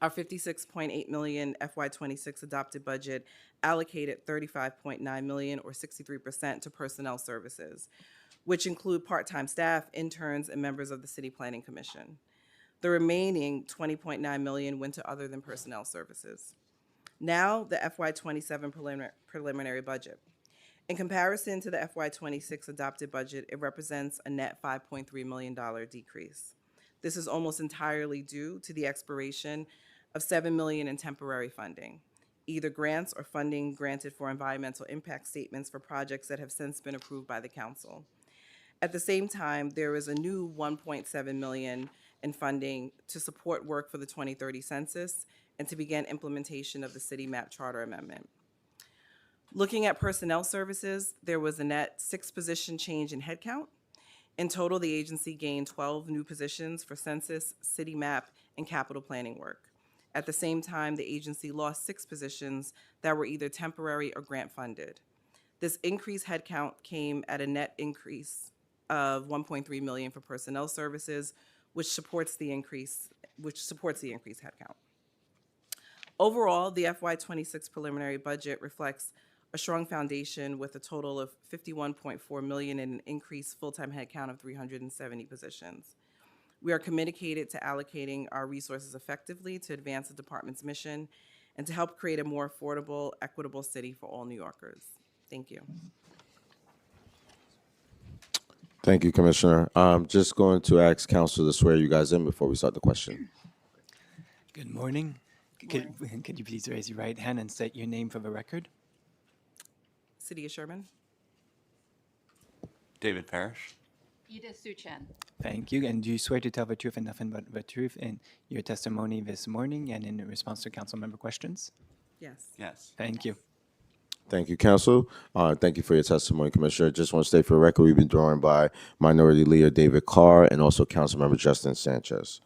Our 56.8 million FY26 adopted budget allocated 35.9 million or 63% to personnel services, which include part-time staff, interns, and members of the City Planning Commission. The remaining 20.9 million went to other than personnel services. Now, the FY27 preliminary budget. In comparison to the FY26 adopted budget, it represents a net $5.3 million decrease. This is almost entirely due to the expiration of $7 million in temporary funding, either grants or funding granted for environmental impact statements for projects that have since been approved by the council. At the same time, there is a new 1.7 million in funding to support work for the 2030 census and to begin implementation of the city map charter amendment. Looking at personnel services, there was a net 6 position change in headcount. In total, the agency gained 12 new positions for census, city map, and capital planning work. At the same time, the agency lost 6 positions that were either temporary or grant funded. This increased headcount came at a net increase of 1.3 million for personnel services, which supports the increased headcount. Overall, the FY26 preliminary budget reflects a strong foundation with a total of 51.4 million and an increased full-time headcount of 370 positions. We are committed to allocating our resources effectively to advance the department's mission and to help create a more affordable, equitable city for all New Yorkers. Thank you. Thank you, Commissioner. Just going to ask council to swear you guys in before we start the question. Good morning. Could you please raise your right hand and state your name for the record? City of Sherman. David Parrish. Edith Suchan. Thank you. And do you swear to tell the truth and nothing but the truth in your testimony this morning and in response to council member questions? Yes. Yes. Thank you. Thank you, council. Thank you for your testimony, Commissioner. Just want to state for the record, we've been joined by Minority Leader David Carr and also Councilmember Justin Sanchez.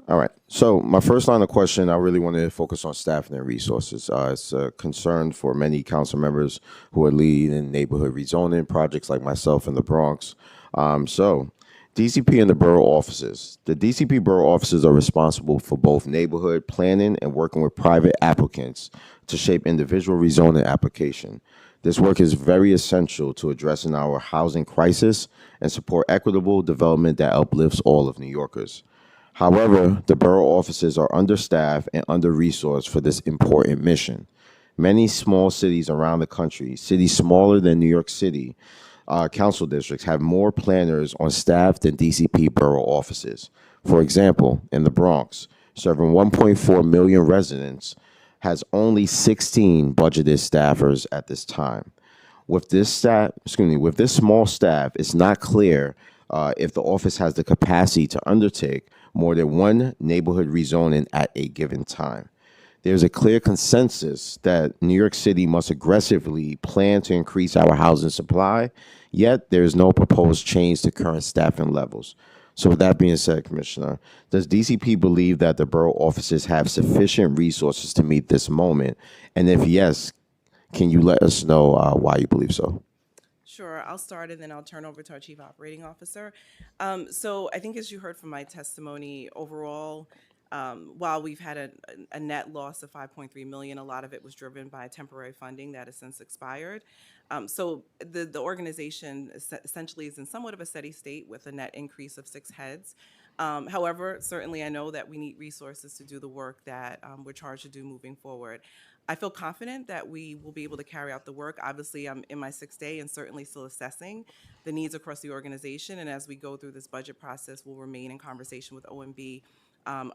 All right. So my first line of question, I really want to focus on staffing and resources. It's a concern for many council members who are leading neighborhood rezoning projects like myself in the Bronx. So DCP and the borough offices. The DCP borough offices are responsible for both neighborhood planning and working with private applicants to shape individual rezoning application. This work is very essential to addressing our housing crisis and support equitable development that uplifts all of New Yorkers. However, the borough offices are understaffed and under-resourced for this important mission. Many small cities around the country, cities smaller than New York City, council districts have more planners on staff than DCP borough offices. For example, in the Bronx, serving 1.4 million residents, has only 16 budgeted staffers at this time. With this small staff, it's not clear if the office has the capacity to undertake more than one neighborhood rezoning at a given time. There's a clear consensus that New York City must aggressively plan to increase our housing supply, yet there is no proposed change to current staffing levels. So with that being said, Commissioner, does DCP believe that the borough offices have sufficient resources to meet this moment? And if yes, can you let us know why you believe so? Sure, I'll start and then I'll turn over to our Chief Operating Officer. So I think as you heard from my testimony, overall, while we've had a net loss of 5.3 million, a lot of it was driven by temporary funding that has since expired. So the organization essentially is in somewhat of a steady state with a net increase of 6 heads. However, certainly I know that we need resources to do the work that we're charged to do moving forward. I feel confident that we will be able to carry out the work. Obviously, I'm in my 6th day and certainly still assessing the needs across the organization. And as we go through this budget process, we'll remain in conversation with OMB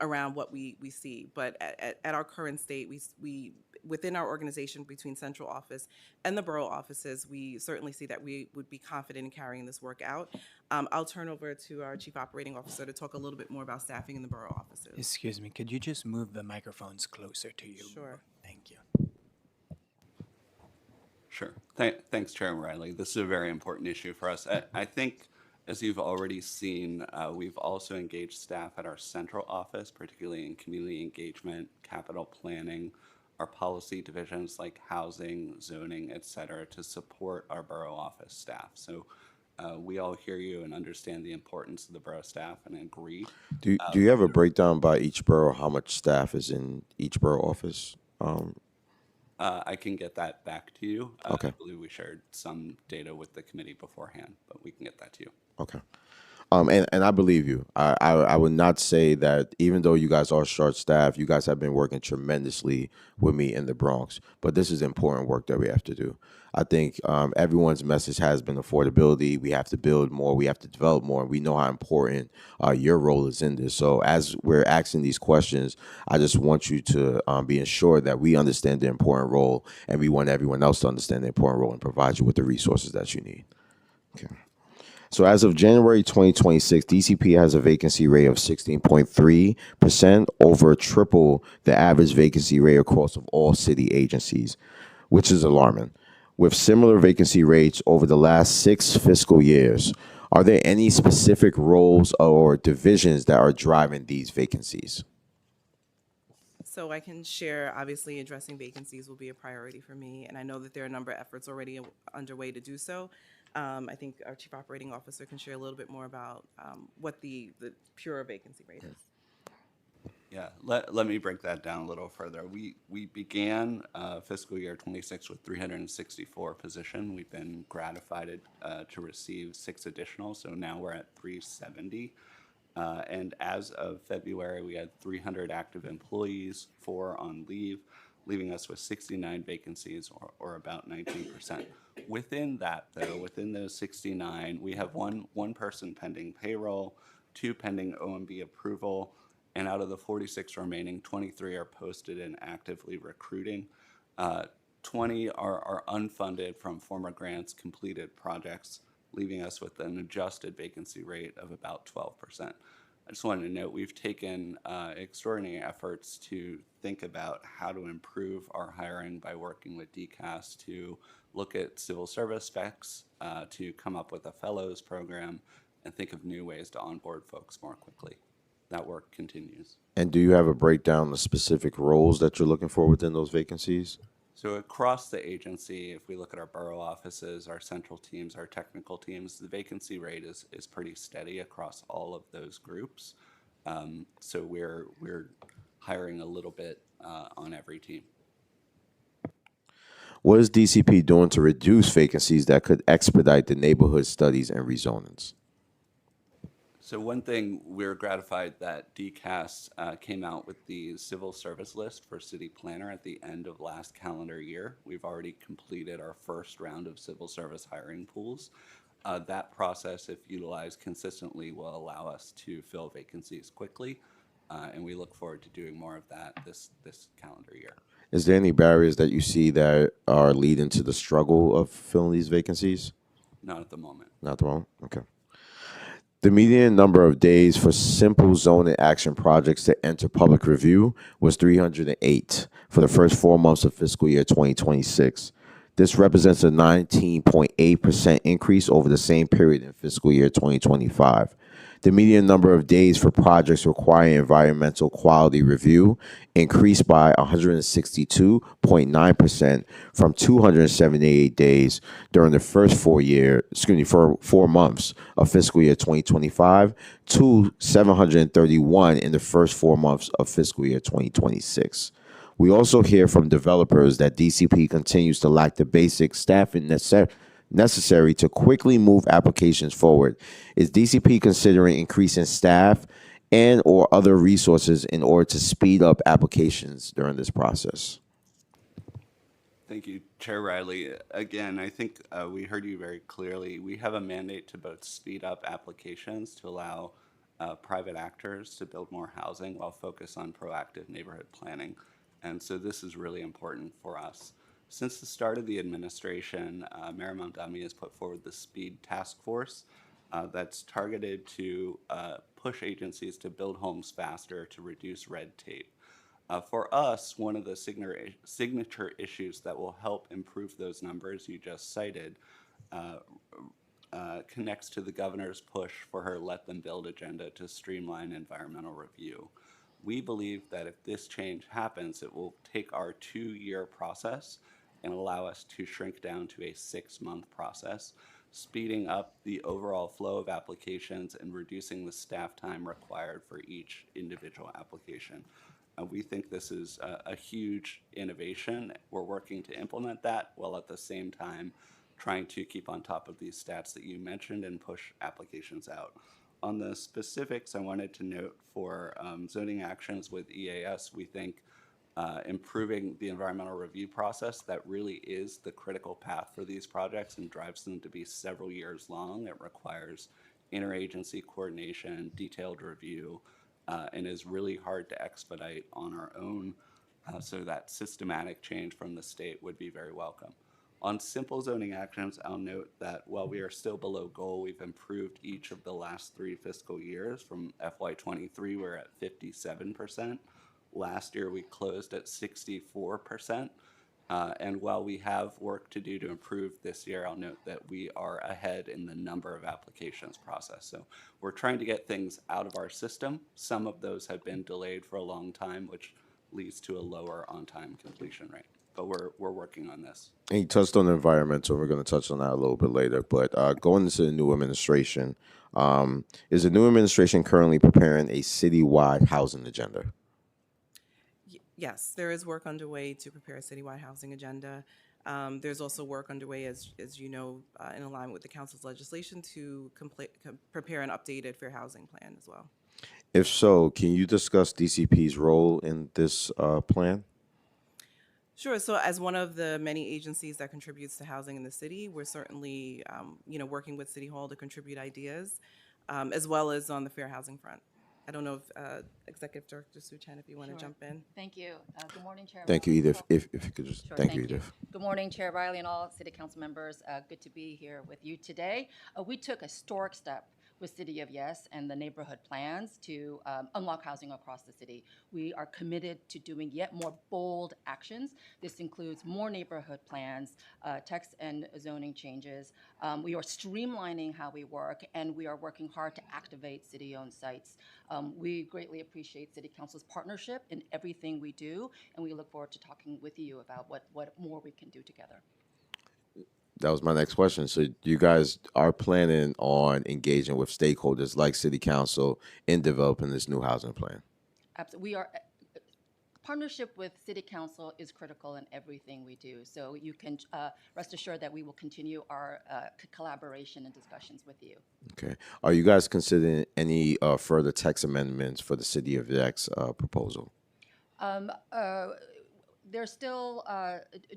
around what we see. But at our current state, we within our organization between central office and the borough offices, we certainly see that we would be confident in carrying this work out. I'll turn over to our Chief Operating Officer to talk a little bit more about staffing in the borough offices. Excuse me, could you just move the microphones closer to you? Sure. Thank you. Sure. Thanks, Chairman Riley. This is a very important issue for us. I think, as you've already seen, we've also engaged staff at our central office, particularly in community engagement, capital planning, our policy divisions like housing, zoning, et cetera, to support our borough office staff. So We all hear you and understand the importance of the borough staff and agree. Do you have a breakdown by each borough, how much staff is in each borough office? I can get that back to you. I Okay. believe we shared some data with the committee beforehand, but we can get that to you. Okay. And I believe you. I would not say that even though you guys are short staffed, you guys have been working tremendously with me in the Bronx. But this is important work that we have to do. I think everyone's message has been affordability. We have to build more. We have to develop more. We know how important your role is in this. So as we're asking these questions, I just want you to be ensured that we understand the important role, and we want everyone else to understand the important role and provide you with the resources that you need. Okay. So as of January 2026, DCP has a vacancy rate of 16.3%, over triple the average vacancy rate across of all city agencies, which is alarming. With similar vacancy rates over the last 6 fiscal years, are there any specific roles or divisions that are driving these vacancies? So I can share, obviously, addressing vacancies will be a priority for me, and I know that there are a number of efforts already underway to do so. I think our Chief Operating Officer can share a little bit more about what the pure vacancy rate is. Yeah, let me break that down a little further. We began fiscal year 26 with 364 position. We've been gratified to receive 6 additional, so now we're at 370. And as of February, we had 300 active employees, 4 on leave, leaving us with 69 vacancies, or about 19%. Within that, though, within those 69, we have one person pending payroll, 2 pending OMB approval, and out of the 46 remaining, 23 are posted and actively recruiting. 20 are unfunded from former grants completed projects, leaving us with an adjusted vacancy rate of about 12%. I just wanted to note we've taken extraordinary efforts to think about how to improve our hiring by working with DCAS to look at civil service specs, to come up with a fellows program, and think of new ways to onboard folks more quickly. That work continues. And do you have a breakdown of specific roles that you're looking for within those vacancies? So across the agency, if we look at our borough offices, our central teams, our technical teams, the vacancy rate is pretty steady across all of those groups. So we're hiring a little bit on every team. What is DCP doing to reduce vacancies that could expedite the neighborhood studies and rezonings? So one thing, we're gratified that DCAS came out with the civil service list for city planner at the end of last calendar year. We've already completed our first round of civil service hiring pools. That process, if utilized consistently, will allow us to fill vacancies quickly, and we look forward to doing more of that this calendar year. Is there any barriers that you see that are leading to the struggle of filling these vacancies? Not at the moment. Not the wrong? Okay. The median number of days for simple zoning action projects to enter public review was 308 for the first 4 months of fiscal year 2026. This represents a 19.8% increase over the same period in fiscal year 2025. The median number of days for projects requiring environmental quality review increased by 162.9% from 278 days during the first 4 months of fiscal year 2025 to 731 in the first 4 months of fiscal year 2026. We also hear from developers that DCP continues to lack the basic staffing necessary to quickly move applications forward. Is DCP considering increasing staff and or other resources in order to speed up applications during this process? Thank you, Chair Riley. Again, I think we heard you very clearly. We have a mandate to both speed up applications to allow private actors to build more housing while focus on proactive neighborhood planning. And so this is really important for us. Since the start of the administration, Mayor Mamdani has put forward the Speed Task Force that's targeted to push agencies to build homes faster to reduce red tape. For us, one of the signature issues that will help improve those numbers you just cited connects to the governor's push for her Let Them Build agenda to streamline environmental review. We believe that if this change happens, it will take our 2-year process and allow us to shrink down to a 6-month process. speeding up the overall flow of applications and reducing the staff time required for each individual application. We think this is a huge innovation. We're working to implement that while at the same time trying to keep on top of these stats that you mentioned and push applications out. On the specifics, I wanted to note for zoning actions with EAS, we think improving the environmental review process, that really is the critical path for these projects and drives them to be several years long. It requires interagency coordination, detailed review, and is really hard to expedite on our own. So that systematic change from the state would be very welcome. On simple zoning actions, I'll note that while we are still below goal, we've improved each of the last 3 fiscal years. From FY23, we're at 57%. Last year, we closed at 64%. And while we have work to do to improve this year, I'll note that we are ahead in the number of applications processed. So we're trying to get things out of our system. Some of those have been delayed for a long time, which leads to a lower on-time completion rate. But we're working on this. And you touched on the environmental. We're going to touch on that a little bit later. But going into the new administration, is the new administration currently preparing a citywide housing agenda? Yes, there is work underway to prepare a citywide housing agenda. There's also work underway, as you know, in alignment with the council's legislation to prepare an updated fair housing plan as well. If so, can you discuss DCP's role in this plan? Sure. So as one of the many agencies that contributes to housing in the city, we're certainly, working with City Hall to contribute ideas, as well as on the fair housing front. I don't know if Executive Director Suchan, if you want to jump in. Thank you. Good morning, Chair. Thank you, Riley. Edith. If you could just, Sure, thank you, Edith. Good morning, Chair Riley and all City Council members. Good to be here with you today. We took a historic step with City of Yes and the neighborhood plans to unlock housing across the city. We are committed to doing yet more bold actions. This includes more neighborhood plans, text and zoning changes. We are streamlining how we work, and we are working hard to activate city-owned sites. We greatly appreciate City Council's partnership in everything we do, and we look forward to talking with you about what more we can do together. That was my next question. So you guys are planning on engaging with stakeholders like City Council in developing this new housing plan? Absolutely. We are partnership with City Council is critical in everything we do. So you can rest assured that we will continue our collaboration and discussions with you. Okay. Are you guys considering any further text amendments for the City of X proposal? There's still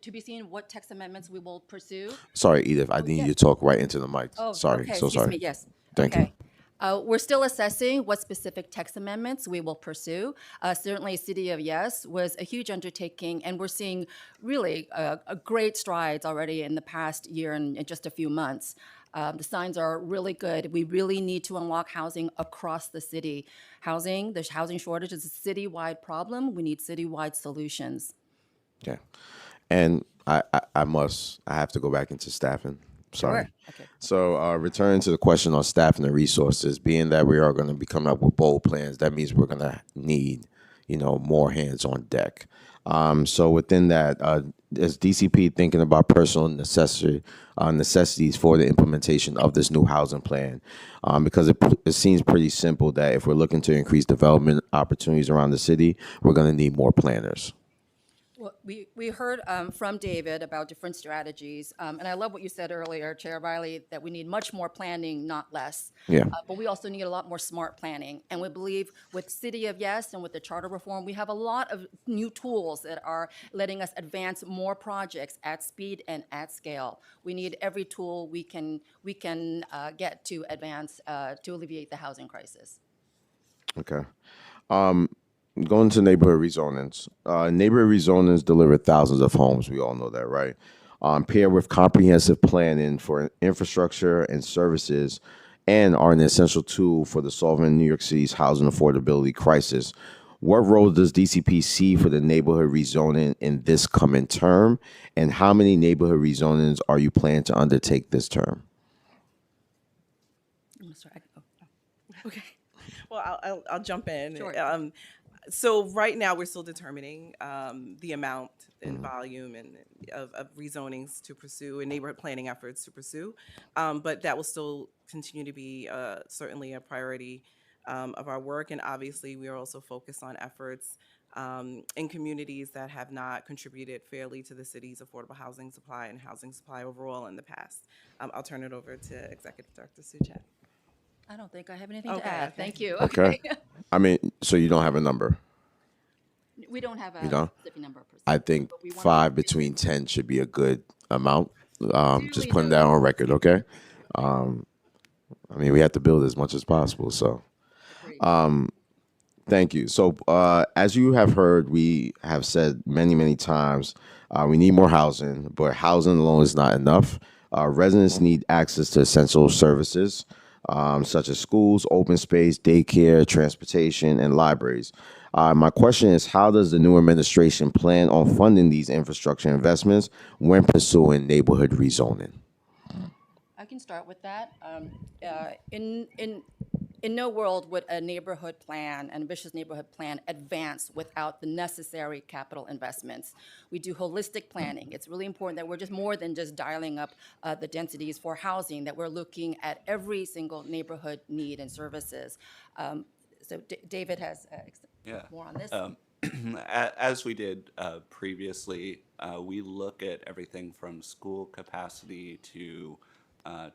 to be seen what text amendments we will pursue. Sorry, Edith, I need you to talk right into the mic. Sorry, okay. so Excuse sorry. me. Yes. Thank you. We're still assessing what specific text amendments we will pursue. Certainly, City of Yes was a huge undertaking, and we're seeing really a great strides already in the past year and just a few months. The signs are really good. We really need to unlock housing across the city. The housing shortage is a citywide problem. We need citywide solutions. Yeah. And I have to go back into staffing. Sorry. Sure. Okay. So returning to the question on staffing and resources, being that we are going to be coming up with bold plans, that means we're going to need, more hands on deck. So within that, is DCP thinking about personal necessities for the implementation of this new housing plan? Because it seems pretty simple that if we're looking to increase development opportunities around the city, we're going to need more planners. Well, we heard from David about different strategies, and I love what you said earlier, Chair Riley, that we need much more planning, not less. Yeah. But we also need a lot more smart planning, and we believe with City of Yes and with the charter reform, we have a lot of new tools that are letting us advance more projects at speed and at scale. We need every tool we can get to advance to alleviate the housing crisis. Okay. Going to neighborhood rezonings. Neighborhood rezonings deliver thousands of homes. We all know that, right? Paired with comprehensive planning for infrastructure and services, and are an essential tool for the solving New York City's housing affordability crisis. What role does DCP see for the neighborhood rezoning in this coming term? And how many neighborhood rezonings are you planning to undertake this term? Okay. Well, I'll jump in. Sure. So right now, we're still determining the amount and volume and of rezonings to pursue and neighborhood planning efforts to pursue. But that will still continue to be certainly a priority of our work. And obviously, we are also focused on efforts in communities that have not contributed fairly to the city's affordable housing supply and housing supply overall in the past. I'll turn it over to Executive Director Suchat. I don't think I have anything to Okay, add. okay. Thank you. Okay. I mean, so you don't have a number. We don't have You a don't? specific number per se. I think but we wanna 5 be between 10 should be a good amount. Just duly putting that noted. on record, okay? I mean, we have to build as much as possible, so. Agreed. Thank you. So, as you have heard, we have said many, many times, we need more housing, but housing alone is not enough. Residents need access to essential services, such as schools, open space, daycare, transportation, and libraries. My question is, how does the new administration plan on funding these infrastructure investments when pursuing neighborhood rezoning? I can start with that. In no world would a neighborhood plan, an ambitious neighborhood plan, advance without the necessary capital investments. We do holistic planning. It's really important that we're just more than just dialing up the densities for housing, that we're looking at every single neighborhood need and services. So David has Yeah. more on this. As we did previously, we look at everything from school capacity to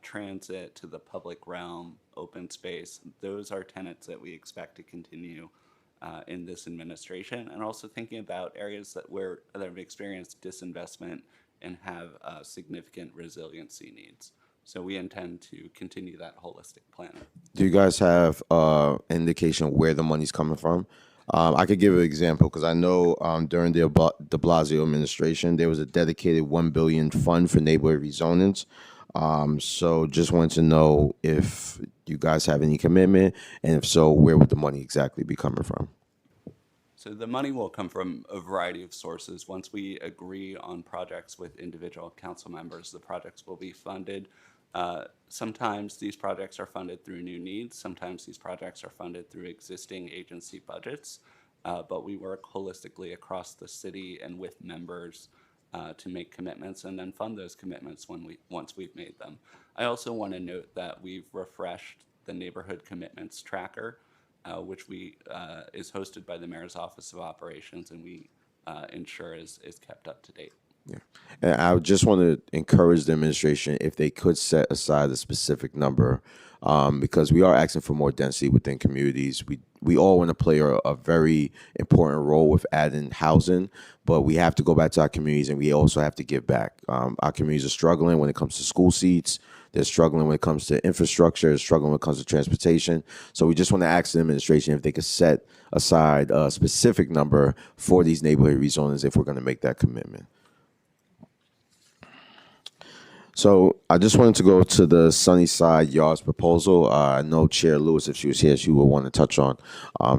transit to the public realm, open space. Those are tenets that we expect to continue in this administration, and also thinking about areas that have experienced disinvestment and have significant resiliency needs. So we intend to continue that holistic plan. Do you guys have indication where the money's coming from? I could give an example because I know during the De Blasio administration, there was a dedicated $1 billion fund for neighborhood rezonings. So just wanted to know if you guys have any commitment, and if so, where would the money exactly be coming from? So the money will come from a variety of sources. Once we agree on projects with individual council members, the projects will be funded. Sometimes these projects are funded through new needs. Sometimes these projects are funded through existing agency budgets. But we work holistically across the city and with members to make commitments and then fund those commitments once we've made them. I also want to note that we've refreshed the neighborhood commitments tracker, which is hosted by the Mayor's Office of Operations, and we ensure is kept up to date. Yeah. And I would just want to encourage the administration if they could set aside a specific number, because we are asking for more density within communities. We all want to play a very important role with adding housing, but we have to go back to our communities, and we also have to give back. Our communities are struggling when it comes to school seats. They're struggling when it comes to infrastructure. They're struggling when it comes to transportation. So we just want to ask the administration if they could set aside a specific number for these neighborhood rezonings if we're going to make that commitment. So I just wanted to go to the Sunnyside Yards proposal. I know Chair Lewis, if she was here, she would want to touch on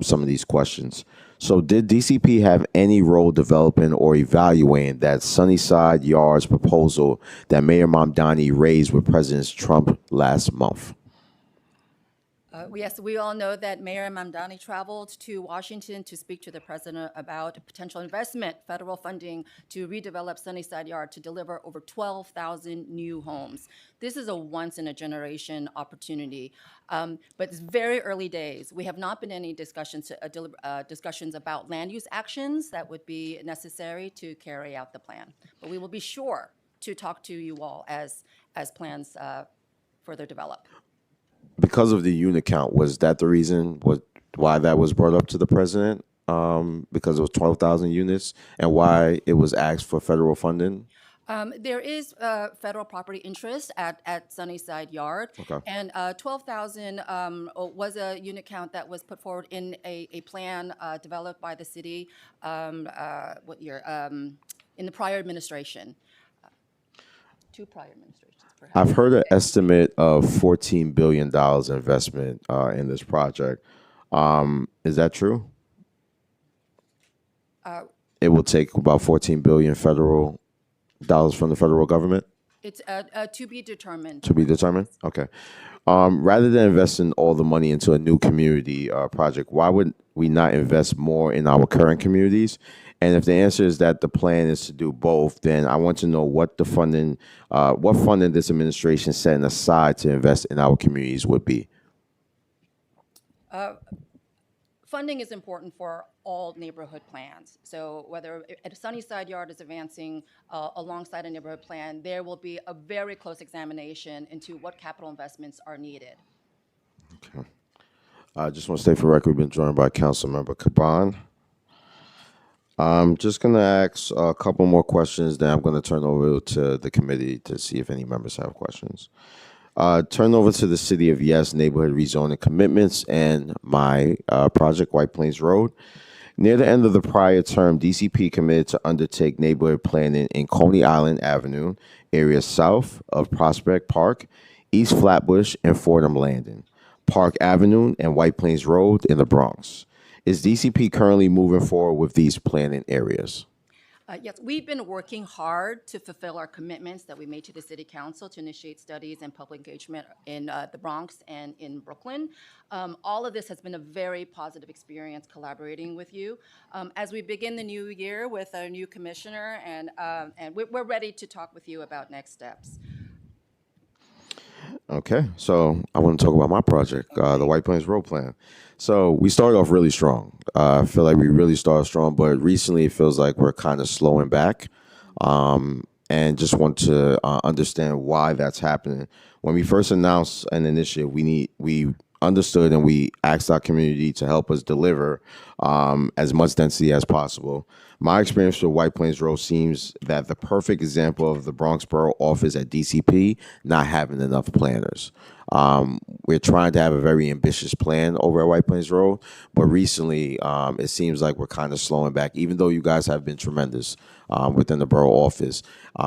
some of these questions. So did DCP have any role developing or evaluating that Sunnyside Yards proposal that Mayor Mamdani raised with President Trump last month? Yes, we all know that Mayor Mamdani traveled to Washington to speak to the president about potential investment, federal funding to redevelop Sunnyside Yard to deliver over 12,000 new homes. This is a once-in-a-generation opportunity, but it's very early days. We have not been in any discussions about land use actions that would be necessary to carry out the plan. But we will be sure to talk to you all as plans further develop. Because of the unit count, was that the reason why that was brought up to the president? Because it was 12,000 units, and why it was asked for federal funding? There is federal property interest at Sunnyside Yard. Okay. And 12,000 was a unit count that was put forward in a plan developed by the city, what year? In the prior administration. Two prior administrations, perhaps. I've heard an estimate of $14 billion investment in this project. Is that true? It will take about $14 billion federal dollars from the federal government? It's to be determined. To be determined? Okay. Rather than investing all the money into a new community project, why would we not invest more in our current communities? And if the answer is that the plan is to do both, then I want to know what funding this administration setting aside to invest in our communities would be. Funding is important for all neighborhood plans. So whether a Sunnyside Yard is advancing alongside a neighborhood plan, there will be a very close examination into what capital investments are needed. I just want to state for the record, we've been joined by Councilmember Caban. I'm just going to ask a couple more questions, then I'm going to turn over to the committee to see if any members have questions. Turn over to the City of Yes neighborhood rezoning commitments and my project, White Plains Road. Near the end of the prior term, DCP committed to undertake neighborhood planning in Coney Island Avenue, areas south of Prospect Park, East Flatbush, and Fordham Landing, Park Avenue, and White Plains Road in the Bronx. Is DCP currently moving forward with these planning areas? Yes, we've been working hard to fulfill our commitments that we made to the City Council to initiate studies and public engagement in the Bronx and in Brooklyn. All of this has been a very positive experience collaborating with you. As we begin the new year with a new commissioner, and we're ready to talk with you about next steps. Okay, so I want to talk about my project, the White Plains Road Plan. So we started off really strong. I feel like we really started strong, but recently it feels like we're kind of slowing back. And just want to understand why that's happening. When we first announced an initiative, we understood and we asked our community to help us deliver as much density as possible. My experience with White Plains Road seems that the perfect example of the Bronx Borough Office at DCP not having enough planners. We're trying to have a very ambitious plan over at White Plains Road, but recently it seems like we're kind of slowing back, even though you guys have been tremendous within the borough office.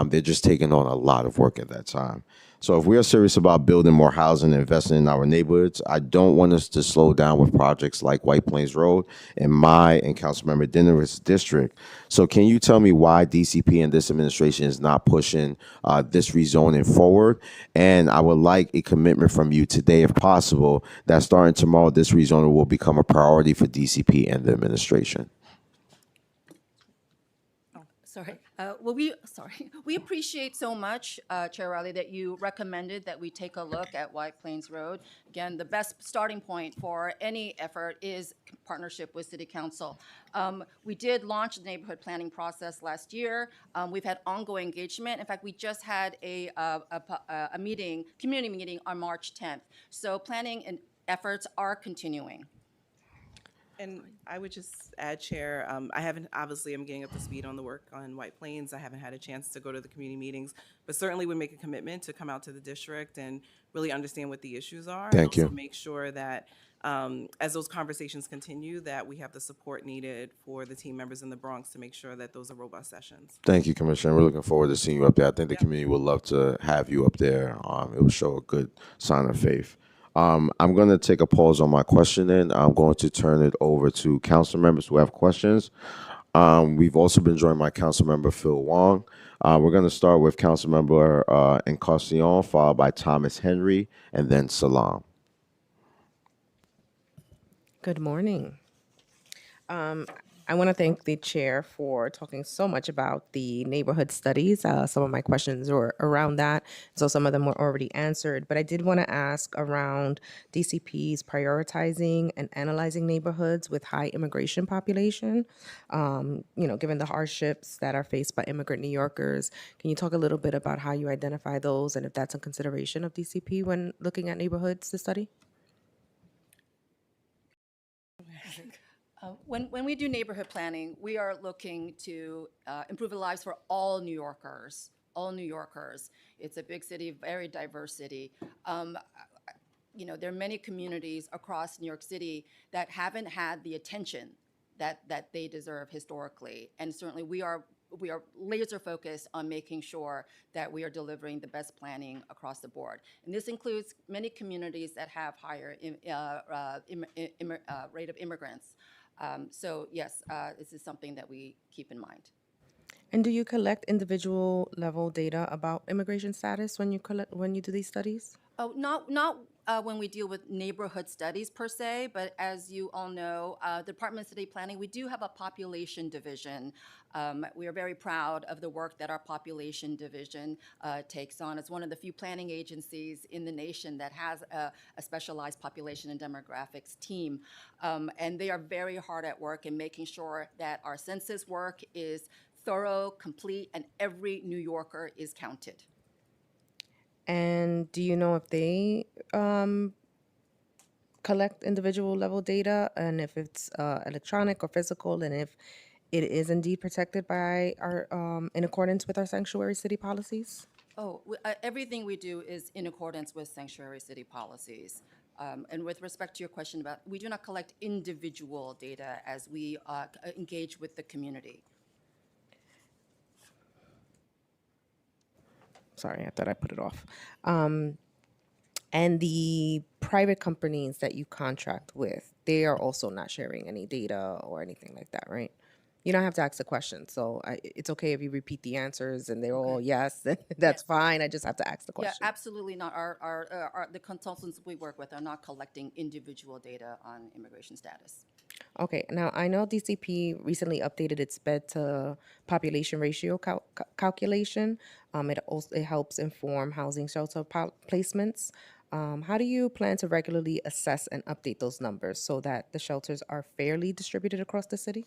They're just taking on a lot of work at that time. So if we are serious about building more housing and investing in our neighborhoods, I don't want us to slow down with projects like White Plains Road in my and Councilmember Dinner's district. So can you tell me why DCP and this administration is not pushing this rezoning forward? And I would like a commitment from you today, if possible, that starting tomorrow, this rezoning will become a priority for DCP and the administration. Sorry. We appreciate so much, Chair Riley, that you recommended that we take a look at White Plains Road. Again, the best starting point for any effort is partnership with City Council. We did launch the neighborhood planning process last year. We've had ongoing engagement. In fact, we just had a community meeting on March 10th. So planning and efforts are continuing. And I would just add, Chair, I haven't, obviously, I'm getting up to speed on the work on White Plains. I haven't had a chance to go to the community meetings, but certainly would make a commitment to come out to the district and really understand what the issues are. Thank and also you. make sure that as those conversations continue, that we have the support needed for the team members in the Bronx to make sure that those are robust sessions. Thank you, Commissioner. We're looking forward to seeing you up there. I think the community would love to have you up there. It will show a good sign of faith. I'm going to take a pause on my questioning. I'm going to turn it over to council members who have questions. We've also been joined by Council Member Phil Wong. We're going to start with Council Member Encarnacion, followed by Thomas Henry, and then Salam. Good morning. I want to thank the chair for talking so much about the neighborhood studies. Some of my questions were around that, so some of them were already answered. But I did want to ask around DCP's prioritizing and analyzing neighborhoods with high immigration population. Given the hardships that are faced by immigrant New Yorkers, can you talk a little bit about how you identify those and if that's a consideration of DCP when looking at neighborhoods to study? When we do neighborhood planning, we are looking to improve the lives for all New Yorkers. All New Yorkers. It's a big city, very diverse city. There are many communities across New York City that haven't had the attention that they deserve historically, and certainly we are laser focused on making sure that we are delivering the best planning across the board. And this includes many communities that have higher rate of immigrants. So yes, this is something that we keep in mind. And do you collect individual level data about immigration status when you do these studies? Oh, not when we deal with neighborhood studies per se, but as you all know, the Department of City Planning, we do have a population division. We are very proud of the work that our population division takes on. It's one of the few planning agencies in the nation that has a specialized population and demographics team. And they are very hard at work in making sure that our census work is thorough, complete, and every New Yorker is counted. And do you know if they collect individual level data and if it's electronic or physical, and if it is indeed protected by our in accordance with our sanctuary city policies? Oh, everything we do is in accordance with sanctuary city policies. And with respect to your question about, we do not collect individual data as we engage with the community. Sorry, I thought I put it off. And the private companies that you contract with, they are also not sharing any data or anything like that, right? You don't have to ask the question, so it's okay if you repeat the answers and they're all yes, that's fine. I just have to ask the Yeah, question. absolutely not. The consultants we work with are not collecting individual data on immigration status. Okay, now I know DCP recently updated its bed to population ratio calculation. It helps inform housing shelter placements. How do you plan to regularly assess and update those numbers so that the shelters are fairly distributed across the city?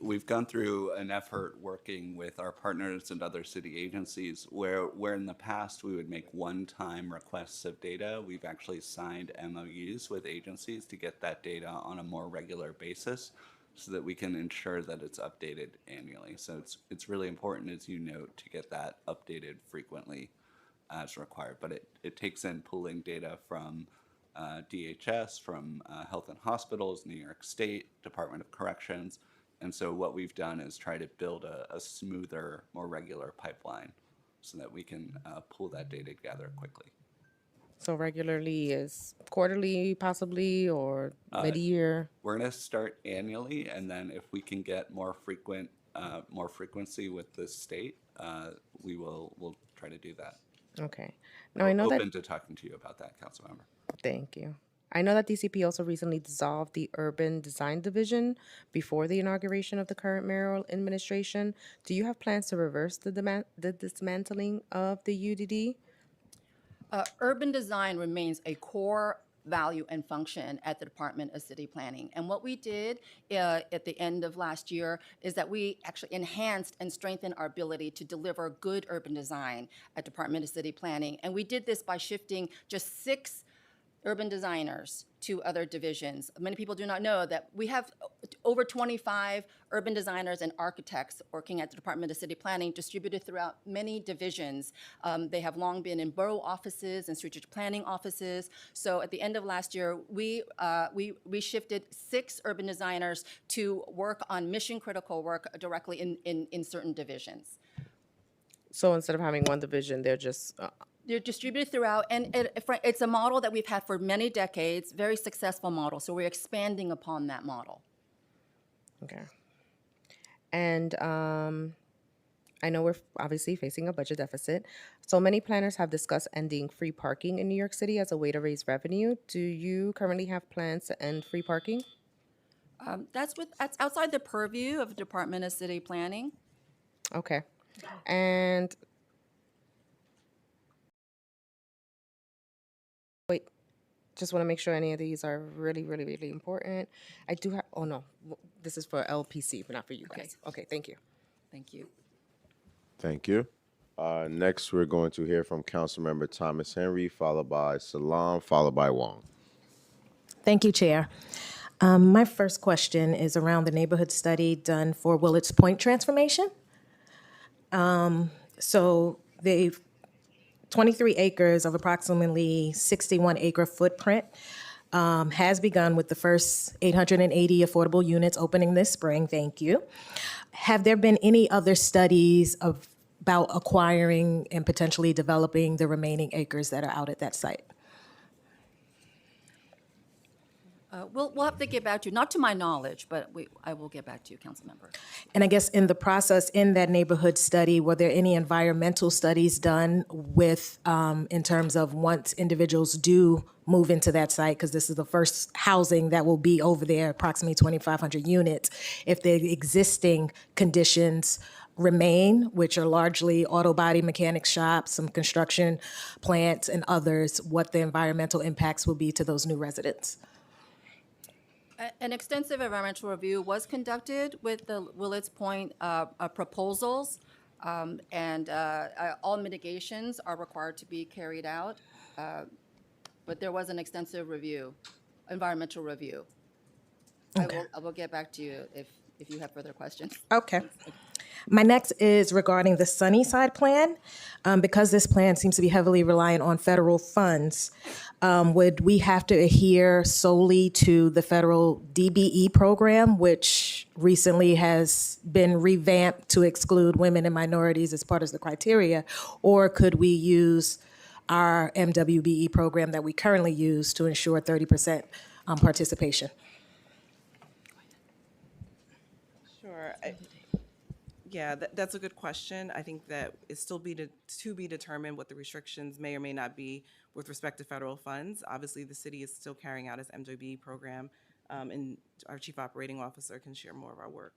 We've gone through an effort working with our partners and other city agencies where in the past we would make one-time requests of data. We've actually signed MOUs with agencies to get that data on a more regular basis so that we can ensure that it's updated annually. So it's really important, as you note, to get that updated frequently as required. But it takes in pulling data from DHS, from Health and Hospitals, New York State, Department of Corrections. And so what we've done is try to build a smoother, more regular pipeline so that we can pull that data together quickly. So regularly is quarterly possibly, or mid-year? We're going to start annually, and then if we can get more frequency with the state, we'll try to do that. Okay. Now I know that. Open to talking to you about that, Councilmember. Thank you. I know that DCP also recently dissolved the Urban Design Division before the inauguration of the current mayoral administration. Do you have plans to reverse the dismantling of the UDD? Urban design remains a core value and function at the Department of City Planning. And what we did at the end of last year is that we actually enhanced and strengthened our ability to deliver good urban design at Department of City Planning. And we did this by shifting just 6 urban designers to other divisions. Many people do not know that we have over 25 urban designers and architects working at the Department of City Planning, distributed throughout many divisions. They have long been in borough offices and strategic planning offices. So at the end of last year, we shifted 6 urban designers to work on mission critical work directly in certain divisions. So instead of having one division, they're just They're distributed throughout, and it's a model that we've had for many decades, very successful model, so we're expanding upon that model. okay. And I know we're obviously facing a budget deficit. So many planners have discussed ending free parking in New York City as a way to raise revenue. Do you currently have plans to end free parking? That's outside the purview of the Department of City Planning. Okay. And wait, just want to make sure any of these are really, really, really important. I do have, oh no, this is for LPC, but not for you guys. Okay, thank you. Thank you. Thank you. Next, we're going to hear from Councilmember Thomas Henry, followed by Salam, followed by Wong. Thank you, Chair. My first question is around the neighborhood study done for Willets Point transformation. So they've 23 acres of approximately 61 acre footprint has begun with the first 880 affordable units opening this spring. Thank you. Have there been any other studies about acquiring and potentially developing the remaining acres that are out at that site? We'll have to get back to you, not to my knowledge, but I will get back to you, council member. And I guess in the process, in that neighborhood study, were there any environmental studies done with, in terms of once individuals do move into that site, because this is the first housing that will be over there, approximately 2,500 units, if the existing conditions remain, which are largely auto body mechanic shops, some construction plants and others, what the environmental impacts will be to those new residents? An extensive environmental review was conducted with the Willets Point proposals, and all mitigations are required to be carried out. But there was an extensive review, environmental review. I will get back to you if you have further questions. Okay. My next is regarding the Sunnyside plan. Because this plan seems to be heavily reliant on federal funds, would we have to adhere solely to the federal DBE program, which recently has been revamped to exclude women and minorities as part of the criteria? Or could we use our MWBE program that we currently use to ensure 30% participation? Sure. Yeah, that's a good question. I think that it's still to be determined what the restrictions may or may not be with respect to federal funds. Obviously, the city is still carrying out its MWB program, and our chief operating officer can share more of our work.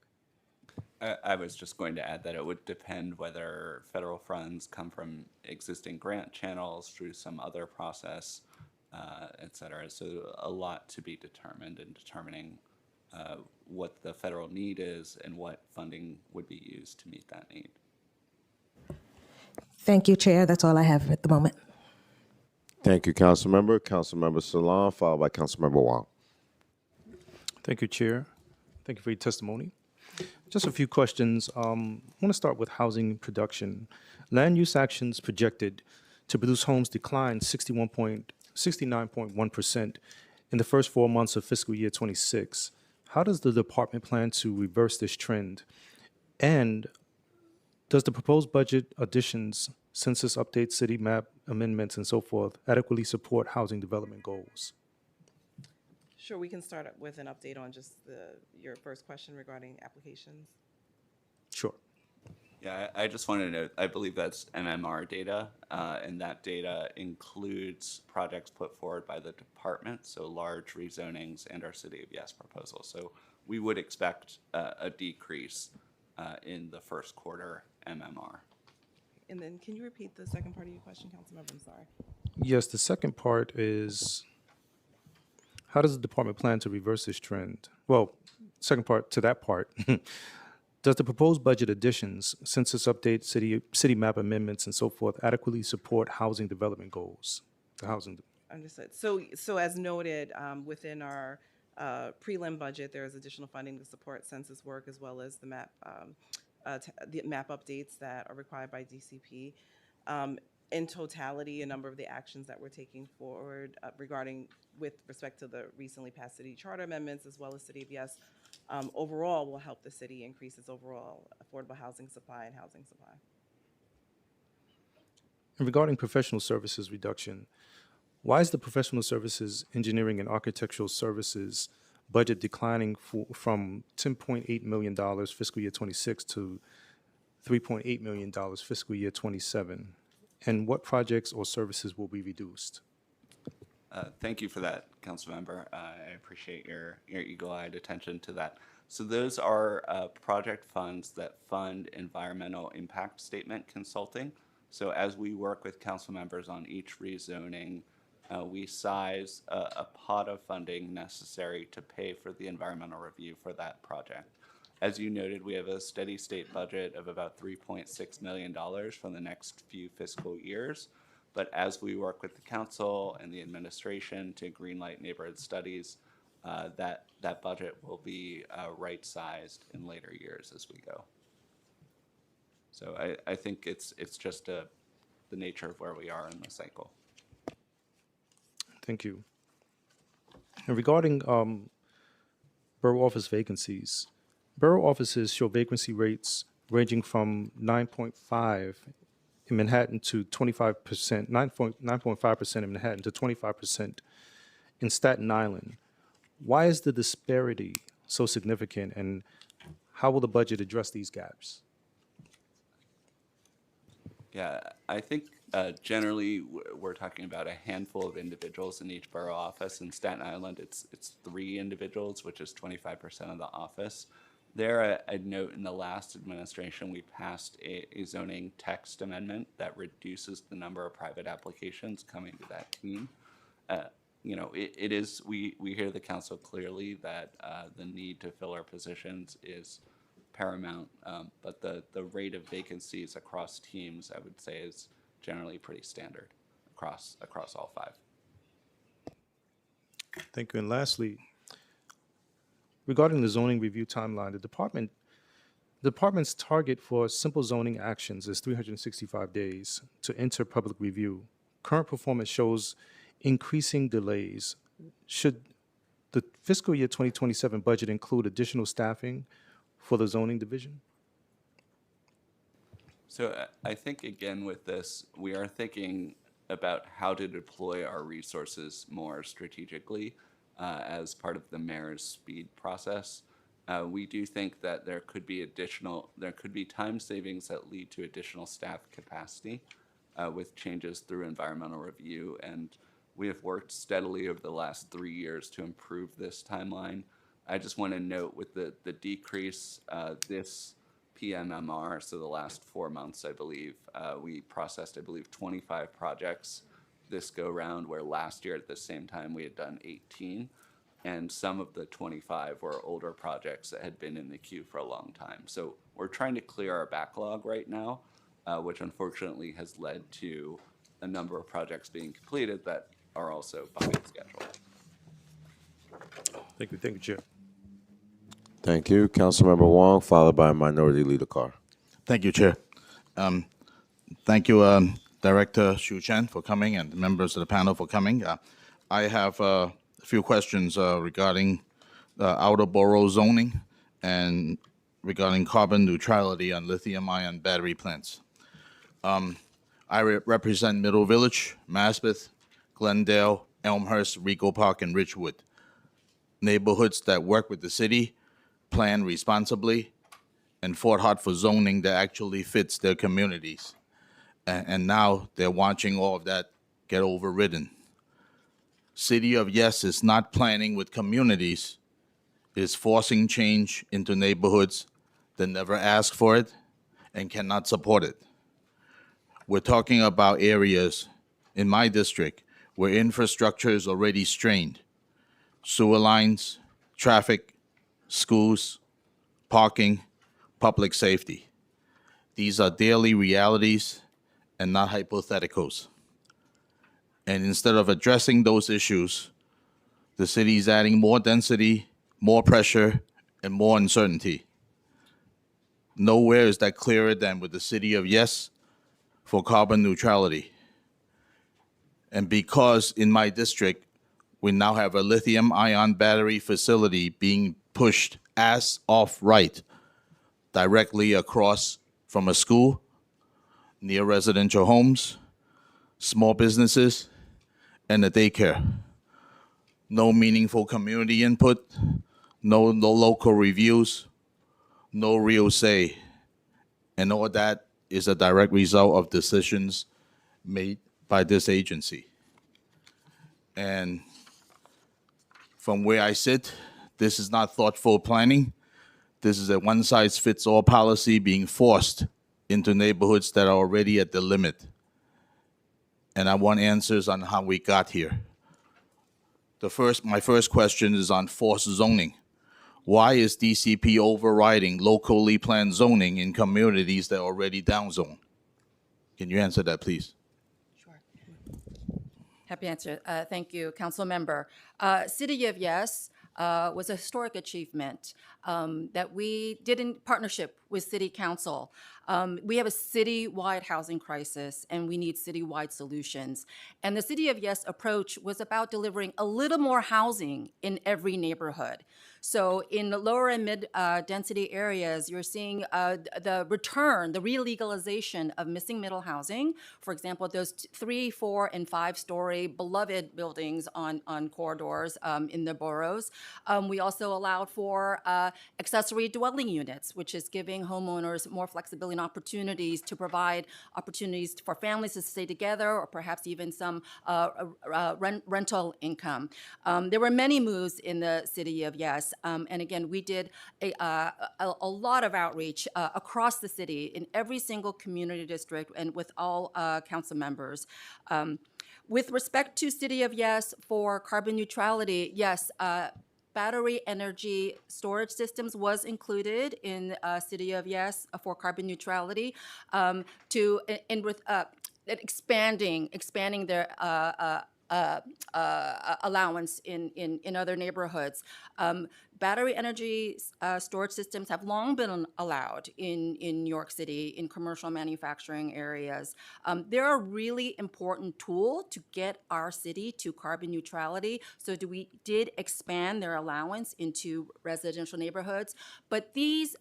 I was just going to add that it would depend whether federal funds come from existing grant channels through some other process, et cetera. So a lot to be determined in determining what the federal need is and what funding would be used to meet that need. Thank you, Chair. That's all I have at the moment. Thank you, Councilmember. Councilmember Salon, followed by Councilmember Wong. Thank you, Chair. Thank you for your testimony. Just a few questions. I want to start with housing production. Land use actions projected to produce homes declined 69.1% in the first 4 months of fiscal year 26. How does the department plan to reverse this trend? And does the proposed budget additions, census updates, city map amendments, and so forth adequately support housing development goals? Sure, we can start with an update on just your first question regarding applications. Sure. Yeah, I just wanted to note, I believe that's MMR data, and that data includes projects put forward by the department, so large rezonings and our City of Yes proposal. So we would expect a decrease in the first quarter MMR. And then can you repeat the second part of your question, Councilmember? I'm sorry. Yes, the second part is, how does the department plan to reverse this trend? Well, second part to that part, does the proposed budget additions, census updates, city map amendments, and so forth adequately support housing development goals? The housing. Understood. So as noted, within our prelim budget, there is additional funding to support census work as well as the map updates that are required by DCP. In totality, a number of the actions that we're taking forward with respect to the recently passed city charter amendments as well as City of Yes, overall will help the city increase its overall affordable housing supply and housing supply. And regarding professional services reduction, why is the professional services, engineering, and architectural services budget declining from $10.8 million fiscal year 26 to $3.8 million fiscal year 27? And what projects or services will be reduced? Thank you for that, Councilmember. I appreciate your eagle-eyed attention to that. So those are project funds that fund environmental impact statement consulting. So as we work with council members on each rezoning, we size a pot of funding necessary to pay for the environmental review for that project. As you noted, we have a steady state budget of about $3.6 million for the next few fiscal years. But as we work with the council and the administration to greenlight neighborhood studies, that budget will be right-sized in later years as we go. So I think it's just the nature of where we are in the cycle. Thank you. And regarding borough office vacancies, borough offices show vacancy rates ranging from 9.5 in Manhattan to 25%, 9.5% in Manhattan to 25% in Staten Island. Why is the disparity so significant, and how will the budget address these gaps? Yeah, I think generally we're talking about a handful of individuals in each borough office. In Staten Island, it's 3 individuals, which is 25% of the office. There, I'd note in the last administration, we passed a zoning text amendment that reduces the number of private applications coming to that team. It is, we hear the council clearly that the need to fill our positions is paramount, but the rate of vacancies across teams, I would say, is generally pretty standard across all 5. Thank you. And lastly, regarding the zoning review timeline, the department's target for simple zoning actions is 365 days to enter public review. Current performance shows increasing delays. Should the fiscal year 2027 budget include additional staffing for the zoning division? So I think, again, with this, we are thinking about how to deploy our resources more strategically as part of the mayor's speed process. We do think that there could be time savings that lead to additional staff capacity with changes through environmental review. And we have worked steadily over the last 3 years to improve this timeline. I just want to note with the decrease this PMMR, so the last 4 months, I believe, we processed, 25 projects this go round, where last year at the same time we had done 18. And some of the 25 were older projects that had been in the queue for a long time. So we're trying to clear our backlog right now, which unfortunately has led to a number of projects being completed that are also behind schedule. Thank you, Chair. Thank you. Councilmember Wong, followed by Minority Leader Carr. Thank you, Chair. Thank you, Director Shu Chen, for coming, and the members of the panel for coming. I have a few questions regarding outer borough zoning and regarding carbon neutrality on lithium-ion battery plants. I represent Middle Village, Maspeth, Glendale, Elmhurst, Rego Park, and Ridgewood, neighborhoods that work with the city, plan responsibly, and fought hard for zoning that actually fits their communities. And now they're watching all of that get overridden. City of Yes is not planning with communities, is forcing change into neighborhoods that never asked for it and cannot support it. We're talking about areas in my district where infrastructure is already strained. Sewer lines, traffic, schools, parking, public safety. These are daily realities and not hypotheticals. And instead of addressing those issues, the city is adding more density, more pressure, and more uncertainty. Nowhere is that clearer than with the City of Yes for carbon neutrality. And because in my district, we now have a lithium-ion battery facility being pushed as of right directly across from a school, near residential homes, small businesses, and a daycare. No meaningful community input, no local reviews, no real say. And all that is a direct result of decisions made by this agency. And from where I sit, this is not thoughtful planning. This is a one-size-fits-all policy being forced into neighborhoods that are already at the limit. And I want answers on how we got here. My first question is on forced zoning. Why is DCP overriding locally planned zoning in communities that are already downzoned? Can you answer that, please? Sure. Happy to answer. Thank you, Council Member. City of Yes was a historic achievement that we did in partnership with City Council. We have a citywide housing crisis, and we need citywide solutions. And the City of Yes approach was about delivering a little more housing in every neighborhood. So in the lower and mid density areas, you're seeing the return, the re-legalization of missing middle housing. For example, those 3, 4, and 5-story beloved buildings on corridors in the boroughs. We also allowed for accessory dwelling units, which is giving homeowners more flexibility and opportunities to provide opportunities for families to stay together, or perhaps even some rental income. There were many moves in the city of Yes, and again, we did a lot of outreach across the city in every single community district and with all council members. With respect to City of Yes for carbon neutrality, yes, battery energy storage systems was included in City of Yes for carbon neutrality expanding their allowance in other neighborhoods. Battery energy storage systems have long been allowed in New York City in commercial manufacturing areas. They're a really important tool to get our city to carbon neutrality. So we did expand their allowance into residential neighborhoods, but these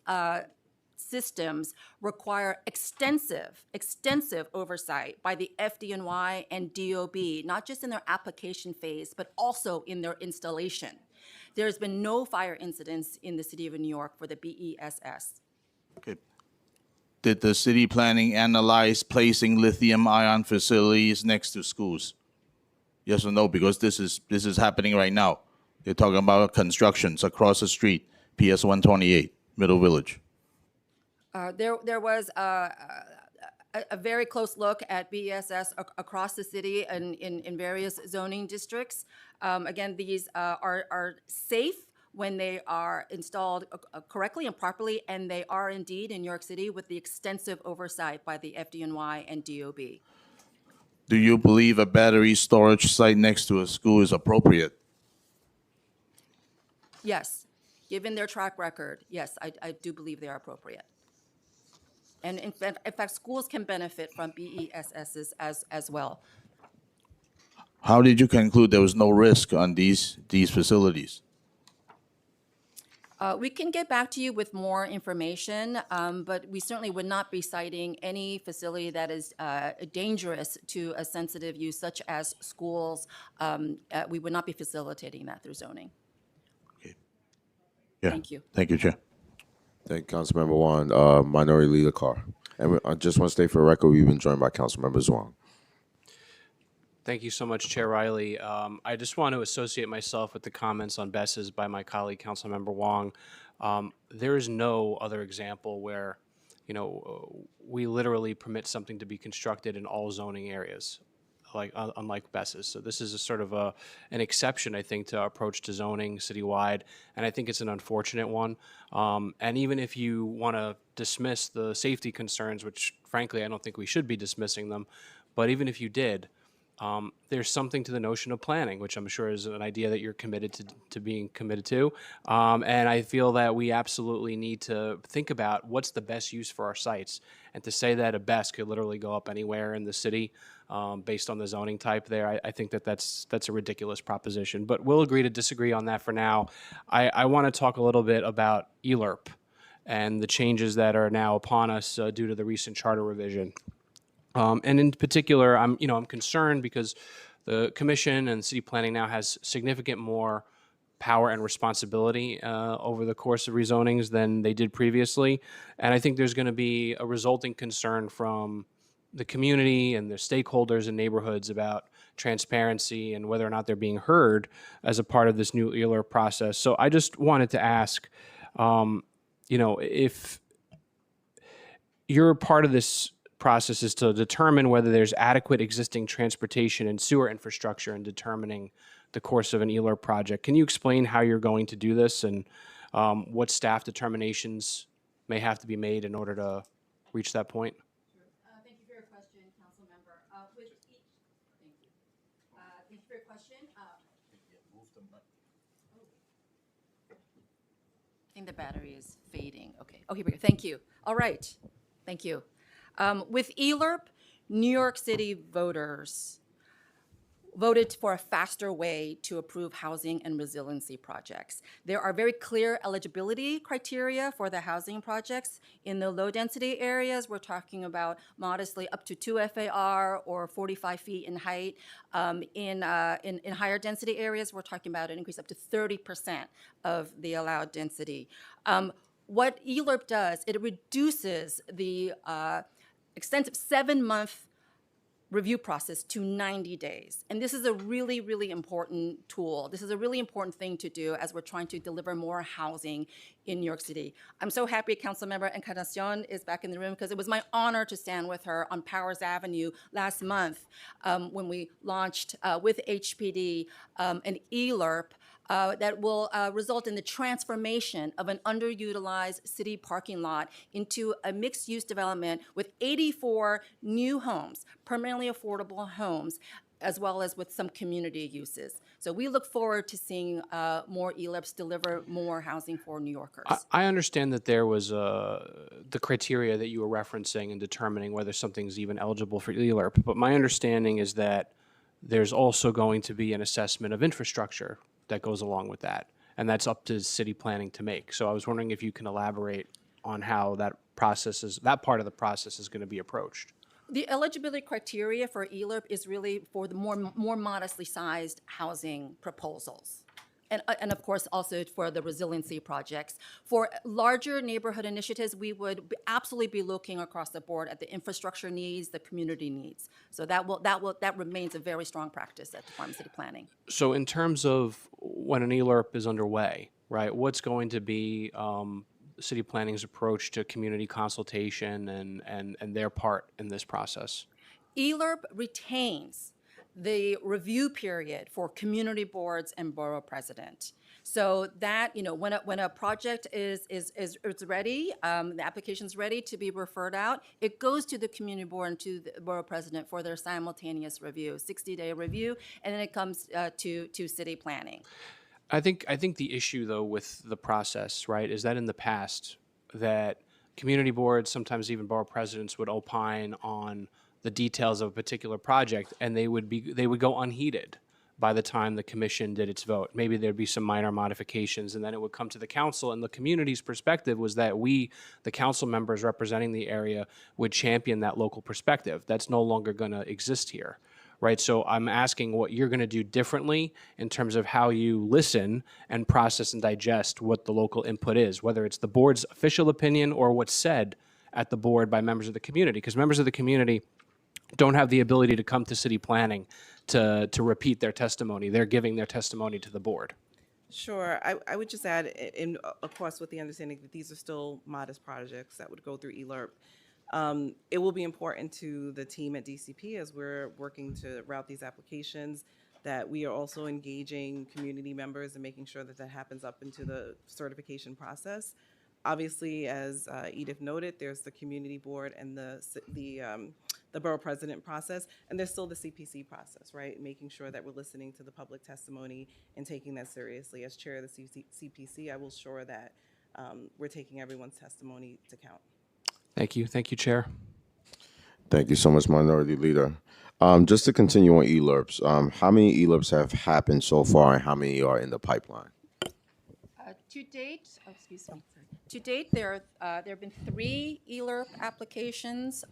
systems require extensive oversight by the FDNY and DOB, not just in their application phase, but also in their installation. There's been no fire incidents in the city of New York for the BESS. Okay. Did the city planning analyze placing lithium-ion facilities next to schools? Yes or no? Because this is happening right now. They're talking about constructions across the street, PS 128, Middle Village. There was a very close look at BESS across the city and in various zoning districts. Again, these are safe when they are installed correctly and properly, and they are indeed in New York City with the extensive oversight by the FDNY and DOB. Do you believe a battery storage site next to a school is appropriate? Yes, given their track record, yes, I do believe they are appropriate. And in fact, schools can benefit from BESSs as well. How did you conclude there was no risk on these facilities? We can get back to you with more information, but we certainly would not be citing any facility that is dangerous to a sensitive use, such as schools. We would not be facilitating that through zoning. Okay. Yeah. Thank you. Thank you, Chair. Thank you, Councilmember Wan. Minority Leader Carr. And I just want to state for the record, we've been joined by Councilmember Zhuang. Thank you so much, Chair Riley. I just want to associate myself with the comments on BESS by my colleague, Councilmember Wong. There is no other example where, we literally permit something to be constructed in all zoning areas, unlike BESS. So this is a sort of an exception, I think, to our approach to zoning citywide, and I think it's an unfortunate one. And even if you want to dismiss the safety concerns, which frankly I don't think we should be dismissing them, but even if you did, there's something to the notion of planning, which I'm sure is an idea that you're committed to being committed to. And I feel that we absolutely need to think about what's the best use for our sites. And to say that a BESS could literally go up anywhere in the city based on the zoning type there, I think that's a ridiculous proposition. But we'll agree to disagree on that for now. I want to talk a little bit about ELRP and the changes that are now upon us due to the recent charter revision. And in particular, I'm concerned because the commission and city planning now has significant more power and responsibility over the course of rezonings than they did previously. And I think there's going to be a resulting concern from the community and the stakeholders and neighborhoods about transparency and whether or not they're being heard as a part of this new ELRP process. So I just wanted to ask, if you're part of this process is to determine whether there's adequate existing transportation and sewer infrastructure in determining the course of an ELRP project. Can you explain how you're going to do this and what staff determinations may have to be made in order to reach that point? Thank you for your question, Council Member. Thank you. Thank you for your question. I think the battery is fading. Okay. Oh, here we go. Thank you. All right. Thank you. With ELRP, New York City voters voted for a faster way to approve housing and resiliency projects. There are very clear eligibility criteria for the housing projects. In the low-density areas, we're talking about modestly up to 2 FAR or 45 feet in height. In higher density areas, we're talking about an increase up to 30% of the allowed density. What ELRP does, it reduces the extensive 7-month review process to 90 days. And this is a really, really important tool. This is a really important thing to do as we're trying to deliver more housing in New York City. I'm so happy Councilmember Encarnacion is back in the room because it was my honor to stand with her on Powers Avenue last month when we launched with HPD an ELRP that will result in the transformation of an underutilized city parking lot into a mixed-use development with 84 new homes, permanently affordable homes, as well as with some community uses. So we look forward to seeing more ELRPs deliver more housing for New Yorkers. I understand that there was the criteria that you were referencing in determining whether something's even eligible for ELRP, but my understanding is that there's also going to be an assessment of infrastructure that goes along with that, and that's up to city planning to make. So I was wondering if you can elaborate on how that part of the process is going to be approached. The eligibility criteria for ELRP is really for the more modestly sized housing proposals. And of course, also for the resiliency projects. For larger neighborhood initiatives, we would absolutely be looking across the board at the infrastructure needs, the community needs. So that remains a very strong practice at Department of City Planning. So in terms of when an ELRP is underway, right, what's going to be city planning's approach to community consultation and their part in this process? ELRP retains the review period for community boards and borough president. So that, when a project is ready, the application's ready to be referred out, it goes to the community board and to the borough president for their simultaneous review, 60-day review, and then it comes to city planning. I think the issue, though, with the process, right, is that in the past that community boards, sometimes even borough presidents, would opine on the details of a particular project, and they would go unheeded by the time the commission did its vote. Maybe there'd be some minor modifications, and then it would come to the council. And the community's perspective was that we, the council members representing the area, would champion that local perspective. That's no longer going to exist here. Right, so I'm asking what you're going to do differently in terms of how you listen and process and digest what the local input is, whether it's the board's official opinion or what's said at the board by members of the community, because members of the community don't have the ability to come to city planning to repeat their testimony. They're giving their testimony to the board. Sure. I would just add, of course, with the understanding that these are still modest projects that would go through ELRP. It will be important to the team at DCP as we're working to route these applications that we are also engaging community members and making sure that happens up into the certification process. Obviously, as Edith noted, there's the community board and the borough president process, and there's still the CPC process, right? Making sure that we're listening to the public testimony and taking that seriously. As chair of the CPC, I will ensure that we're taking everyone's testimony to count. Thank you. Thank you, Chair. Thank you so much, Minority Leader. Just to continue on ELRPs, how many ELRPs have happened so far, and how many are in the pipeline? To date, To date, there have been 3 ELRP applications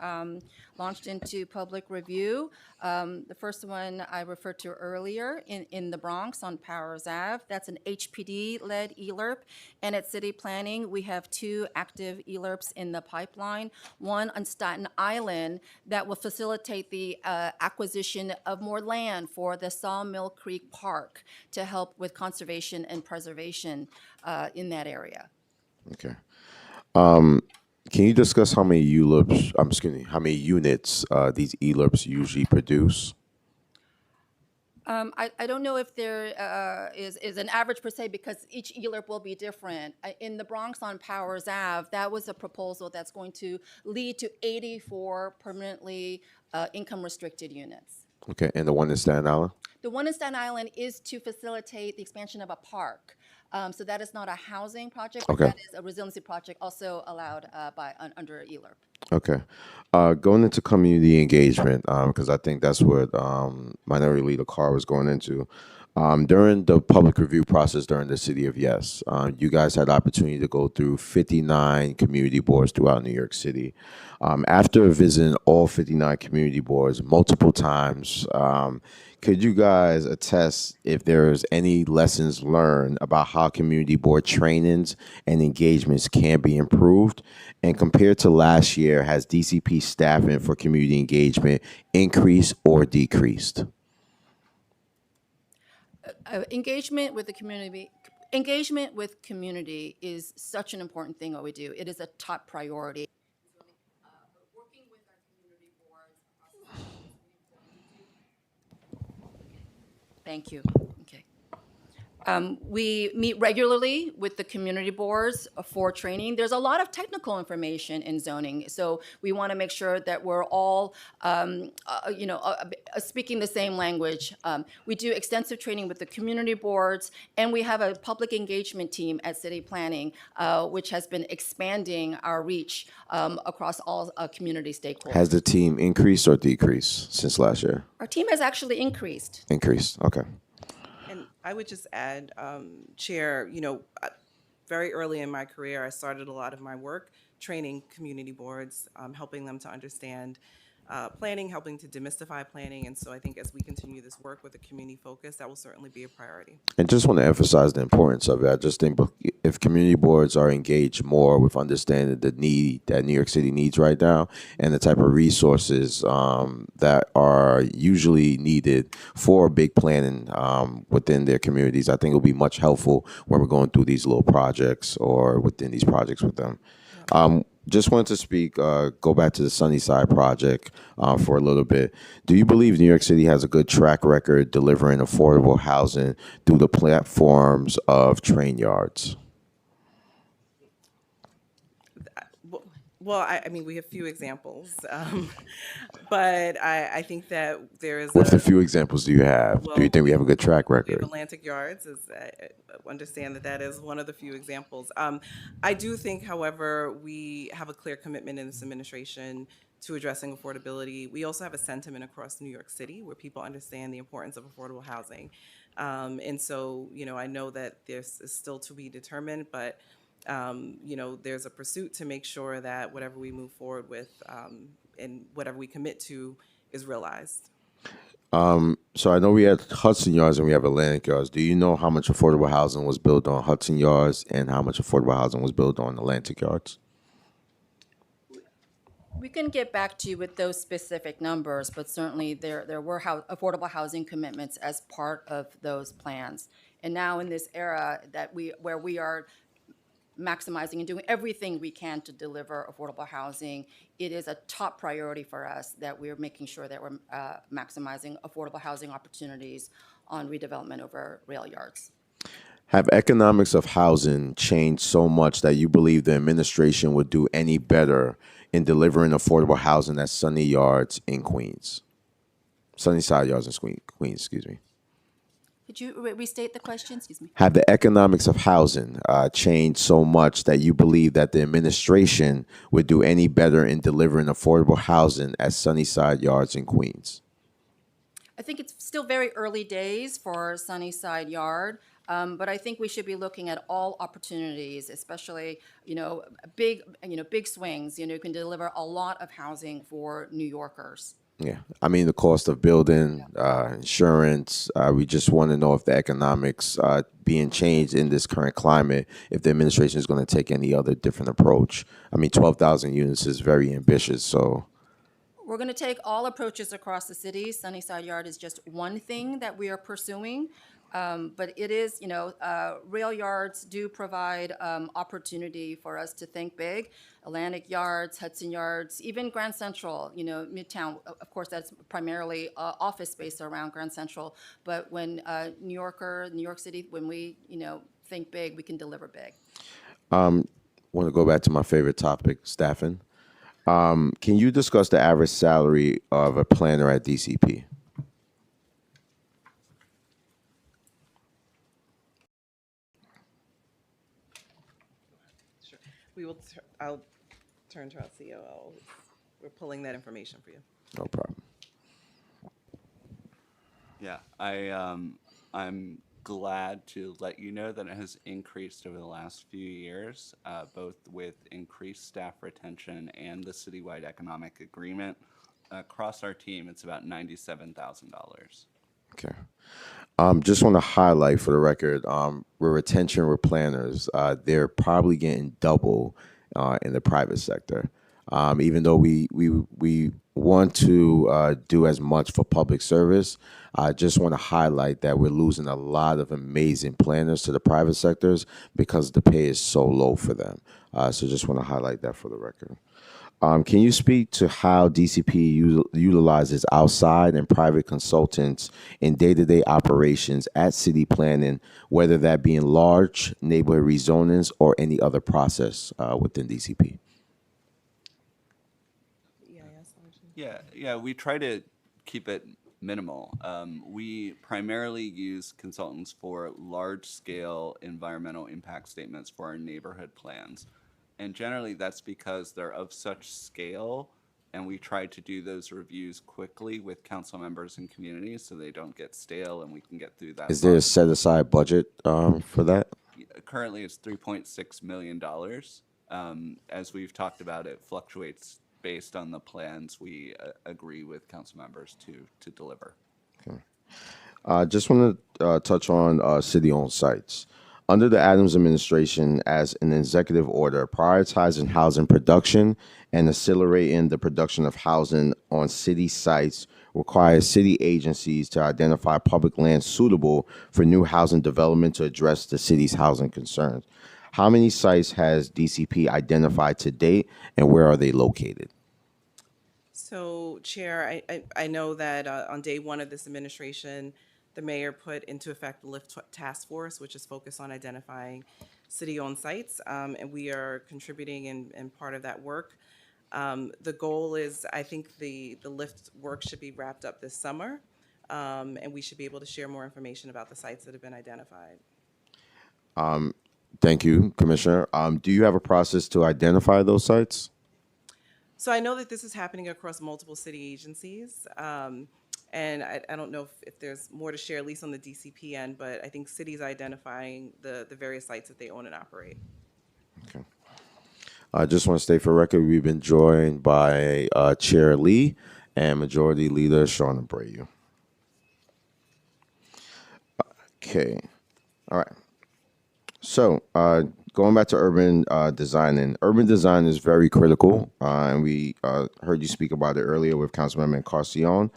launched into public review. The first one I referred to earlier in the Bronx on Powers Ave. That's an HPD-led ELRP. And at City Planning, we have 2 active ELRPs in the pipeline. One on Staten Island that will facilitate the acquisition of more land for the Sawmill Creek Park to help with conservation and preservation in that area. Okay. Can you discuss how many how many units these ELRPs usually produce? I don't know if there is an average per se because each ELRP will be different. In the Bronx on Powers Ave, that was a proposal that's going to lead to 84 permanently income-restricted units. Okay, and the one in Staten Island? The one in Staten Island is to facilitate the expansion of a park. So that is not a housing project, but Okay. that is a resiliency project also allowed under ELRP. Okay. Going into community engagement, because I think that's what Minority Leader Carr was going into. During the public review process during the City of Yes, you guys had the opportunity to go through 59 community boards throughout New York City. After visiting all 59 community boards multiple times, could you guys attest if there's any lessons learned about how community board trainings and engagements can be improved? And compared to last year, has DCP staffing for community engagement increased or decreased? Engagement with community is such an important thing. What we do, it is a top priority. Working with our community boards across the city is really important. Thank you. Okay. We meet regularly with the community boards for training. There's a lot of technical information in zoning, so we want to make sure that we're all, speaking the same language. We do extensive training with the community boards, and we have a public engagement team at City Planning, which has been expanding our reach across all community stakeholders. Has the team increased or decreased since last year? Our team has actually increased. Increased. Okay. And I would just add, Chair, very early in my career, I started a lot of my work training community boards, helping them to understand planning, helping to demystify planning. And so I think as we continue this work with a community focus, that will certainly be a priority. And just want to emphasize the importance of it. I just think if community boards are engaged more with understanding the need that New York City needs right now and the type of resources that are usually needed for big planning within their communities, I think it'll be much helpful when we're going through these little projects or within these projects with them. Just wanted to speak, go back to the Sunnyside project for a little bit. Do you believe New York City has a good track record delivering affordable housing through the platforms of train yards? Well, I mean, we have few examples, but I think that there is What few examples do you have? Do you think we have a good track we have record? Atlantic Yards is, I understand that is one of the few examples. I do think, however, we have a clear commitment in this administration to addressing affordability. We also have a sentiment across New York City where people understand the importance of affordable housing. And so, I know that this is still to be determined, but there's a pursuit to make sure that whatever we move forward with and whatever we commit to is realized. So I know we had Hudson Yards and we have Atlantic Yards. Do you know how much affordable housing was built on Hudson Yards and how much affordable housing was built on Atlantic Yards? We can get back to you with those specific numbers, but certainly there were affordable housing commitments as part of those plans. And now in this era where we are maximizing and doing everything we can to deliver affordable housing, it is a top priority for us that we're making sure that we're maximizing affordable housing opportunities on redevelopment over rail yards. Have economics of housing changed so much that you believe the administration would do any better in delivering affordable housing at Sunnyside Yards in Queens? Sunnyside Yards in Queens, excuse me. Could you restate the question? Excuse me. Have the economics of housing changed so much that you believe that the administration would do any better in delivering affordable housing at Sunnyside Yards in Queens? I think it's still very early days for Sunnyside Yard, but I think we should be looking at all opportunities, especially big swings. You can deliver a lot of housing for New Yorkers. Yeah, I mean the cost of building, insurance. We just want to know if the economics being changed in this current climate, if the administration is going to take any other different approach. I mean, 12,000 units is very ambitious, so. We're going to take all approaches across the city. Sunnyside Yard is just one thing that we are pursuing. But it is, rail yards do provide opportunity for us to think big. Atlantic Yards, Hudson Yards, even Grand Central, Midtown. Of course, that's primarily office space around Grand Central. But when New York City, when we, think big, we can deliver big. Want to go back to my favorite topic, staffing. Can you discuss the average salary of a planner at DCP? I'll turn to our COO. We're pulling that information for you. No problem. Yeah, I'm glad to let you know that it has increased over the last few years, both with increased staff retention and the citywide economic agreement. Across our team, it's about $97,000. Okay. Just want to highlight for the record, we're retention, we're planners. They're probably getting double in the private sector. Even though we want to do as much for public service, I just want to highlight that we're losing a lot of amazing planners to the private sectors because the pay is so low for them. So just want to highlight that for the record. Can you speak to how DCP utilizes outside and private consultants in day-to-day operations at city planning, whether that be in large neighborhood rezonings or any other process within DCP? Yeah, we try to keep it minimal. We primarily use consultants for large-scale environmental impact statements for our neighborhood plans. And generally, that's because they're of such scale, and we try to do those reviews quickly with council members and communities so they don't get stale and we can get through that. Is there a set-aside budget for that? Currently, it's $3.6 million. As we've talked about, it fluctuates based on the plans we agree with council members to deliver. Just want to touch on city-owned sites. Under the Adams administration, as an executive order, prioritizing housing production and accelerating the production of housing on city sites requires city agencies to identify public land suitable for new housing development to address the city's housing concerns. How many sites has DCP identified to date, and where are they located? So, Chair, I know that on day one of this administration, the mayor put into effect the LIFT task force, which is focused on identifying city-owned sites, and we are contributing in part of that work. The goal is, I think the LIFT work should be wrapped up this summer, and we should be able to share more information about the sites that have been identified. Thank you, Commissioner. Do you have a process to identify those sites? So I know that this is happening across multiple city agencies. And I don't know if there's more to share, at least on the DCP end, but I think cities are identifying the various sites that they own and operate. Okay. I just want to state for record, we've been joined by Chair Lee and Majority Leader Sean Abreu. Okay. All right. So going back to urban design, and urban design is very critical, and we heard you speak about it earlier with Councilmember Carcion.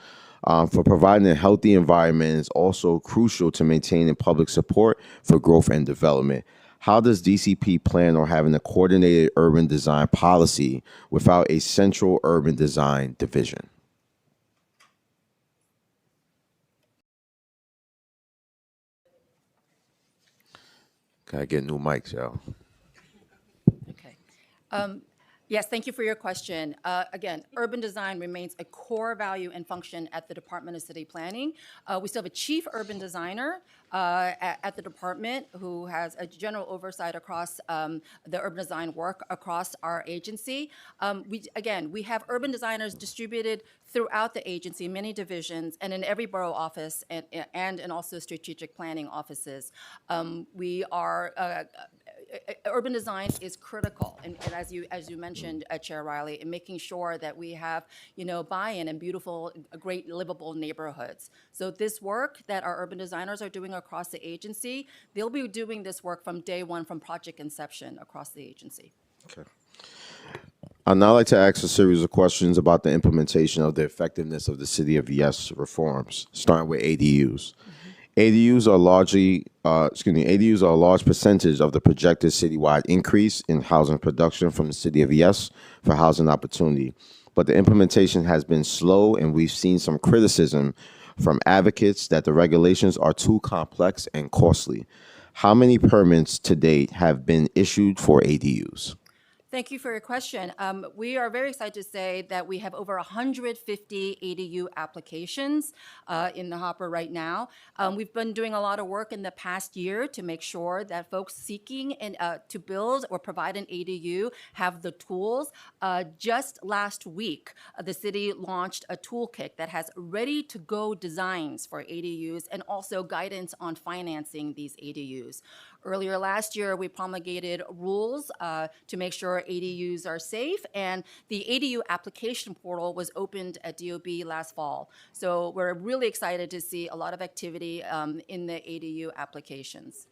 For providing a healthy environment is also crucial to maintaining public support for growth and development. How does DCP plan on having a coordinated urban design policy without a central urban design division? Can I get new mics, y'all? Okay. Yes, thank you for your question. Again, urban design remains a core value and function at the Department of City Planning. We still have a chief urban designer at the department who has a general oversight across the urban design work across our agency. We have urban designers distributed throughout the agency, many divisions, and in every borough office and also strategic planning offices. Urban design is critical, and as you mentioned, Chair Riley, in making sure that we have buy-in and beautiful, great, livable neighborhoods. So this work that our urban designers are doing across the agency, they'll be doing this work from day one, from project inception across the agency. Okay. I'd now like to ask a series of questions about the implementation of the effectiveness of the City of Yes reforms, starting with ADUs. ADUs are a large percentage of the projected citywide increase in housing production from the City of Yes for housing opportunity. But the implementation has been slow, and we've seen some criticism from advocates that the regulations are too complex and costly. How many permits to date have been issued for ADUs? Thank you for your question. We are very excited to say that we have over 150 ADU applications in the hopper right now. We've been doing a lot of work in the past year to make sure that folks seeking to build or provide an ADU have the tools. Just last week, the city launched a toolkit that has ready-to-go designs for ADUs and also guidance on financing these ADUs. Earlier last year, we promulgated rules to make sure ADUs are safe, and the ADU application portal was opened at DOB last fall. So we're really excited to see a lot of activity in the ADU applications.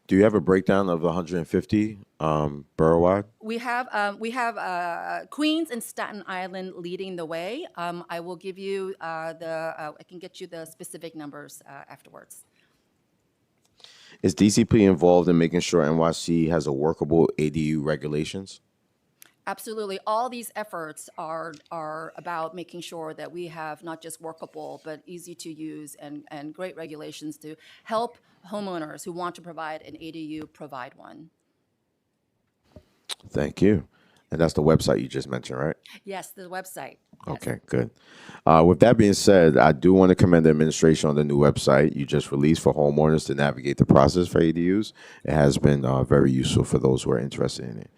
Do you have a breakdown of the 150 borough-wide? We have Queens and Staten Island leading the way. I will give you I can get you the specific numbers afterwards. Is DCP involved in making sure NYC has a workable ADU regulations? Absolutely. All these efforts are about making sure that we have not just workable, but easy to use and great regulations to help homeowners who want to provide an ADU provide one. Thank you. And that's the website you just mentioned, right? Yes, the website. Yes. Okay, good. With that being said, I do want to commend the administration on the new website you just released for homeowners to navigate the process for ADUs. It has been very useful for those who are interested in it.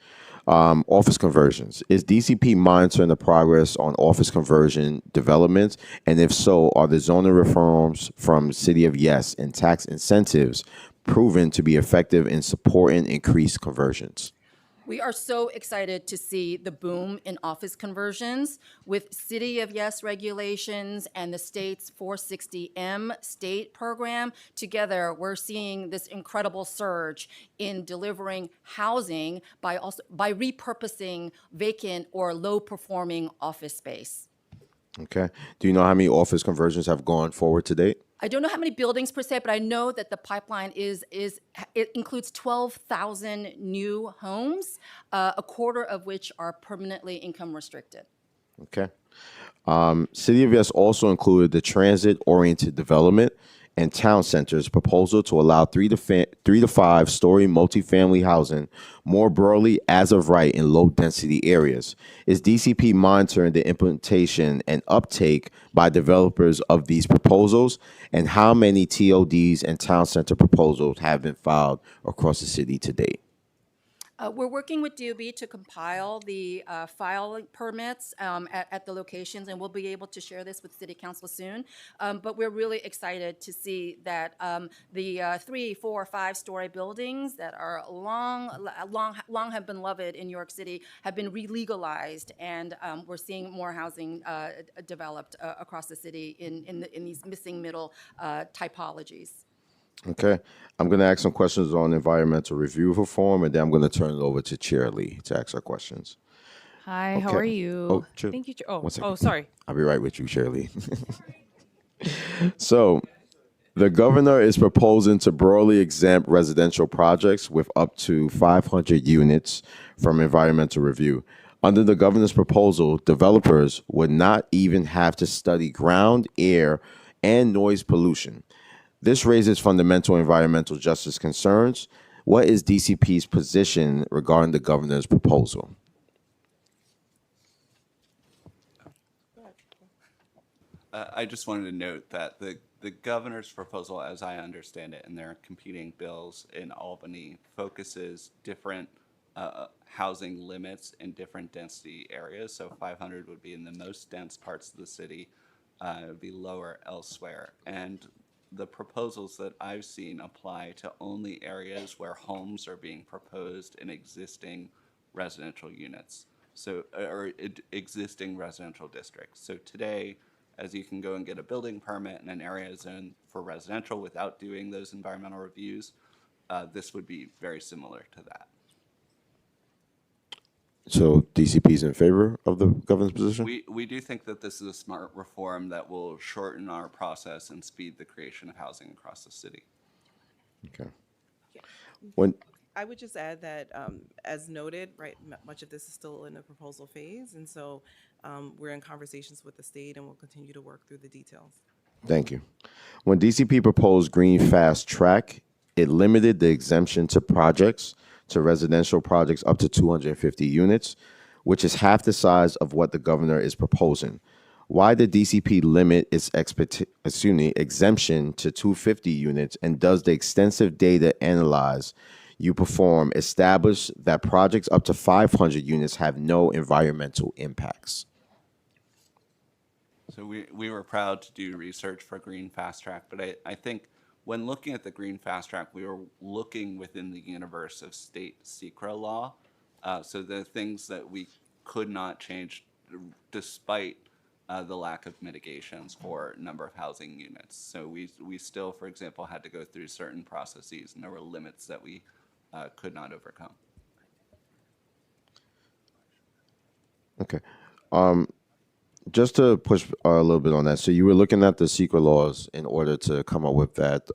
Office conversions. Is DCP monitoring the progress on office conversion developments? And if so, are the zoning reforms from City of Yes and tax incentives proven to be effective in supporting increased conversions? We are so excited to see the boom in office conversions with City of Yes regulations and the state's 460M state program. Together, we're seeing this incredible surge in delivering housing by repurposing vacant or low-performing office space. Okay. Do you know how many office conversions have gone forward to date? I don't know how many buildings per se, but I know that the pipeline it includes 12,000 new homes, a quarter of which are permanently income restricted. Okay. City of Yes also included the transit-oriented development and town centers proposal to allow 3 to 5 story multifamily housing more broadly as of right in low density areas. Is DCP monitoring the implementation and uptake by developers of these proposals, and how many TODs and town center proposals have been filed across the city to date? We're working with DOB to compile the filing permits at the locations, and we'll be able to share this with City Council soon. But we're really excited to see that the 3, 4, 5-story buildings that are long have been loved in New York City have been re-legalized, and we're seeing more housing developed across the city in these missing middle typologies. Okay. I'm going to ask some questions on environmental review reform, and then I'm going to turn it over to Chair Lee to ask her questions. Hi, how Okay. are you? Oh, Chair- Thank you. one second. Oh, sorry. I'll be right with you, Chair Lee. So, the governor is proposing to broadly exempt residential projects with up to 500 units from environmental review. Under the governor's proposal, developers would not even have to study ground, air, and noise pollution. This raises fundamental environmental justice concerns. What is DCP's position regarding the governor's proposal? I just wanted to note that the governor's proposal, as I understand it, and their competing bills in Albany, focuses different housing limits in different density areas. So 500 would be in the most dense parts of the city, it would be lower elsewhere. And the proposals that I've seen apply to only areas where homes are being proposed in existing residential units, or existing residential districts. So today, as you can go and get a building permit in an area zoned for residential without doing those environmental reviews, this would be very similar to that. So DCP is in favor of the governor's position? We do think that this is a smart reform that will shorten our process and speed the creation of housing across the city. Okay. When I would just add that, as noted, right, much of this is still in the proposal phase, and so we're in conversations with the state, and we'll continue to work through the details. Thank you. When DCP proposed Green Fast Track, it limited the exemption to projects to residential projects up to 250 units, which is half the size of what the governor is proposing. Why did DCP limit its exemption to 250 units, and does the extensive data analyze you perform establish that projects up to 500 units have no environmental impacts? So we were proud to do research for Green Fast Track, but I think when looking at the Green Fast Track, we were looking within the universe of state SECRA law. So the things that we could not change despite the lack of mitigations for number of housing units. So we still, for example, had to go through certain processes, and there were limits that we could not overcome. Okay. Just to push a little bit on that, so you were looking at the secret laws in order to come up with that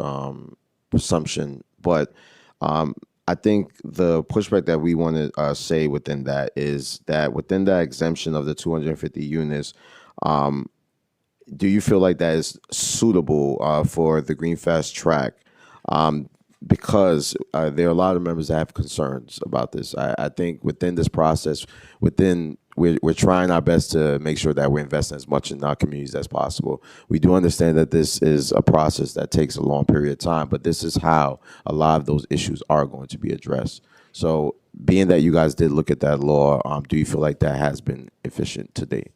presumption, but I think the pushback that we want to say within that is that within that exemption of the 250 units, do you feel like that is suitable for the Green Fast Track? Because there are a lot of members that have concerns about this. I think within this process, we're trying our best to make sure that we're investing as much in our communities as possible. We do understand that this is a process that takes a long period of time, but this is how a lot of those issues are going to be addressed. So being that you guys did look at that law, do you feel like that has been efficient to date?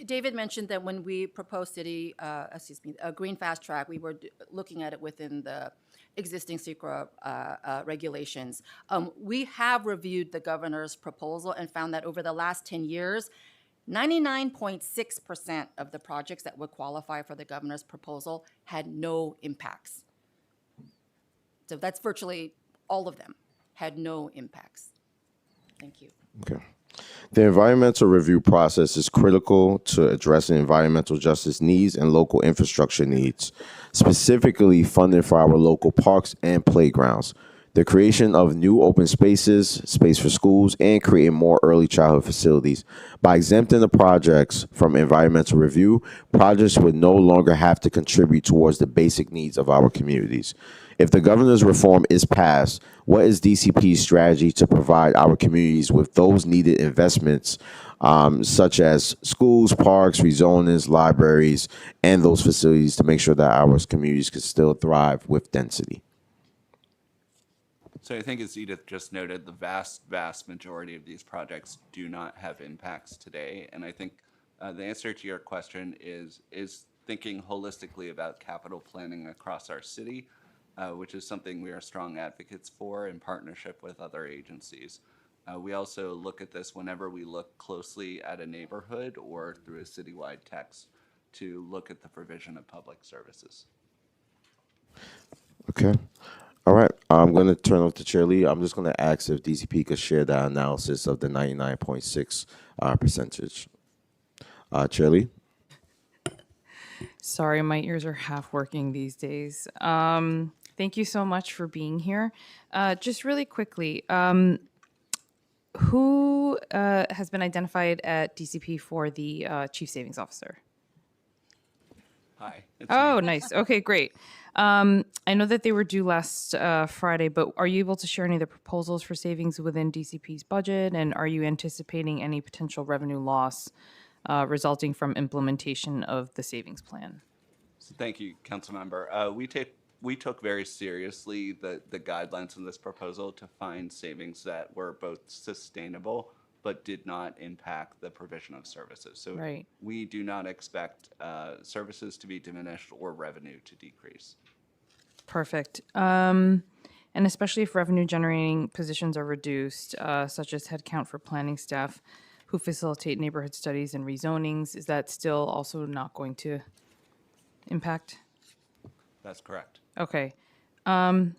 David mentioned that when we proposed a Green Fast Track, we were looking at it within the existing SECRA regulations. We have reviewed the governor's proposal and found that over the last 10 years, 99.6% of the projects that would qualify for the governor's proposal had no impacts. So that's virtually all of them had no impacts. Thank you. Okay. The environmental review process is critical to addressing environmental justice needs and local infrastructure needs, specifically funding for our local parks and playgrounds. The creation of new open spaces, space for schools, and creating more early childhood facilities. By exempting the projects from environmental review, projects would no longer have to contribute towards the basic needs of our communities. If the governor's reform is passed, what is DCP's strategy to provide our communities with those needed investments, such as schools, parks, rezonings, libraries, and those facilities to make sure that our communities can still thrive with density? So I think, as Edith just noted, the vast majority of these projects do not have impacts today. And I think the answer to your question is thinking holistically about capital planning across our city, which is something we are strong advocates for in partnership with other agencies. We also look at this whenever we look closely at a neighborhood or through a citywide text to look at the provision of public services. Okay. All right. I'm going to turn over to Chair Lee. I'm just going to ask if DCP could share that analysis of the 99.6 percentage. Chair Lee? Sorry, my ears are half working these days. Thank you so much for being here. Just really quickly, who has been identified at DCP for the Chief Savings Officer? Hi. Oh, nice. Okay, great. I know that they were due last Friday, but are you able to share any of the proposals for savings within DCP's budget? And are you anticipating any potential revenue loss resulting from implementation of the savings plan? So thank you, Councilmember. We took very seriously the guidelines in this proposal to find savings that were both sustainable but did not impact the provision of services. So Right. we do not expect services to be diminished or revenue to decrease. Perfect. And especially if revenue generating positions are reduced, such as headcount for planning staff who facilitate neighborhood studies and rezonings, is that still also not going to impact? That's correct. Okay. The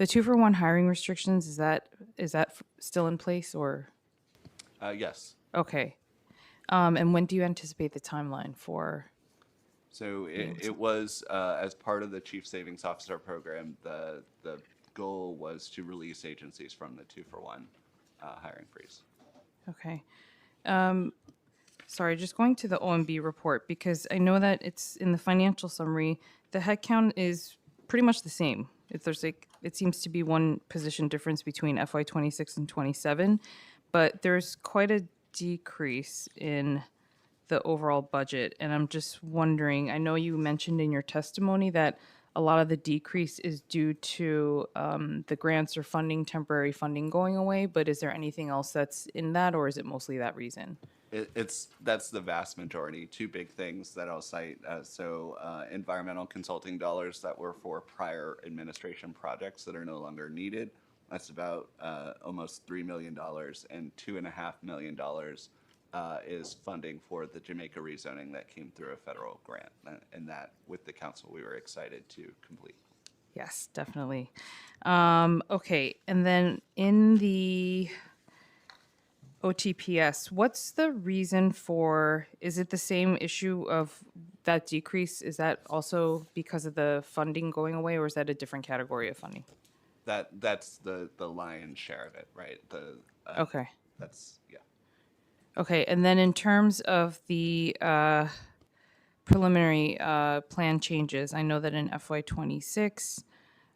2-for-1 hiring restrictions, is that still in place or? Yes. Okay. And when do you anticipate the timeline for? So it was as part of the Chief Savings Officer program, the goal was to release agencies from the 2-for-1 hiring freeze. Okay. Sorry, just going to the OMB report, because I know that it's in the financial summary, the headcount is pretty much the same. If there's like, it seems to be one position difference between FY '26 and '27, but there's quite a decrease in the overall budget. And I'm just wondering, I know you mentioned in your testimony that a lot of the decrease is due to the grants or funding, temporary funding going away, but is there anything else that's in that, or is it mostly that reason? That's the vast majority. Two big things that I'll cite. Environmental consulting dollars that were for prior administration projects that are no longer needed. That's about almost $3 million, and $2.5 million is funding for the Jamaica rezoning that came through a federal grant, and that with the council we were excited to complete. Yes, definitely. Okay, and then in the OTPS, what's the reason for, is it the same issue of that decrease? Is that also because of the funding going away, or is that a different category of funding? That's the lion's share of it, right? Okay. That's, yeah. Okay, and then in terms of the preliminary plan changes, I know that in FY '26,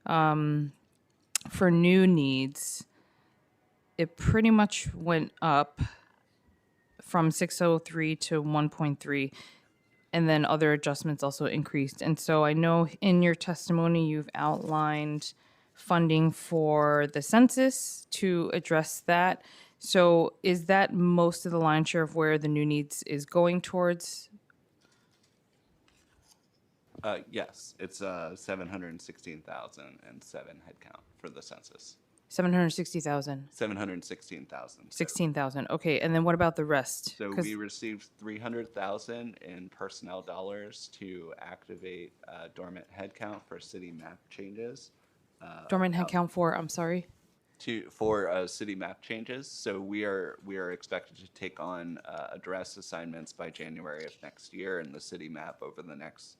for new needs, it pretty much went up from 603 to 1.3, and then other adjustments also increased. And so I know in your testimony, you've outlined funding for the census to address that. So is that most of the lion's share of where the new needs is going towards? Yes, it's 716,007 headcount for the census. 760,000, 716,000. 16,000. Okay, and then what about the rest? So 'Cause- we received 300,000 in personnel dollars to activate dormant headcount for city map changes. dormant headcount for, I'm sorry? For city map changes. So we are expected to take on address assignments by January of next year in the city map over the next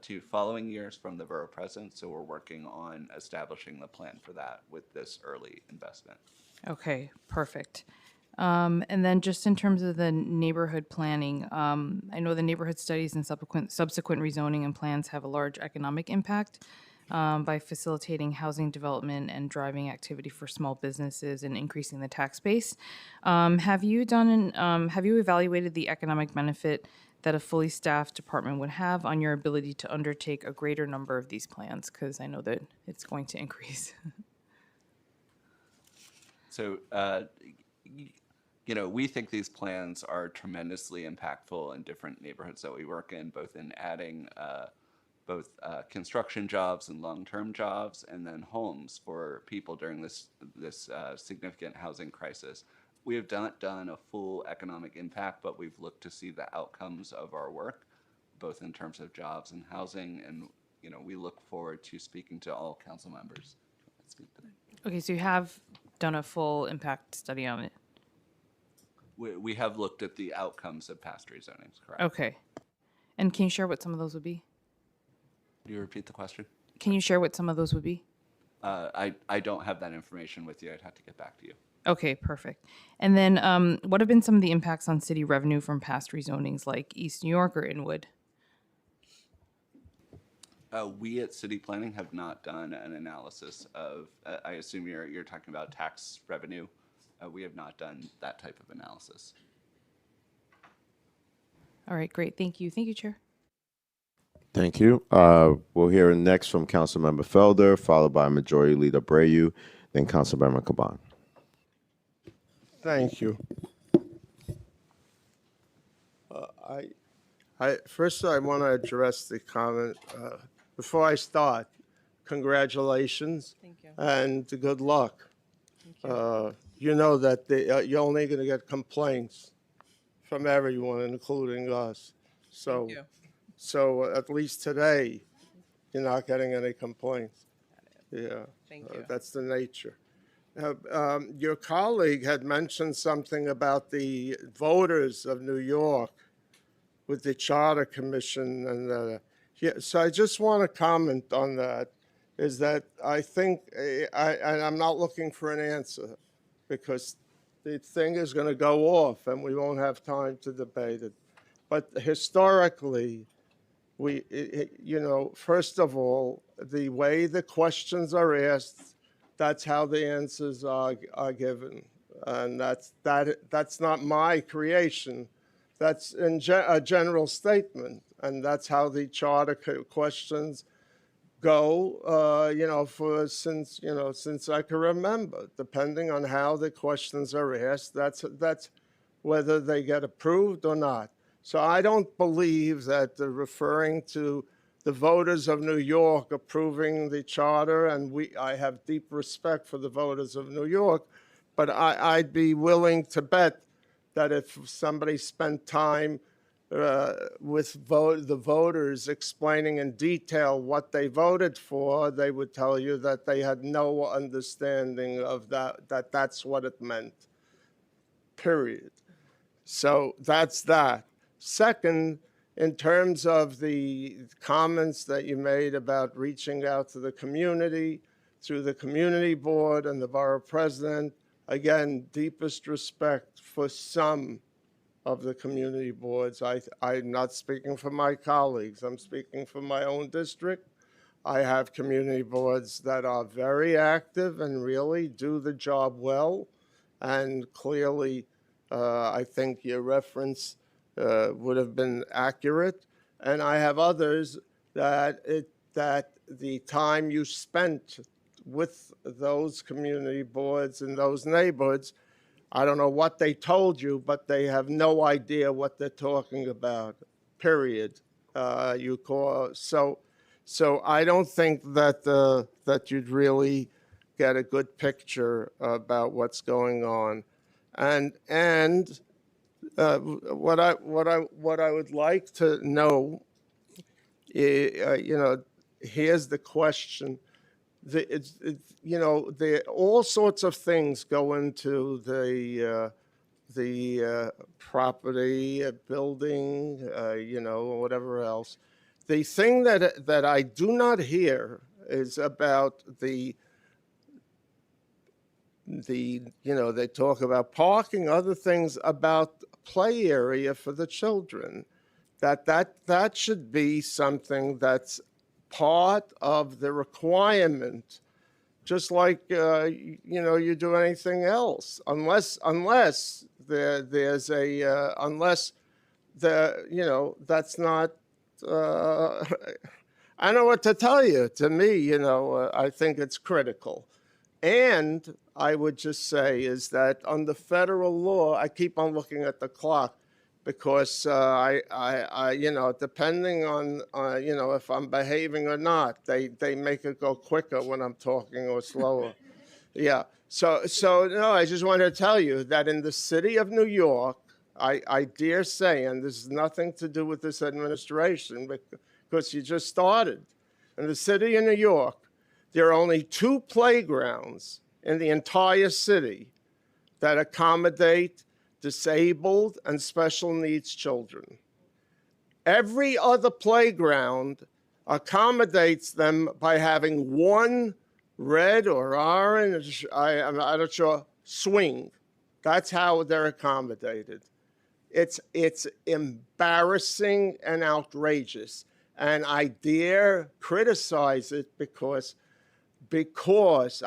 2 following years from the borough president. So we're working on establishing the plan for that with this early investment. Okay, perfect. And then just in terms of the neighborhood planning, I know the neighborhood studies and subsequent rezoning and plans have a large economic impact by facilitating housing development and driving activity for small businesses and increasing the tax base. Have you evaluated the economic benefit that a fully staffed department would have on your ability to undertake a greater number of these plans? Because I know that it's going to increase. So, we think these plans are tremendously impactful in different neighborhoods that we work in, both in adding both construction jobs and long-term jobs, and then homes for people during this significant housing crisis. We have not done a full economic impact, but we've looked to see the outcomes of our work, both in terms of jobs and housing, and we look forward to speaking to all council members. Okay, so you have done a full impact study on it? We have looked at the outcomes of past rezonings, correct? Okay. And can you share what some of those would be? Could you repeat the question? Can you share what some of those would be? I don't have that information with you. I'd have to get back to you. Okay, perfect. And then what have been some of the impacts on city revenue from past rezonings like East New York or Inwood? We at City Planning have not done an analysis of, I assume you're talking about tax revenue. We have not done that type of analysis. All right, great. Thank you. Thank you, Chair. Thank you. We'll hear next from Councilmember Felder, followed by Majority Leader Brayu, then Councilmember Caban. Thank you. First, I want to address the comment. Before I start, congratulations. Thank you. And good luck. You know that you're only going to get complaints from everyone, including us. So, Thank you. so at least today, you're not getting any complaints. Yeah. Thank you. That's the nature. Your colleague had mentioned something about the voters of New York with the Charter Commission, and so I just want to comment on that. Is that I think, and I'm not looking for an answer, because the thing is going to go off and we won't have time to debate it. But historically, first of all, the way the questions are asked, that's how the answers are given. And that's not my creation. That's a general statement. And that's how the charter questions go, since I can remember, depending on how the questions are asked, that's whether they get approved or not. So I don't believe that the referring to the voters of New York approving the charter, and I have deep respect for the voters of New York, but I'd be willing to bet that if somebody spent time with the voters explaining in detail what they voted for, they would tell you that they had no understanding of that's what it meant, period. So that's that. Second, in terms of the comments that you made about reaching out to the community through the community board and the borough president, again, deepest respect for some of the community boards. I'm not speaking for my colleagues. I'm speaking for my own district. I have community boards that are very active and really do the job well. And clearly, I think your reference would have been accurate. And I have others that the time you spent with those community boards in those neighborhoods, I don't know what they told you, but they have no idea what they're talking about, period. So I don't think that you'd really get a good picture about what's going on. And what I would like to know, here's the question. All sorts of things go into the property, building, whatever else. The thing that I do not hear is about they talk about parking, other things about play area for the children. That should be something that's part of the requirement, just like you do anything else, unless there's a unless that's not. I don't know what to tell you. To me, I think it's critical. And I would just say is that under federal law, I keep on looking at the clock because depending on if I'm behaving or not, they make it go quicker when I'm talking or slower. Yeah. So no, I just wanted to tell you that in the city of New York, I dare say, and this has nothing to do with this administration, because you just started. In the city of New York, there are only 2 playgrounds in the entire city that accommodate disabled and special needs children. Every other playground accommodates them by having 1 red or orange, I'm not sure, swing. That's how they're accommodated. It's embarrassing and outrageous. And I dare criticize it because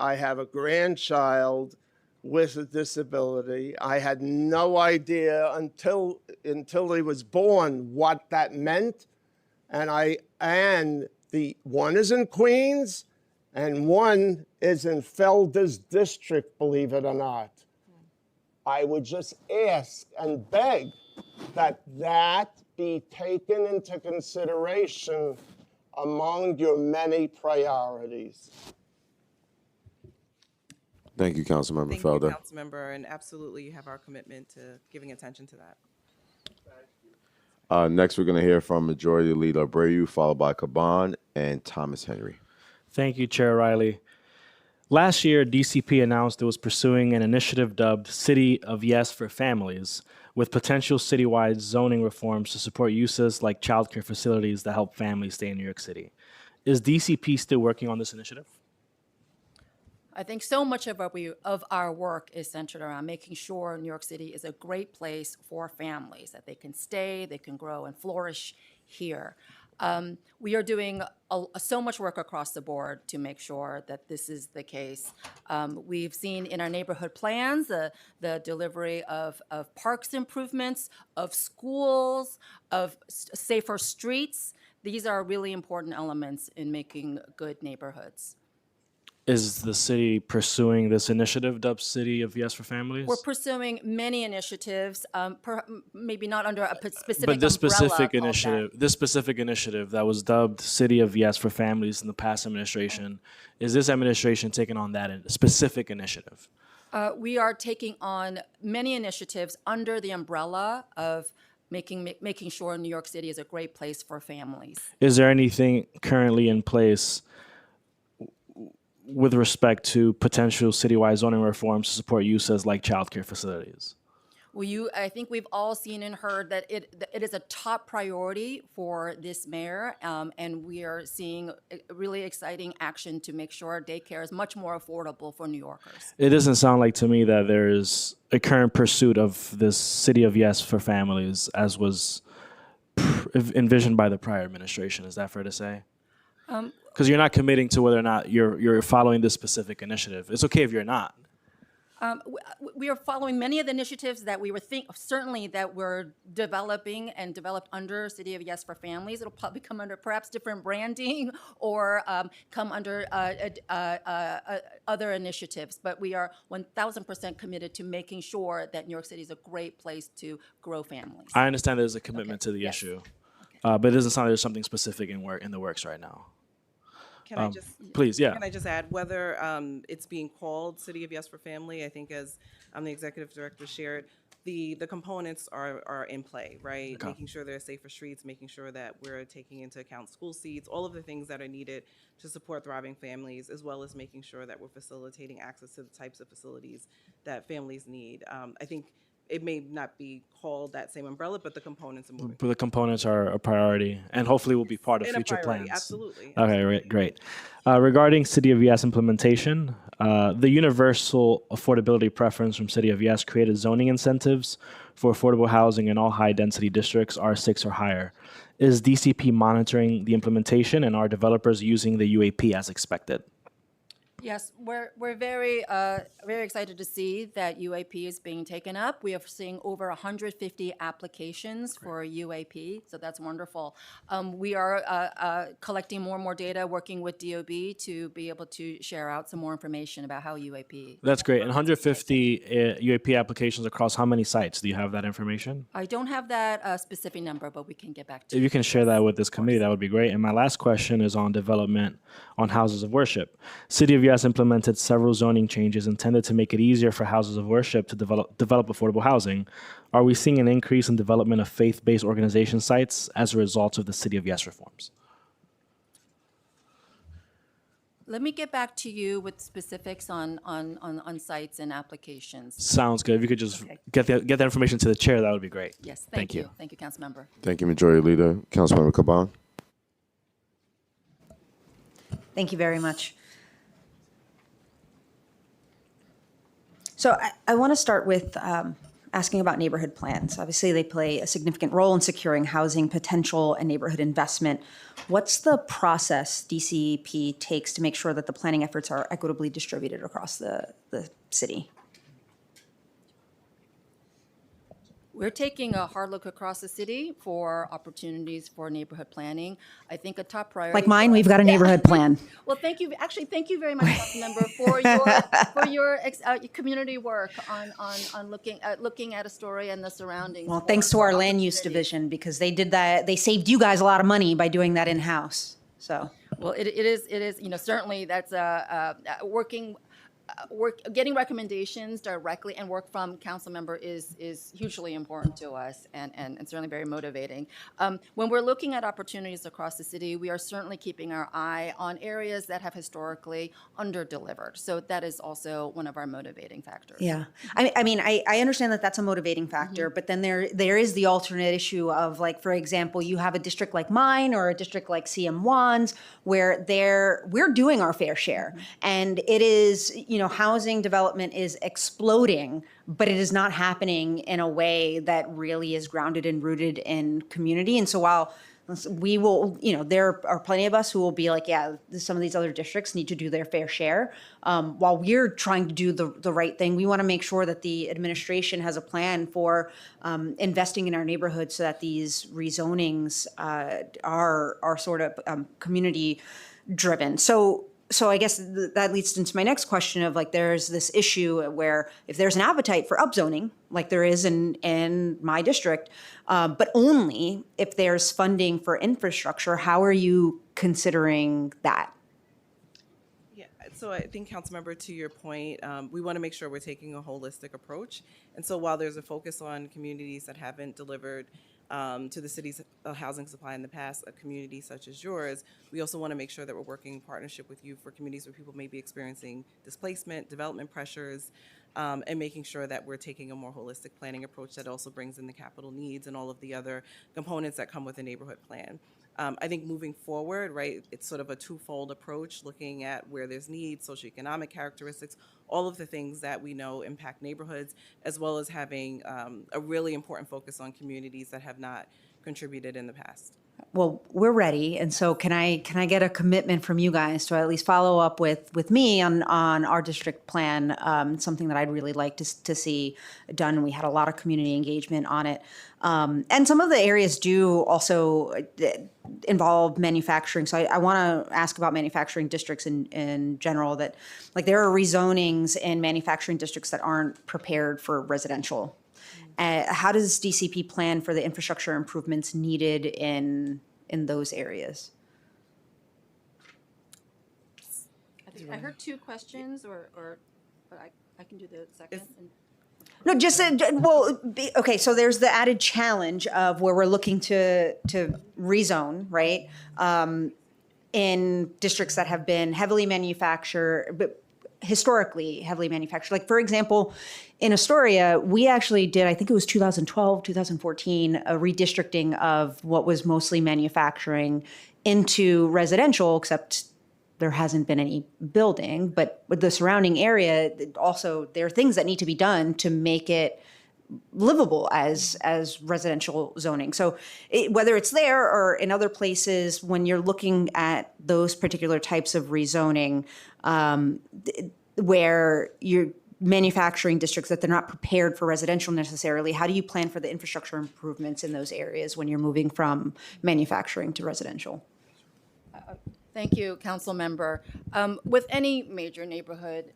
I have a grandchild with a disability. I had no idea until he was born what that meant. And the one is in Queens and one is in Felder's district, believe it or not. I would just ask and beg that be taken into consideration among your many priorities. Thank you, Councilmember Thank Felder. you, Councilmember, and absolutely you have our commitment to giving attention to that. Next, we're going to hear from Majority Leader Abreu, followed by Caban and Thomas Henry. Thank you, Chair Riley. Last year, DCP announced it was pursuing an initiative dubbed City of Yes for Families, with potential citywide zoning reforms to support uses like childcare facilities that help families stay in New York City. Is DCP still working on this initiative? I think so much of our work is centered around making sure New York City is a great place for families, that they can stay, they can grow and flourish here. We are doing so much work across the board to make sure that this is the case. We've seen in our neighborhood plans the delivery of parks improvements, of schools, of safer streets. These are really important elements in making good neighborhoods. Is the city pursuing this initiative dubbed City of Yes for Families? We're pursuing many initiatives, maybe not under a specific But this umbrella specific called initiative, this specific initiative that was dubbed City of Yes for Families in the past administration, is this administration taking on that specific initiative? We are taking on many initiatives under the umbrella of making sure New York City is a great place for families. Is there anything currently in place with respect to potential citywide zoning reforms to support uses like childcare facilities? Well, I think we've all seen and heard that it is a top priority for this mayor, and we are seeing really exciting action to make sure daycare is much more affordable for New Yorkers. It doesn't sound like to me that there's a current pursuit of this City of Yes for Families as was envisioned by the prior administration. Is that fair to say? Because you're not committing to whether or not you're following this specific initiative. It's okay if you're not. We are following many of the initiatives that we were certainly that we're developing and developed under City of Yes for Families. It'll probably come under perhaps different branding or come under other initiatives. But we are 1,000% committed to making sure that New York City is a great place to grow families. I understand there's a commitment to the issue, but it doesn't sound like there's something specific in the works right now. Can I just please, yeah. Can I just add whether it's being called City of Yes for Family? I think as the executive director shared, the components are in play, right? Okay. Making sure there are safer streets, making sure that we're taking into account school seats, all of the things that are needed to support thriving families, as well as making sure that we're facilitating access to the types of facilities that families need. I think it may not be called that same umbrella, but the components are moving. But the components are a priority, and hopefully will be part of And a future priority, plans. absolutely. Okay, great. Regarding City of Yes implementation, the universal affordability preference from City of Yes created zoning incentives for affordable housing in all high-density districts, R6 or higher. Is DCP monitoring the implementation, and are developers using the UAP as expected? Yes, we're very excited to see that UAP is being taken up. We are seeing over 150 applications for UAP, so that's wonderful. We are collecting more and more data, working with DOB to be able to share out some more information about how UAP. That's great. And 150 UAP applications across how many sites? Do you have that information? I don't have that specific number, but we can get back to If you. you can share that with this committee, that would be great. And my last question is on development on houses of worship. City of Yes implemented several zoning changes intended to make it easier for houses of worship to develop affordable housing. Are we seeing an increase in development of faith-based organization sites as a result of the City of Yes reforms? Let me get back to you with specifics on sites and applications. Sounds good. If you could just get that information to the chair, that would be great. Yes, thank you. Thank you, Councilmember. Thank you, Majority Leader. Councilmember Caban. Thank you very much. So I want to start with asking about neighborhood plans. Obviously, they play a significant role in securing housing potential and neighborhood investment. What's the process DCP takes to make sure that the planning efforts are equitably distributed across the city? We're taking a hard look across the city for opportunities for neighborhood planning. I think a top priority. Like mine, we've got a neighborhood plan. Well, thank you. Actually, thank you very much, Councilmember, for your community work on looking at Astoria and the surroundings. Well, thanks to our land use division, because they did that. They saved you guys a lot of money by doing that in-house. So. Well, it is certainly that's getting recommendations directly and work from council member is hugely important to us and certainly very motivating. When we're looking at opportunities across the city, we are certainly keeping our eye on areas that have historically under-delivered. So that is also one of our motivating factors. Yeah. I mean, I understand that that's a motivating factor, but then there is the alternate issue of, like, for example, you have a district like mine or a district like CM1's where we're doing our fair share. And it is, housing development is exploding, but it is not happening in a way that really is grounded and rooted in community. And so while we will, there are plenty of us who will be like, yeah, some of these other districts need to do their fair share. While we're trying to do the right thing, we want to make sure that the administration has a plan for investing in our neighborhoods so that these rezonings are sort of community driven. So I guess that leads into my next question of like, there's this issue where if there's an appetite for upzoning, like there is in my district, but only if there's funding for infrastructure, how are you considering that? Yeah, so I think, Councilmember, to your point, we want to make sure we're taking a holistic approach. And so while there's a focus on communities that haven't delivered to the city's housing supply in the past, a community such as yours, we also want to make sure that we're working in partnership with you for communities where people may be experiencing displacement, development pressures, and making sure that we're taking a more holistic planning approach that also brings in the capital needs and all of the other components that come with a neighborhood plan. I think moving forward, right, it's sort of a twofold approach, looking at where there's needs, socioeconomic characteristics, all of the things that we know impact neighborhoods, as well as having a really important focus on communities that have not contributed in the past. Well, we're ready, and so can I get a commitment from you guys to at least follow up with me on our district plan? Something that I'd really like to see done. We had a lot of community engagement on it, and some of the areas do also involve manufacturing. So I want to ask about manufacturing districts in general. That like there are rezonings in manufacturing districts that aren't prepared for residential. How does DCP plan for the infrastructure improvements needed in those areas? I heard two questions, or I can do the second. No, just okay. So there's the added challenge of where we're looking to rezone, right? In districts that have been heavily manufactured, but historically heavily manufactured. Like, for example, in Astoria, we actually did, I think it was 2012, 2014, a redistricting of what was mostly manufacturing into residential, except there hasn't been any building. But with the surrounding area, also there are things that need to be done to make it livable as residential zoning. So whether it's there or in other places, when you're looking at those particular types of rezoning, where you're manufacturing districts that they're not prepared for residential necessarily, how do you plan for the infrastructure improvements in those areas when you're moving from manufacturing to residential? Thank you, Council Member. With any major neighborhood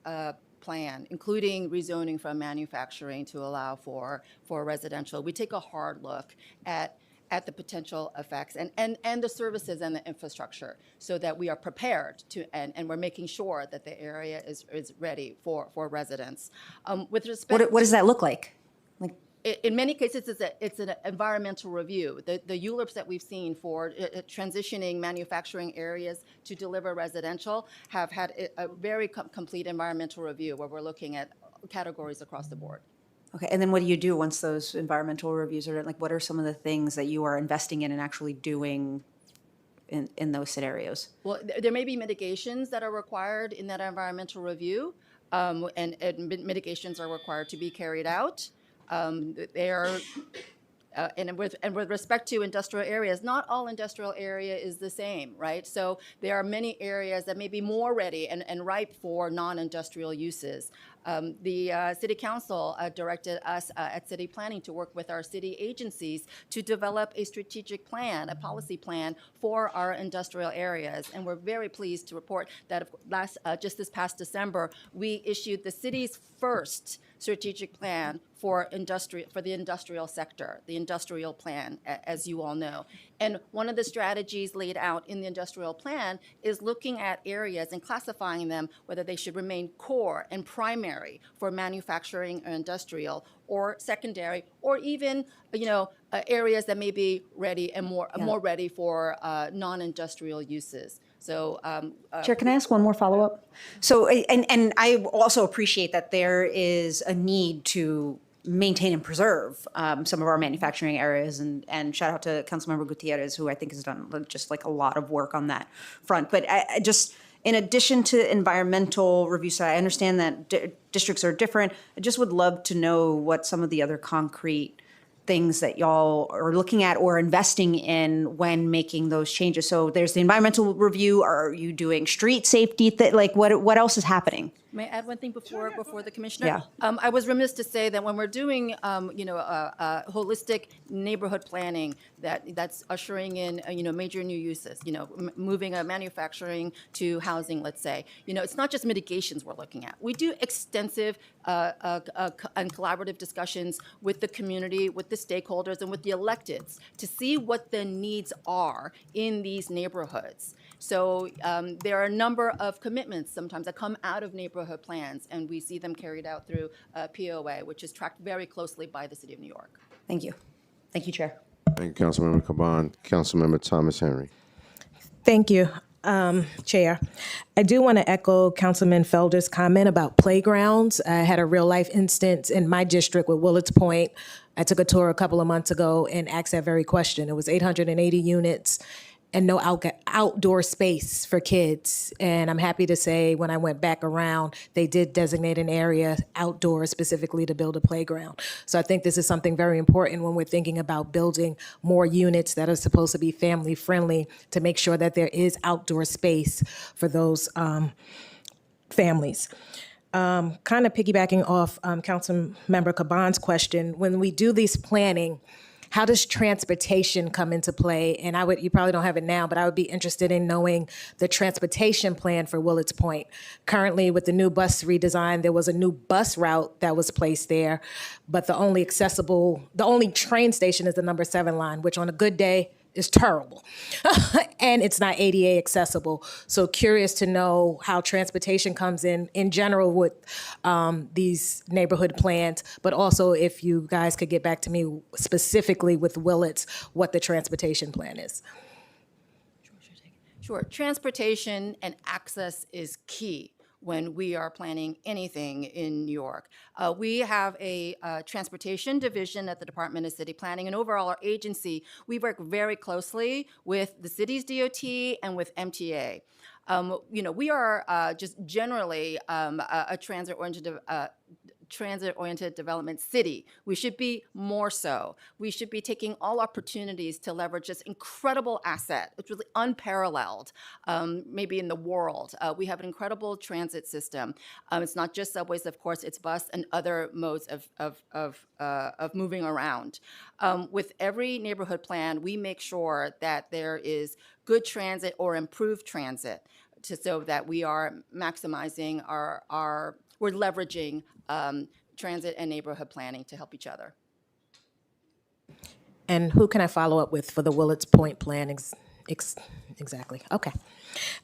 plan, including rezoning from manufacturing to allow for residential, we take a hard look at the potential effects and the services and the infrastructure so that we are prepared to, and we're making sure that the area is ready for residents. With respect, What does that look like? in many cases, it's an environmental review. The ELRPs that we've seen for transitioning manufacturing areas to deliver residential have had a very complete environmental review where we're looking at categories across the board. Okay, and then what do you do once those environmental reviews are done? Like, what are some of the things that you are investing in and actually doing in those scenarios? Well, there may be mitigations that are required in that environmental review, and mitigations are required to be carried out. They are, and with respect to industrial areas, not all industrial area is the same, right? So there are many areas that may be more ready and ripe for non-industrial uses. The City Council directed us at City Planning to work with our city agencies to develop a strategic plan, a policy plan for our industrial areas. And we're very pleased to report that just this past December, we issued the city's first strategic plan for the industrial sector, the industrial plan, as you all know. And one of the strategies laid out in the industrial plan is looking at areas and classifying them, whether they should remain core and primary for manufacturing or industrial, or secondary, or even areas that may be ready and more ready for non-industrial uses. So, Chair, can I ask one more follow-up? So, and I also appreciate that there is a need to maintain and preserve some of our manufacturing areas, and shout out to Councilmember Gutierrez, who I think has done just like a lot of work on that front. But I just, in addition to environmental review, so I understand that districts are different. I just would love to know what some of the other concrete things that y'all are looking at or investing in when making those changes? So there's the environmental review. Are you doing street safety? Like what else is happening? May I add one thing before the commissioner? Yeah. I was remiss to say that when we're doing, holistic neighborhood planning, that's ushering in, major new uses, moving a manufacturing to housing, let's say. It's not just mitigations we're looking at. We do extensive and collaborative discussions with the community, with the stakeholders, and with the electeds to see what the needs are in these neighborhoods. So there are a number of commitments sometimes that come out of neighborhood plans, and we see them carried out through POA, which is tracked very closely by the City of New York. Thank you. Thank you, Chair. Thank you, Councilmember Caban. Councilmember Thomas Henry. Thank you, Chair. I do want to echo Councilman Felder's comment about playgrounds. I had a real life instance in my district with Willets Point. I took a tour a couple of months ago and asked that very question. It was 880 units and no outdoor space for kids. And I'm happy to say when I went back around, they did designate an area outdoors specifically to build a playground. So I think this is something very important when we're thinking about building more units that are supposed to be family friendly, to make sure that there is outdoor space for those families. Kind of piggybacking off Councilmember Caban's question, when we do these planning, how does transportation come into play? And you probably don't have it now, but I would be interested in knowing the transportation plan for Willets Point. Currently, with the new bus redesign, there was a new bus route that was placed there, but the only train station is the number 7 line, which on a good day is terrible. And it's not ADA accessible. So curious to know how transportation comes in general with these neighborhood plans, but also if you guys could get back to me specifically with Willets, what the transportation plan is. Sure. Transportation and access is key when we are planning anything in New York. We have a transportation division at the Department of City Planning, and overall our agency, we work very closely with the city's DOT and with MTA. We are just generally a transit-oriented development city. We should be more so. We should be taking all opportunities to leverage this incredible asset. It's really unparalleled, maybe in the world. We have an incredible transit system. It's not just subways, of course, it's bus and other modes of moving around. With every neighborhood plan, we make sure that there is good transit or improved transit so that we are maximizing we're leveraging transit and neighborhood planning to help each other. And who can I follow up with for the Willets Point plan exactly? Okay.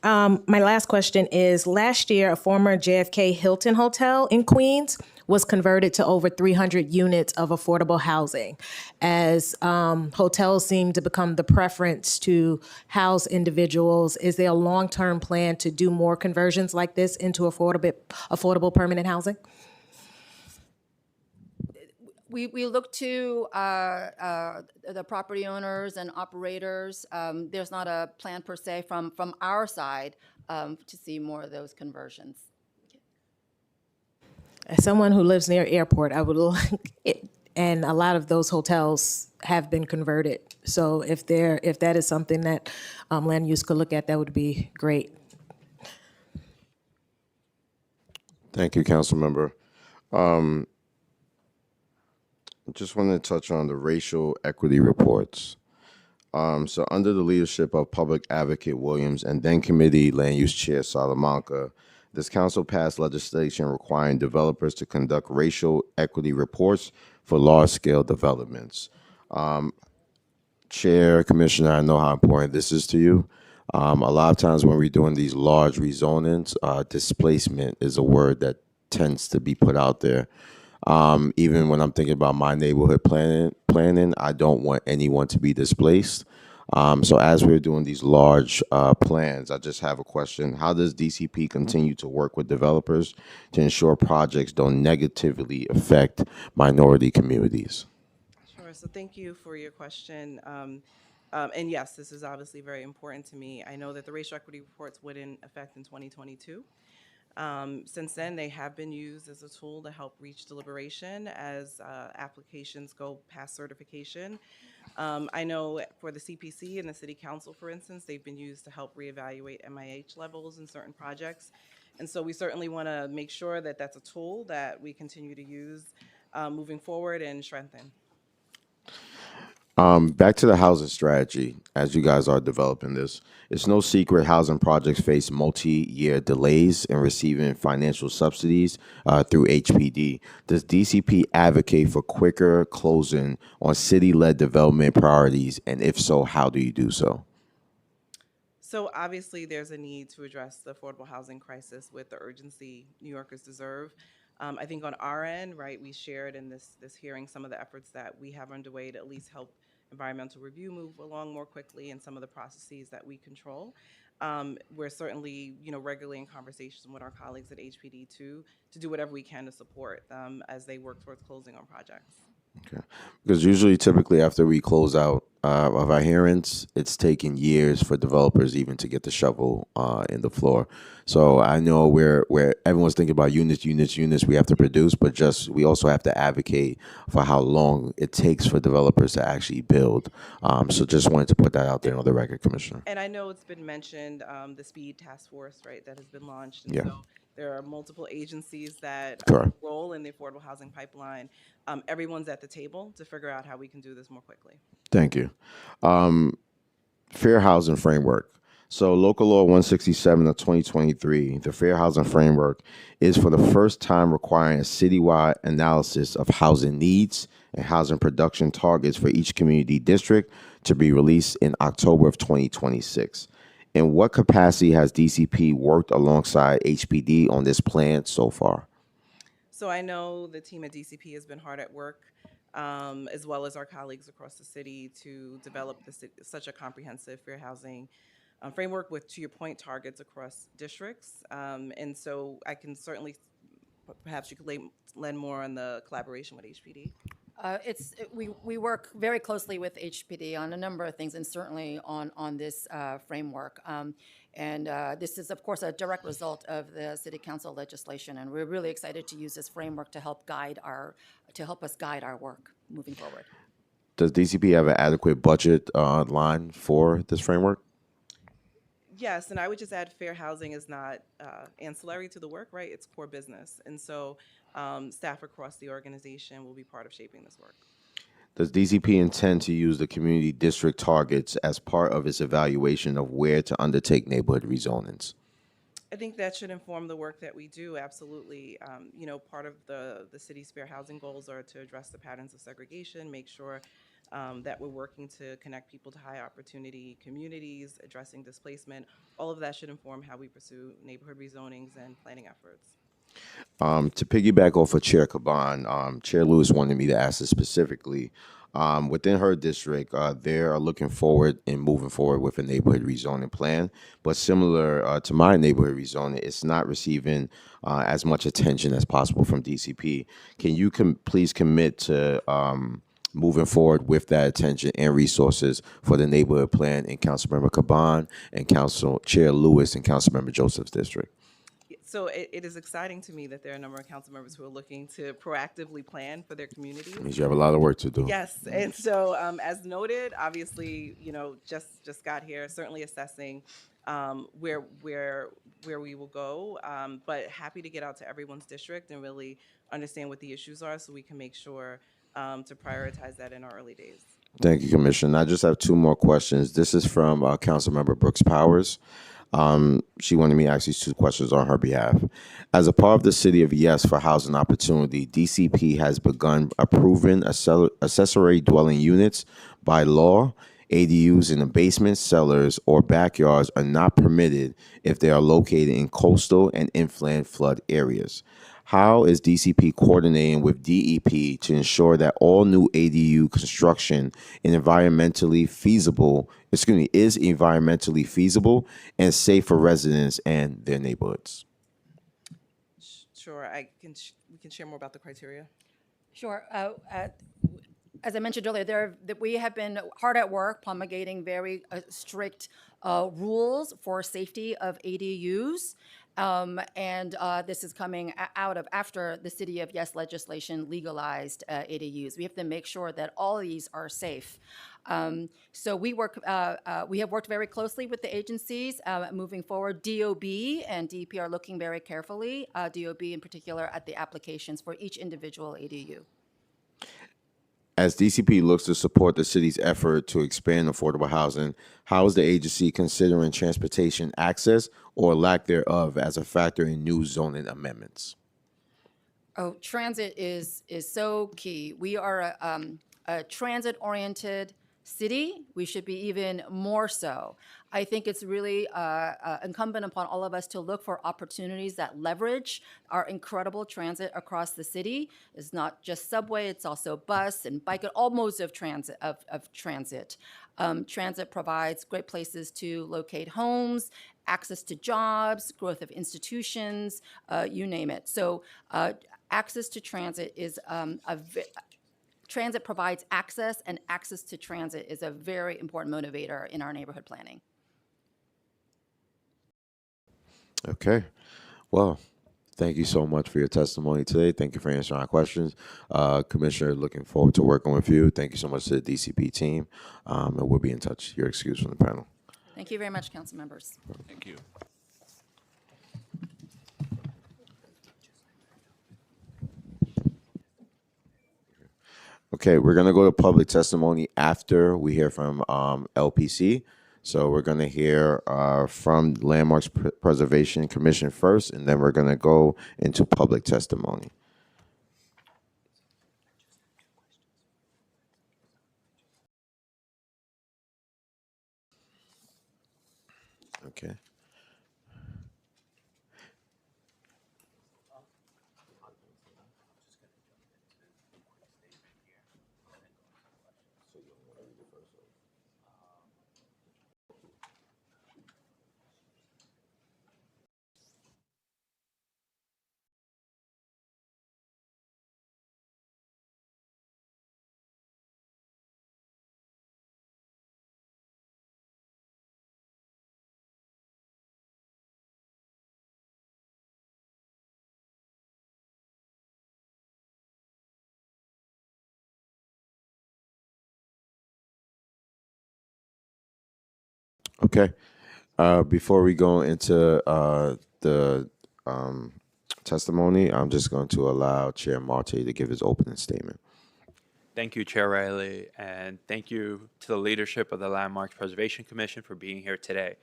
My last question is, last year, a former JFK Hilton Hotel in Queens was converted to over 300 units of affordable housing. As hotels seem to become the preference to house individuals, is there a long-term plan to do more conversions like this into affordable permanent housing? We look to the property owners and operators. There's not a plan per se from our side to see more of those conversions. As someone who lives near airport, I would like it, and a lot of those hotels have been converted. So if that is something that land use could look at, that would be great. Thank you, Councilmember. I just wanted to touch on the racial equity reports. So under the leadership of Public Advocate Williams and then Committee Land Use Chair Salamanca, this council passed legislation requiring developers to conduct racial equity reports for large-scale developments. Chair, Commissioner, I know how important this is to you. A lot of times when we're doing these large rezonings, displacement is a word that tends to be put out there. Even when I'm thinking about my neighborhood planning, I don't want anyone to be displaced. So as we're doing these large plans, I just have a question. How does DCP continue to work with developers to ensure projects don't negatively affect minority communities? Sure. So thank you for your question. And yes, this is obviously very important to me. I know that the racial equity reports went in effect in 2022. Since then, they have been used as a tool to help reach deliberation as applications go past certification. I know for the CPC and the City Council, for instance, they've been used to help reevaluate MIH levels in certain projects. And so we certainly want to make sure that that's a tool that we continue to use moving forward and strengthen. Back to the housing strategy, as you guys are developing this, it's no secret housing projects face multi-year delays in receiving financial subsidies through HPD. Does DCP advocate for quicker closing on city-led development priorities, and if so, how do you do so? So obviously, there's a need to address the affordable housing crisis with the urgency New Yorkers deserve. I think on our end, right, we shared in this hearing some of the efforts that we have underway to at least help environmental review move along more quickly and some of the processes that we control. We're certainly, regularly in conversation with our colleagues at HPD too, to do whatever we can to support them as they work towards closing on projects. Okay. Because usually, typically, after we close out of our hearings, it's taken years for developers even to get the shovel in the floor. So I know where everyone's thinking about units we have to produce, but we also have to advocate for how long it takes for developers to actually build. So just wanted to put that out there on the record, Commissioner. And I know it's been mentioned, the Speed Task Force, right, that has been launched. And Yeah. so there are multiple agencies that Correct. roll in the affordable housing pipeline. Everyone's at the table to figure out how we can do this more quickly. Thank you. Fair housing framework. So Local Law 167 of 2023, the Fair Housing Framework, is for the first time requiring a citywide analysis of housing needs and housing production targets for each community district to be released in October of 2026. In what capacity has DCP worked alongside HPD on this plan so far? So I know the team at DCP has been hard at work, as well as our colleagues across the city, to develop such a comprehensive fair housing framework with, to your point, targets across districts. And so I can certainly, perhaps you could lend more on the collaboration with HPD. We work very closely with HPD on a number of things, and certainly on this framework. And this is, of course, a direct result of the City Council legislation, and we're really excited to use this framework to help us guide our work moving forward. Does DCP have an adequate budget line for this framework? Yes, and I would just add fair housing is not ancillary to the work, right? It's core business. And so staff across the organization will be part of shaping this work. Does DCP intend to use the community district targets as part of its evaluation of where to undertake neighborhood rezonings? I think that should inform the work that we do, absolutely. Part of the city's fair housing goals are to address the patterns of segregation, make sure that we're working to connect people to high opportunity communities, addressing displacement. All of that should inform how we pursue neighborhood rezonings and planning efforts. To piggyback off of Chair Caban, Chair Lewis wanted me to ask this specifically. Within her district, they are looking forward and moving forward with a neighborhood rezoning plan. But similar to my neighborhood rezoning, it's not receiving as much attention as possible from DCP. Can you please commit to moving forward with that attention and resources for the neighborhood plan in Councilmember Caban and Council Chair Lewis and Councilmember Joseph's district? So it is exciting to me that there are a number of council members who are looking to proactively plan for their community. Means you have a lot of work to do. Yes, and so as noted, obviously, just got here, certainly assessing where we will go, but happy to get out to everyone's district and really understand what the issues are so we can make sure to prioritize that in our early days. Thank you, Commissioner. I just have two more questions. This is from Councilmember Brooks Powers. She wanted me to ask these two questions on her behalf. As a part of the City of Yes for Housing Opportunity, DCP has begun approving accessory dwelling units by law. ADUs in the basements, cellars, or backyards are not permitted if they are located in coastal and inland flood areas. How is DCP coordinating with DEP to ensure that all new ADU construction is environmentally feasible and safe for residents and their neighborhoods? Sure, we can share more about the criteria. Sure. As I mentioned earlier, we have been hard at work promulgating very strict rules for safety of ADUs. And this is coming out of after the City of Yes legislation legalized ADUs. We have to make sure that all of these are safe. So we have worked very closely with the agencies moving forward. DOB and DEP are looking very carefully, DOB in particular, at the applications for each individual ADU. As DCP looks to support the city's effort to expand affordable housing, how is the agency considering transportation access or lack thereof as a factor in new zoning amendments? Oh, transit is so key. We are a transit-oriented city. We should be even more so. I think it's really incumbent upon all of us to look for opportunities that leverage our incredible transit across the city. It's not just subway; it's also bus and bike, and all modes of transit. Transit provides great places to locate homes, access to jobs, growth of institutions, you name it. So access to transit is transit provides access, and access to transit is a very important motivator in our neighborhood planning. Okay. Well, thank you so much for your testimony today. Thank you for answering our questions. Commissioner, looking forward to working with you. Thank you so much to the DCP team. And we'll be in touch. You're excused from the panel. Thank you very much, council members. Thank you. Okay, we're going to go to public testimony after we hear from LPC. So we're going to hear from Landmarks Preservation Commission first, and then we're going to go into public testimony. Okay. Okay. Before we go into the testimony, I'm just going to allow Chair Marte to give his opening statement. Thank you, Chair Riley, and thank you to the leadership of the Landmarks Preservation Commission for being here today.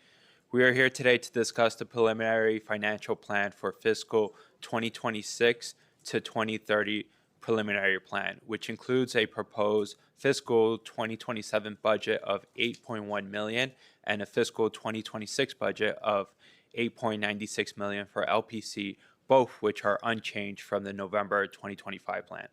We are here today to discuss the preliminary financial plan for fiscal 2026 to 2030 preliminary plan, which includes a proposed fiscal 2027 budget of $8.1 million and a fiscal 2026 budget of $8.96 million for LPC, both which are unchanged from the November 2025 plan.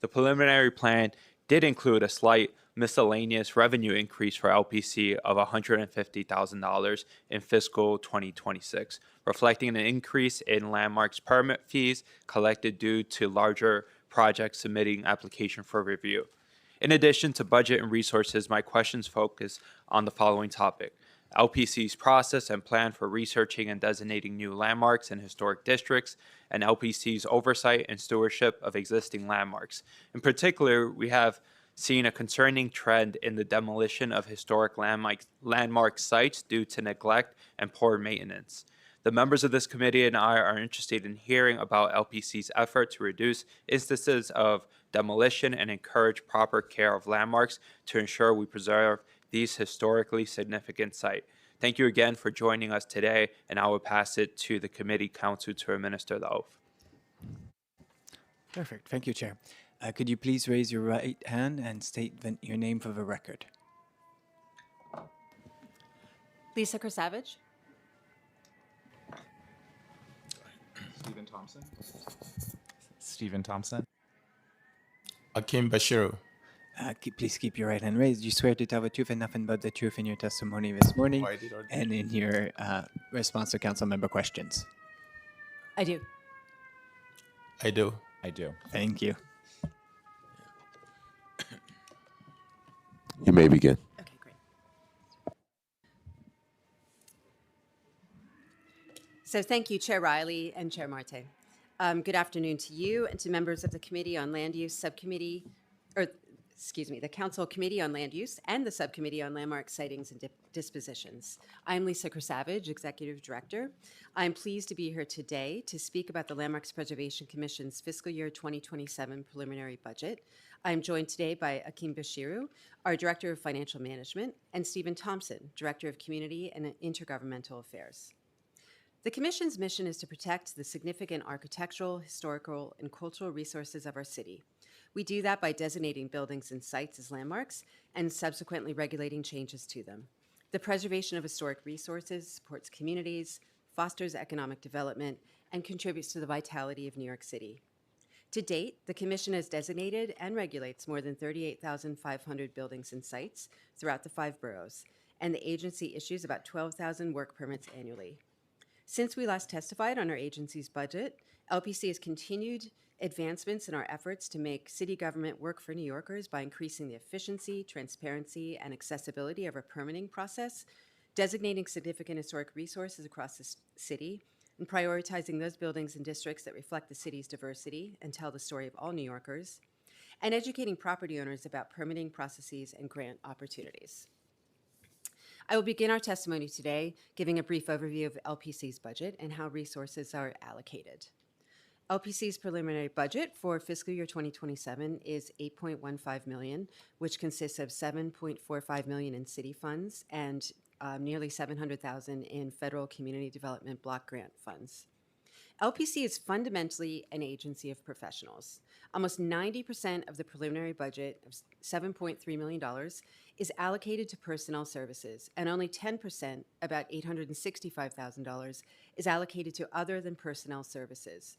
The preliminary plan did include a slight miscellaneous revenue increase for LPC of $150,000 in fiscal 2026, reflecting an increase in Landmarks permit fees collected due to larger projects submitting application for review. In addition to budget and resources, my questions focus on the following topic: LPC's process and plan for researching and designating new landmarks in historic districts, and LPC's oversight and stewardship of existing landmarks. In particular, we have seen a concerning trend in the demolition of historic landmark sites due to neglect and poor maintenance. The members of this committee and I are interested in hearing about LPC's effort to reduce instances of demolition and encourage proper care of landmarks to ensure we preserve these historically significant sites. Thank you again for joining us today, and I will pass it to the committee counsel to administer the oath. Perfect. Thank you, Chair. Could you please raise your right hand and state your name for the record? Lisa Kersavage. Stephen Thompson. Stephen Thompson. Akim Bashiru. Please keep your right hand raised. You swear to tell the truth and nothing but the truth in your testimony this morning and in your response to council member questions? I do. I do. I do. Thank you. You may begin. Okay, great. So thank you, Chair Riley and Chair Marte. Good afternoon to you and to members of the Committee on Land Use Subcommittee, or excuse me, the Council Committee on Land Use and the Subcommittee on Landmark Sightings and Dispositions. I'm Lisa Kersavage, Executive Director. I'm pleased to be here today to speak about the Landmarks Preservation Commission's fiscal year 2027 preliminary budget. I'm joined today by Akim Bashiru, our Director of Financial Management, and Stephen Thompson, Director of Community and Intergovernmental Affairs. The Commission's mission is to protect the significant architectural, historical, and cultural resources of our city. We do that by designating buildings and sites as landmarks and subsequently regulating changes to them. The preservation of historic resources supports communities, fosters economic development, and contributes to the vitality of New York City. To date, the Commission has designated and regulates more than 38,500 buildings and sites throughout the 5 boroughs, and the agency issues about 12,000 work permits annually. Since we last testified on our agency's budget, LPC has continued advancements in our efforts to make city government work for New Yorkers by increasing the efficiency, transparency, and accessibility of our permitting process, designating significant historic resources across the city, and prioritizing those buildings and districts that reflect the city's diversity and tell the story of all New Yorkers, and educating property owners about permitting processes and grant opportunities. I will begin our testimony today giving a brief overview of LPC's budget and how resources are allocated. LPC's preliminary budget for fiscal year 2027 is $8.15 million, which consists of $7.45 million in city funds and nearly $700,000 in federal community development block grant funds. LPC is fundamentally an agency of professionals. Almost 90% of the preliminary budget of $7.3 million is allocated to personnel services, and only 10%, about $865,000, is allocated to other than personnel services.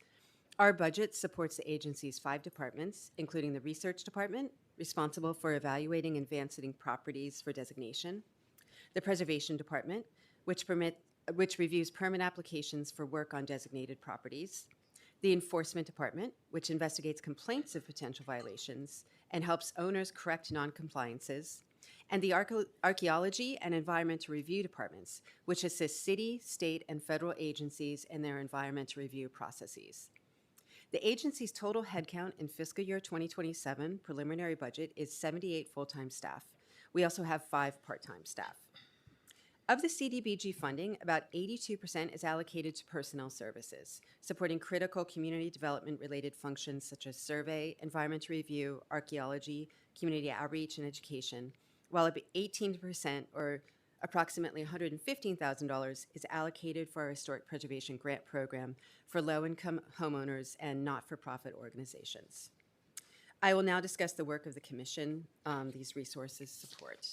Our budget supports the agency's 5 departments, including the Research Department, responsible for evaluating and advancing properties for designation, the Preservation Department, which reviews permit applications for work on designated properties, the Enforcement Department, which investigates complaints of potential violations and helps owners correct noncompliances, and the Archaeology and Environmental Review Departments, which assist city, state, and federal agencies in their environmental review processes. The agency's total headcount in fiscal year 2027 preliminary budget is 78 full-time staff. We also have 5 part-time staff. Of the CDBG funding, about 82% is allocated to personnel services, supporting critical community development-related functions such as survey, environmental review, archaeology, community outreach, and education, while 18%, or approximately $115,000, is allocated for our historic preservation grant program for low-income homeowners and not-for-profit organizations. I will now discuss the work of the Commission these resources support.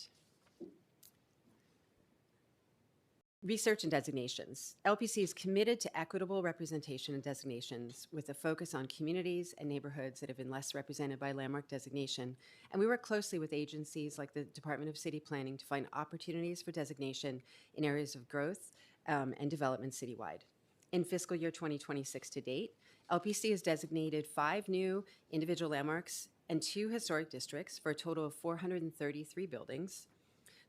Research and designations. LPC is committed to equitable representation and designations with a focus on communities and neighborhoods that have been less represented by landmark designation, and we work closely with agencies like the Department of City Planning to find opportunities for designation in areas of growth and development citywide. In fiscal year 2026 to date, LPC has designated 5 new individual landmarks and 2 historic districts for a total of 433 buildings.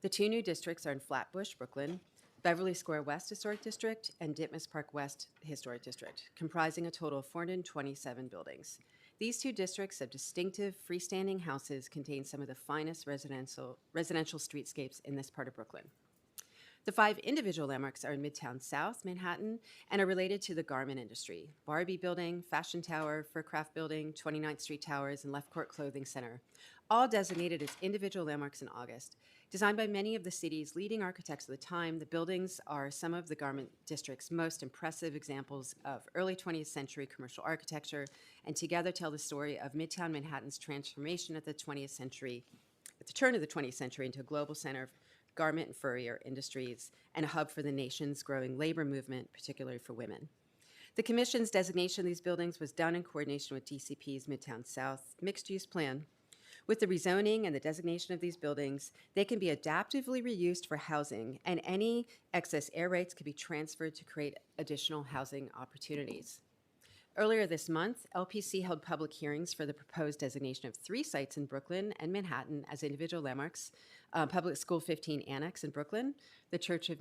The 2 new districts are in Flatbush, Brooklyn, Beverly Square West Historic District, and Ditmas Park West Historic District, comprising a total of 427 buildings. These 2 districts of distinctive freestanding houses contain some of the finest residential streetscapes in this part of Brooklyn. The 5 individual landmarks are in Midtown South, Manhattan, and are related to the garment industry: Barbie Building, Fashion Tower, Furcraft Building, 29th Street Towers, and Left Court Clothing Center, all designated as individual landmarks in August. Designed by many of the city's leading architects of the time, the buildings are some of the garment district's most impressive examples of early 20th century commercial architecture, and together tell the story of Midtown Manhattan's transformation at the turn of the 20th century into a global center of garment and furrier industries and a hub for the nation's growing labor movement, particularly for women. The Commission's designation of these buildings was done in coordination with DCP's Midtown South mixed-use plan. With the rezoning and the designation of these buildings, they can be adaptively reused for housing, and any excess air rights can be transferred to create additional housing opportunities. Earlier this month, LPC held public hearings for the proposed designation of 3 sites in Brooklyn and Manhattan as individual landmarks: Public School 15 Annex in Brooklyn, the Church of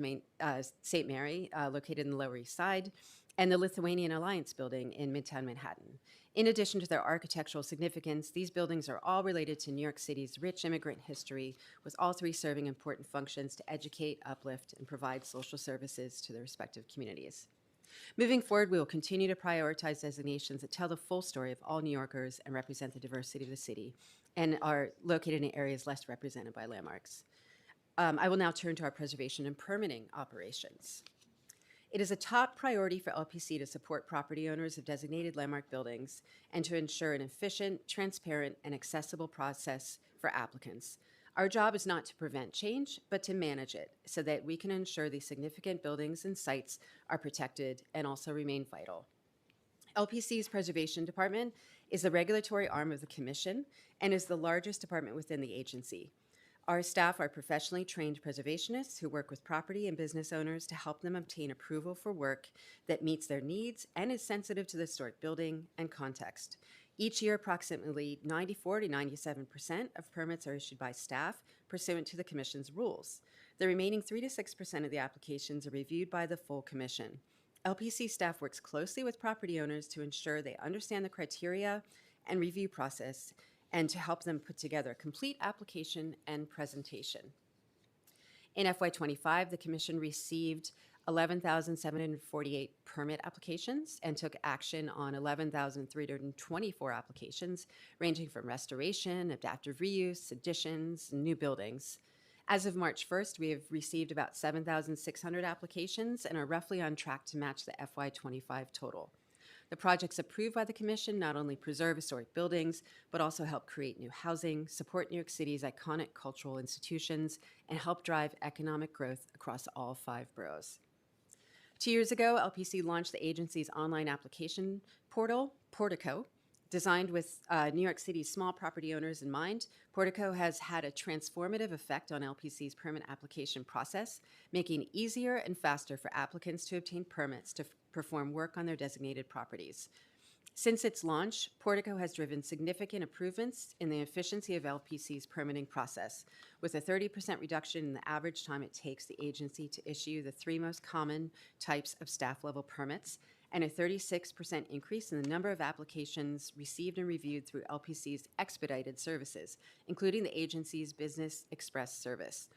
St. Mary, located in the Lower East Side, and the Lithuanian Alliance Building in Midtown Manhattan. In addition to their architectural significance, these buildings are all related to New York City's rich immigrant history, with all 3 serving important functions to educate, uplift, and provide social services to their respective communities. Moving forward, we will continue to prioritize designations that tell the full story of all New Yorkers and represent the diversity of the city, and are located in areas less represented by landmarks. I will now turn to our preservation and permitting operations. It is a top priority for LPC to support property owners of designated landmark buildings and to ensure an efficient, transparent, and accessible process for applicants. Our job is not to prevent change, but to manage it so that we can ensure these significant buildings and sites are protected and also remain vital. LPC's Preservation Department is the regulatory arm of the Commission and is the largest department within the agency. Our staff are professionally trained preservationists who work with property and business owners to help them obtain approval for work that meets their needs and is sensitive to the historic building and context. Each year, approximately 94 to 97% of permits are issued by staff pursuant to the Commission's rules. The remaining 3 to 6% of the applications are reviewed by the full Commission. LPC staff works closely with property owners to ensure they understand the criteria and review process and to help them put together a complete application and presentation. In FY25, the Commission received 11,748 permit applications and took action on 11,324 applications, ranging from restoration, adaptive reuse, additions, and new buildings. As of March 1st, we have received about 7,600 applications and are roughly on track to match the FY25 total. The projects approved by the Commission not only preserve historic buildings, but also help create new housing, support New York City's iconic cultural institutions, and help drive economic growth across all 5 boroughs. 2 years ago, LPC launched the agency's online application portal, Portico. Designed with New York City's small property owners in mind, Portico has had a transformative effect on LPC's permit application process, making it easier and faster for applicants to obtain permits to perform work on their designated properties. Since its launch, Portico has driven significant improvements in the efficiency of LPC's permitting process, with a 30% reduction in the average time it takes the agency to issue the 3 most common types of staff-level permits, and a 36% increase in the number of applications received and reviewed through LPC's expedited services, including the agency's Business Express service.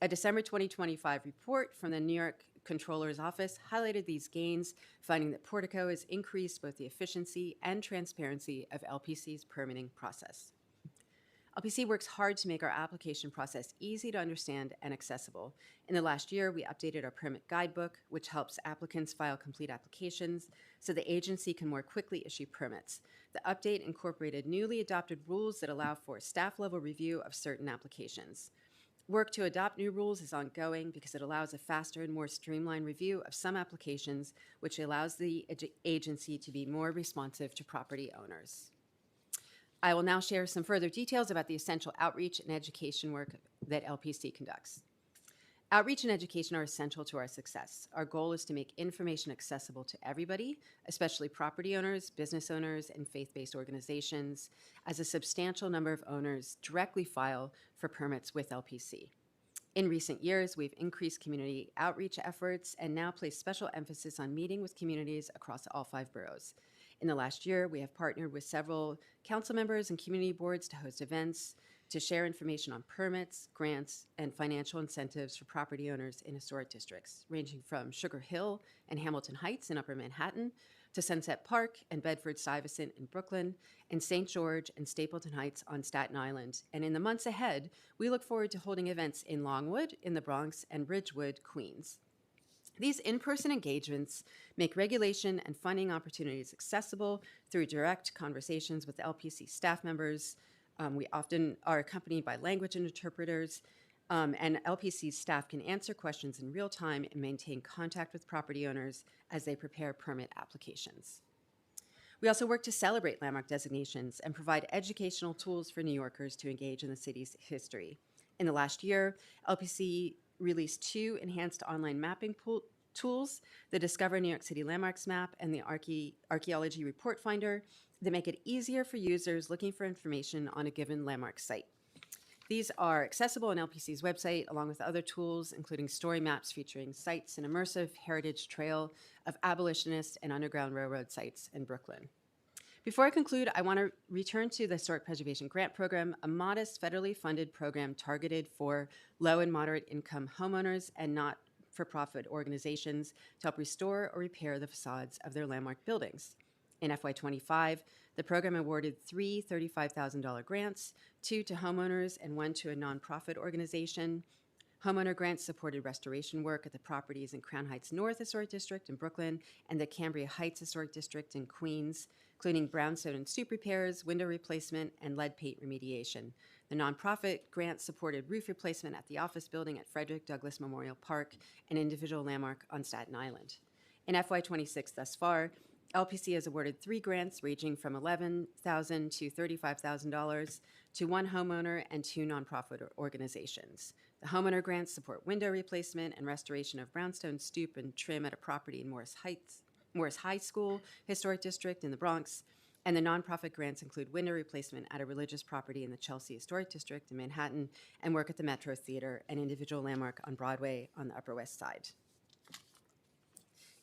A December 2025 report from the New York Comptroller's Office highlighted these gains, finding that Portico has increased both the efficiency and transparency of LPC's permitting process. LPC works hard to make our application process easy to understand and accessible. In the last year, we updated our permit guidebook, which helps applicants file complete applications so the agency can more quickly issue permits. The update incorporated newly adopted rules that allow for staff-level review of certain applications. Work to adopt new rules is ongoing because it allows a faster and more streamlined review of some applications, which allows the agency to be more responsive to property owners. I will now share some further details about the essential outreach and education work that LPC conducts. Outreach and education are essential to our success. Our goal is to make information accessible to everybody, especially property owners, business owners, and faith-based organizations, as a substantial number of owners directly file for permits with LPC. In recent years, we've increased community outreach efforts and now place special emphasis on meeting with communities across all 5 boroughs. In the last year, we have partnered with several council members and community boards to host events, to share information on permits, grants, and financial incentives for property owners in historic districts, ranging from Sugar Hill and Hamilton Heights in Upper Manhattan to Sunset Park and Bedford-Stuyvesant in Brooklyn, and St. George and Stapleton Heights on Staten Island. And in the months ahead, we look forward to holding events in Longwood, in the Bronx, and Ridgewood, Queens. These in-person engagements make regulation and funding opportunities accessible through direct conversations with LPC staff members. We often are accompanied by language interpreters, and LPC staff can answer questions in real time and maintain contact with property owners as they prepare permit applications. We also work to celebrate landmark designations and provide educational tools for New Yorkers to engage in the city's history. In the last year, LPC released 2 enhanced online mapping tools, the Discover New York City Landmarks map, and the Archaeology Report Finder that make it easier for users looking for information on a given landmark site. These are accessible on LPC's website, along with other tools, including story maps featuring sites and immersive heritage trail of abolitionist and Underground Railroad sites in Brooklyn. Before I conclude, I want to return to the Historic Preservation Grant Program, a modest federally funded program targeted for low and moderate income homeowners and not-for-profit organizations to help restore or repair the facades of their landmark buildings. In FY25, the program awarded 3 $35,000 grants, 2 to homeowners and 1 to a nonprofit organization. Homeowner grants supported restoration work at the properties in Crown Heights North Historic District in Brooklyn and the Cambria Heights Historic District in Queens, including brownstone and stoop repairs, window replacement, and lead paint remediation. The nonprofit grants supported roof replacement at the office building at Frederick Douglass Memorial Park, an individual landmark on Staten Island. In FY26 thus far, LPC has awarded 3 grants ranging from $11,000 to $35,000 to 1 homeowner and 2 nonprofit organizations. The homeowner grants support window replacement and restoration of brownstone stoop and trim at a property in Morris High School Historic District in the Bronx, and the nonprofit grants include window replacement at a religious property in the Chelsea Historic District in Manhattan and work at the Metro Theater, an individual landmark on Broadway on the Upper West Side.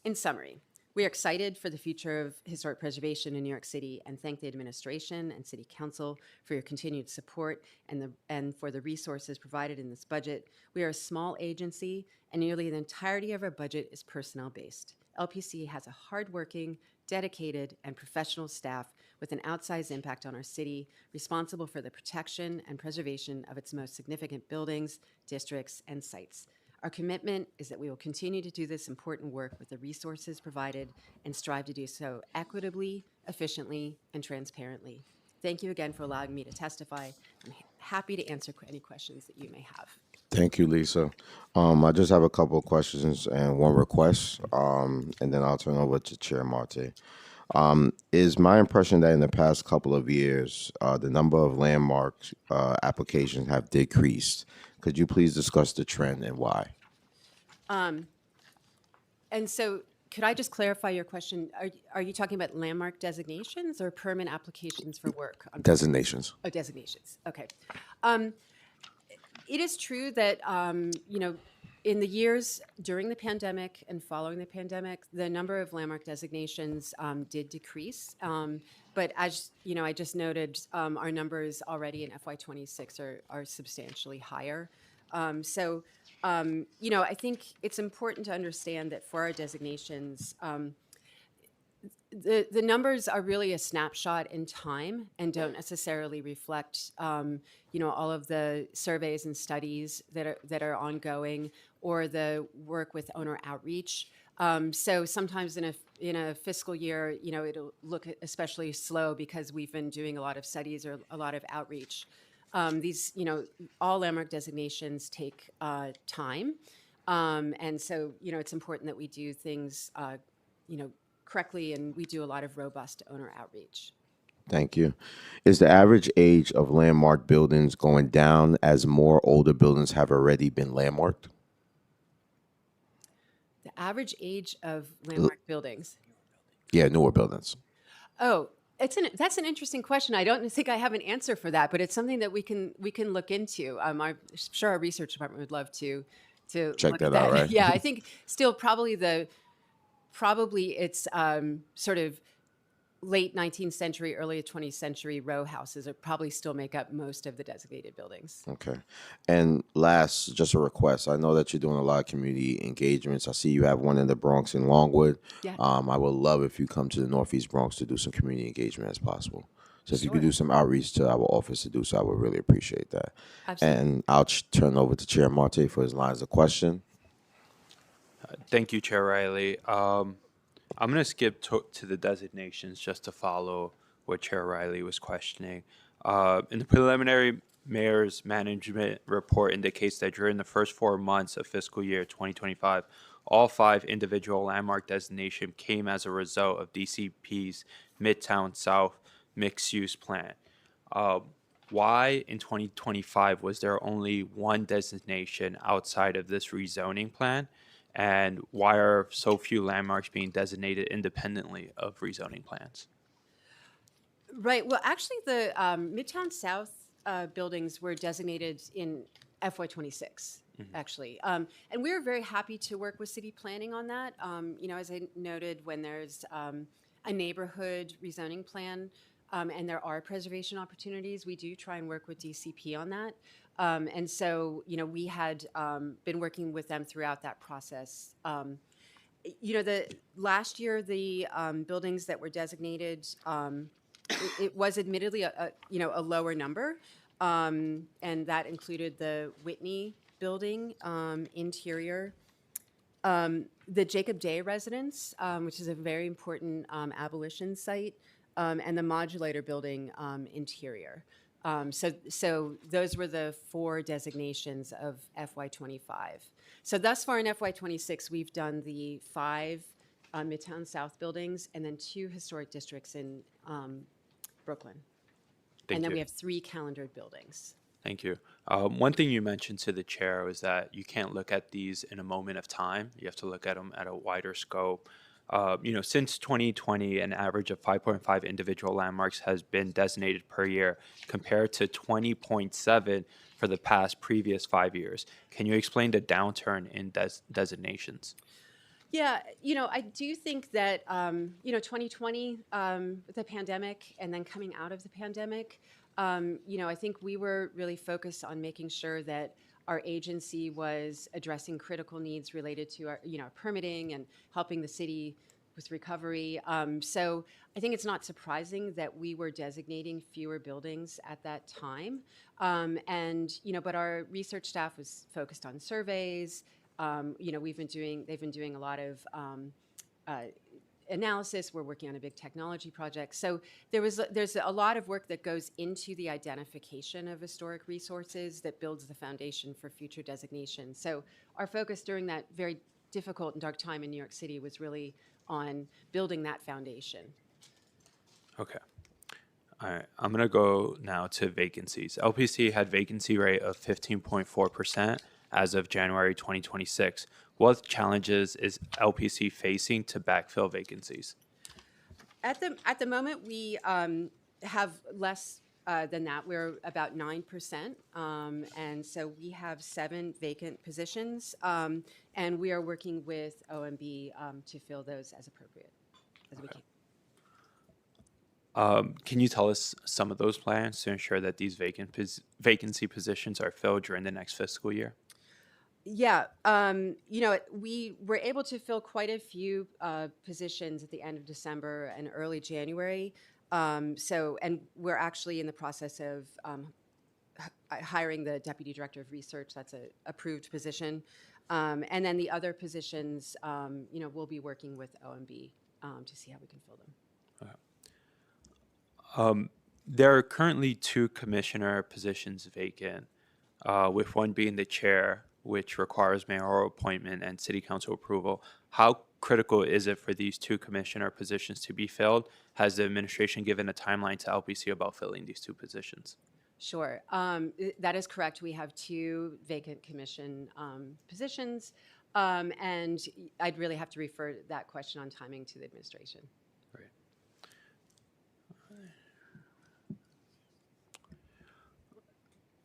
In summary, we are excited for the future of historic preservation in New York City and thank the administration and City Council for your continued support and for the resources provided in this budget. We are a small agency and nearly the entirety of our budget is personnel-based. LPC has a hardworking, dedicated, and professional staff with an outsized impact on our city, responsible for the protection and preservation of its most significant buildings, districts, and sites. Our commitment is that we will continue to do this important work with the resources provided and strive to do so equitably, efficiently, and transparently. Thank you again for allowing me to testify. I'm happy to answer any questions that you may have. Thank you, Lisa. I just have a couple of questions and one request, and then I'll turn over to Chair Marte. Is my impression that in the past couple of years, the number of landmark applications have decreased? Could you please discuss the trend and why? And so could I just clarify your question? Are you talking about landmark designations or permit applications for work? Designations. Oh, designations. Okay. It is true that, in the years during the pandemic and following the pandemic, the number of landmark designations did decrease. But as I just noted, our numbers already in FY26 are substantially higher. I think it's important to understand that for our designations, the numbers are really a snapshot in time and don't necessarily reflect, all of the surveys and studies that are ongoing or the work with owner outreach. So sometimes in a fiscal year, it'll look especially slow because we've been doing a lot of studies or a lot of outreach. These, all landmark designations take time. And so, it's important that we do things, correctly, and we do a lot of robust owner outreach. Thank you. Is the average age of landmark buildings going down as more older buildings have already been landmarked? The average age of landmark buildings? Yeah, newer buildings. Oh, that's an interesting question. I don't think I have an answer for that, but it's something that we can look into. I'm sure our research department would love to check look that at that out, right? Yeah, I think still probably it's sort of late 19th century, early 20th century row houses are probably still make up most of the designated buildings. Okay. And last, just a request. I know that you're doing a lot of community engagements. I see you have one in the Bronx in Longwood. Yeah. I would love if you come to the Northeast Bronx to do some community engagement as possible. So if you could Sure. do some outreach to our office to do so, I would really appreciate that. Absolutely. And I'll turn over to Chair Marte for his lines of question. Thank you, Chair Riley. I'm going to skip to the designations just to follow what Chair Riley was questioning. In the preliminary mayor's management report indicates that during the first 4 months of fiscal year 2025, all 5 individual landmark designation came as a result of DCP's Midtown South mixed-use plan. Why in 2025 was there only 1 designation outside of this rezoning plan? And why are so few landmarks being designated independently of rezoning plans? Right. Well, actually, the Midtown South buildings were designated in FY26, actually. And we were very happy to work with city planning on that. As I noted, when there's a neighborhood rezoning plan and there are preservation opportunities, we do try and work with DCP on that. And so, we had been working with them throughout that process. The last year, the buildings that were designated, it was admittedly a lower number, and that included the Whitney building interior, the Jacob Day residence, which is a very important abolition site, and the Modulator building interior. So those were the 4 designations of FY25. So thus far in FY26, we've done the 5 Midtown South buildings and then 2 historic districts in Brooklyn. And then we have 3 calendared buildings. Thank you. One thing you mentioned to the chair was that you can't look at these in a moment of time. You have to look at them at a wider scope. Since 2020, an average of 5.5 individual landmarks has been designated per year, compared to 20.7 for the previous 5 years. Can you explain the downturn in designations? Yeah, I do think that, 2020, with the pandemic and then coming out of the pandemic, I think we were really focused on making sure that our agency was addressing critical needs related to our, permitting and helping the city with recovery. So I think it's not surprising that we were designating fewer buildings at that time. But our research staff was focused on surveys. They've been doing a lot of analysis. We're working on a big technology project. So there's a lot of work that goes into the identification of historic resources that builds the foundation for future designation. So our focus during that very difficult and dark time in New York City was really on building that foundation. Okay. All right. I'm going to go now to vacancies. LPC had vacancy rate of 15.4% as of January 2026. What challenges is LPC facing to backfill vacancies? At the moment, we have less than that. We're about 9%, and so we have 7 vacant positions, and we are working with OMB to fill those as appropriate, as we can. Can you tell us some of those plans to ensure that these vacancy positions are filled during the next fiscal year? Yeah, we were able to fill quite a few positions at the end of December and early January. And we're actually in the process of hiring the Deputy Director of Research. That's an approved position. And then the other positions, we'll be working with OMB to see how we can fill them. There are currently 2 commissioner positions vacant, with one being the chair, which requires mayoral appointment and city council approval. How critical is it for these 2 commissioner positions to be filled? Has the administration given a timeline to LPC about filling these 2 positions? Sure. That is correct. We have 2 vacant commission positions, and I'd really have to refer that question on timing to the administration.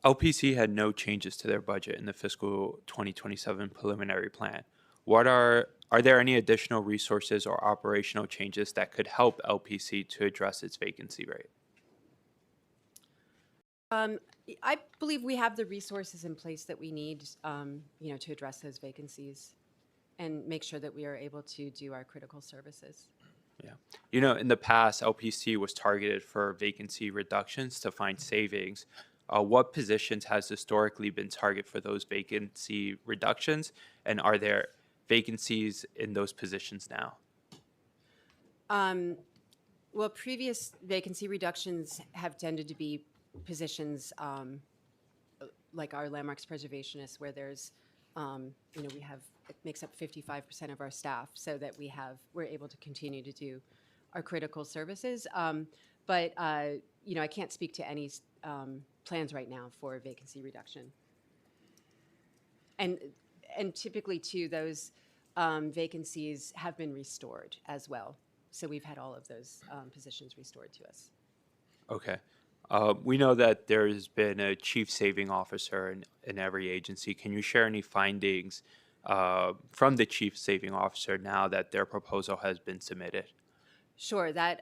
LPC had no changes to their budget in the fiscal 2027 preliminary plan. Are there any additional resources or operational changes that could help LPC to address its vacancy rate? I believe we have the resources in place that we need, to address those vacancies and make sure that we are able to do our critical services. Yeah. In the past, LPC was targeted for vacancy reductions to find savings. What positions has historically been targeted for those vacancy reductions, and are there vacancies in those positions now? Well, previous vacancy reductions have tended to be positions like our landmarks preservationists, where there's, it makes up 55% of our staff, so that we're able to continue to do our critical services. But I can't speak to any plans right now for vacancy reduction. And typically, too, those vacancies have been restored as well. So we've had all of those positions restored to us. Okay. We know that there's been a chief saving officer in every agency. Can you share any findings from the chief saving officer now that their proposal has been submitted? Sure, that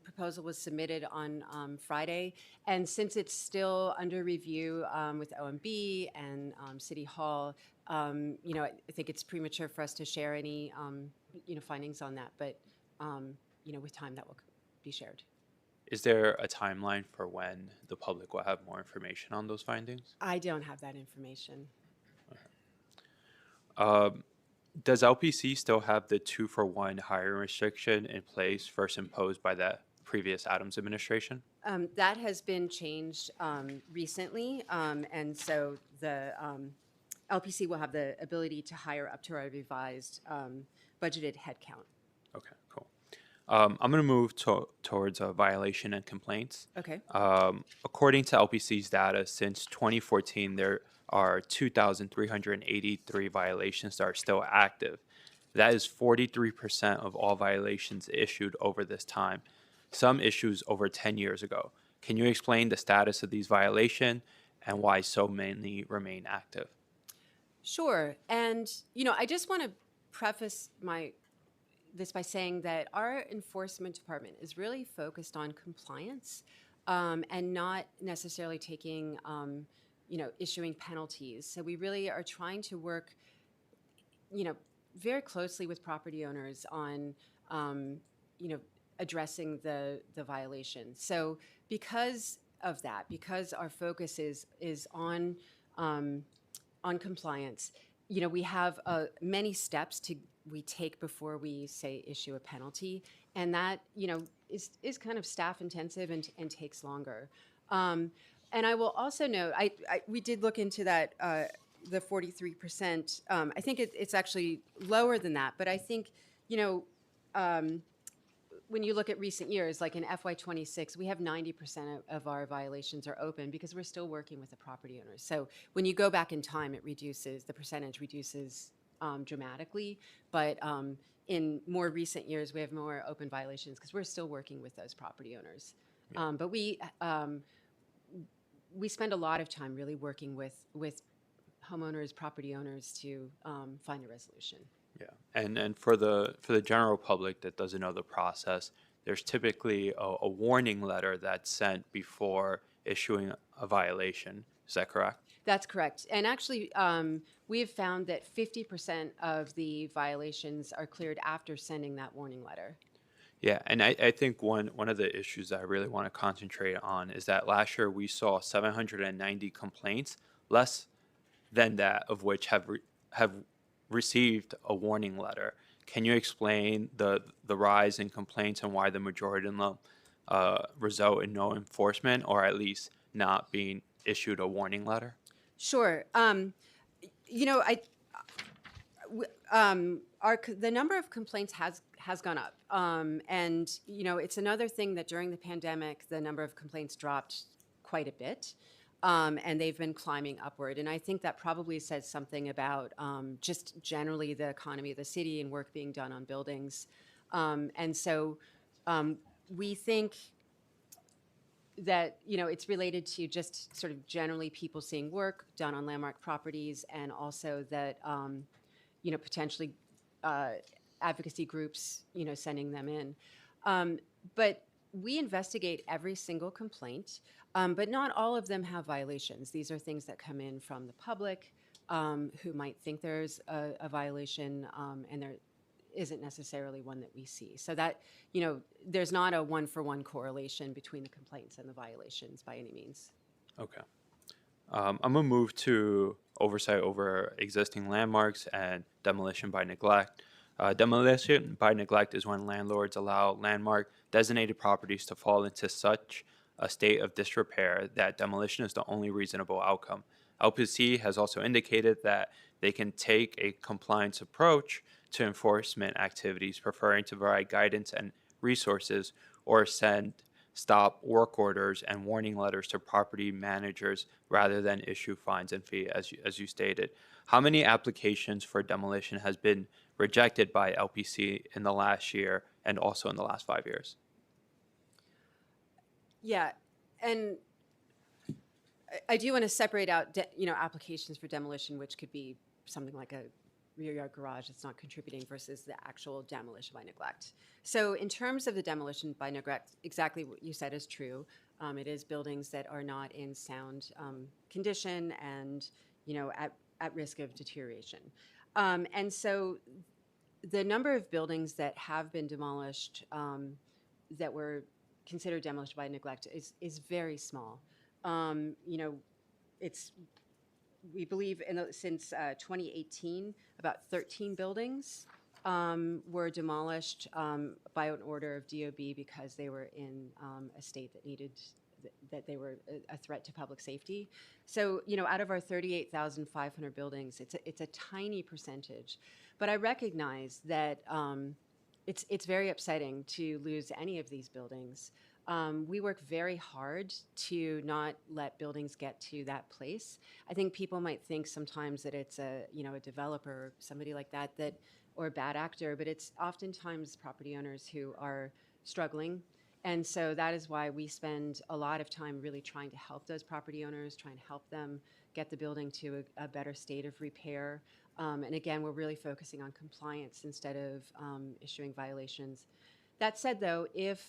proposal was submitted on Friday, and since it's still under review with OMB and City Hall, you know, I think it's premature for us to share any, you know, findings on that, but, you know, with time that will be shared. Is there a timeline for when the public will have more information on those findings? I don't have that information. Does LPC still have the 2-for-1 hiring restriction in place first imposed by the previous Adams administration? That has been changed recently, and so the LPC will have the ability to hire up to our revised budgeted headcount. Okay, cool. I'm going to move towards violation and complaints. Okay. According to LPC's data, since 2014, there are 2,383 violations that are still active. That is 43% of all violations issued over this time, some issues over 10 years ago. Can you explain the status of these violations and why so many remain active? Sure. And, you know, I just want to preface this by saying that our enforcement department is really focused on compliance and not necessarily taking, you know, issuing penalties. So we really are trying to work, you know, very closely with property owners on, you know, addressing the violation. So because of that, because our focus is on compliance, you know, we have many steps we take before we say issue a penalty, and that, you know, is kind of staff intensive and takes longer. And I will also note, we did look into that, the 43%. I think it's actually lower than that, but I think, you know, when you look at recent years, like in FY26, we have 90% of our violations are open because we're still working with the property owners. So when you go back in time, the percentage reduces dramatically. But in more recent years, we have more open violations because we're still working with those property owners. Yeah. But we spend a lot of time really working with homeowners, property owners to find a resolution. Yeah, and for the general public that doesn't know the process, there's typically a warning letter that's sent before issuing a violation. Is that correct? That's correct. And actually, we have found that 50% of the violations are cleared after sending that warning letter. Yeah, and I think one of the issues that I really want to concentrate on is that last year we saw 790 complaints, less than that of which have received a warning letter. Can you explain the rise in complaints and why the majority of them result in no enforcement or at least not being issued a warning letter? Sure. You know, the number of complaints has gone up, and you know, it's another thing that during the pandemic, the number of complaints dropped quite a bit. And they've been climbing upward. And I think that probably says something about just generally the economy of the city and work being done on buildings. And so we think that, you know, it's related to just sort of generally people seeing work done on landmark properties, and also that, you know, potentially advocacy groups, you know, sending them in. But we investigate every single complaint. But not all of them have violations. These are things that come in from the public who might think there's a violation, and there isn't necessarily one that we see. So that, you know, there's not a one-for-one correlation between the complaints and the violations by any means. Okay. I'm going to move to oversight over existing landmarks and demolition by neglect. Demolition by neglect is when landlords allow landmark designated properties to fall into such a state of disrepair that demolition is the only reasonable outcome. LPC has also indicated that they can take a compliance approach to enforcement activities, preferring to provide guidance and resources or send stop work orders and warning letters to property managers rather than issue fines and fees, as you stated. How many applications for demolition has been rejected by LPC in the last year and also in the last 5 years? Yeah, and I do want to separate out, applications for demolition, which could be something like a rear yard garage that's not contributing versus the actual demolition by neglect. So in terms of the demolition by neglect, exactly what you said is true. It is buildings that are not in sound condition and, at risk of deterioration. And so the number of buildings that have been demolished that were considered demolished by neglect is very small. We believe since 2018, about 13 buildings were demolished by an order of DOB because they were in a state that they were a threat to public safety. So, out of our 38,500 buildings, it's a tiny percentage. But I recognize that it's very upsetting to lose any of these buildings. We work very hard to not let buildings get to that place. I think people might think sometimes that it's a developer, somebody like that, or a bad actor, but it's oftentimes property owners who are struggling. And so that is why we spend a lot of time really trying to help those property owners, trying to help them get the building to a better state of repair. And again, we're really focusing on compliance instead of issuing violations. That said, though, if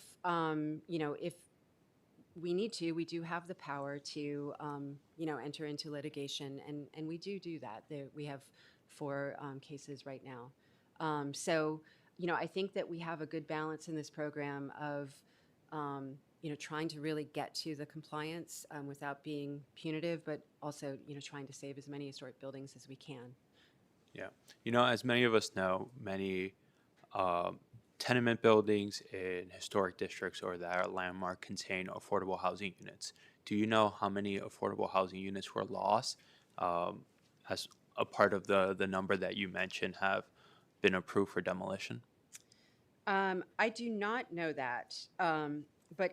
we need to, we do have the power to, enter into litigation, and we do that. We have 4 cases right now. So, I think that we have a good balance in this program of, trying to really get to the compliance without being punitive, but also, trying to save as many historic buildings as we can. Yeah. As many of us know, many tenement buildings in historic districts or that are landmark contain affordable housing units. Do you know how many affordable housing units were lost as a part of the number that you mentioned have been approved for demolition? I do not know that, but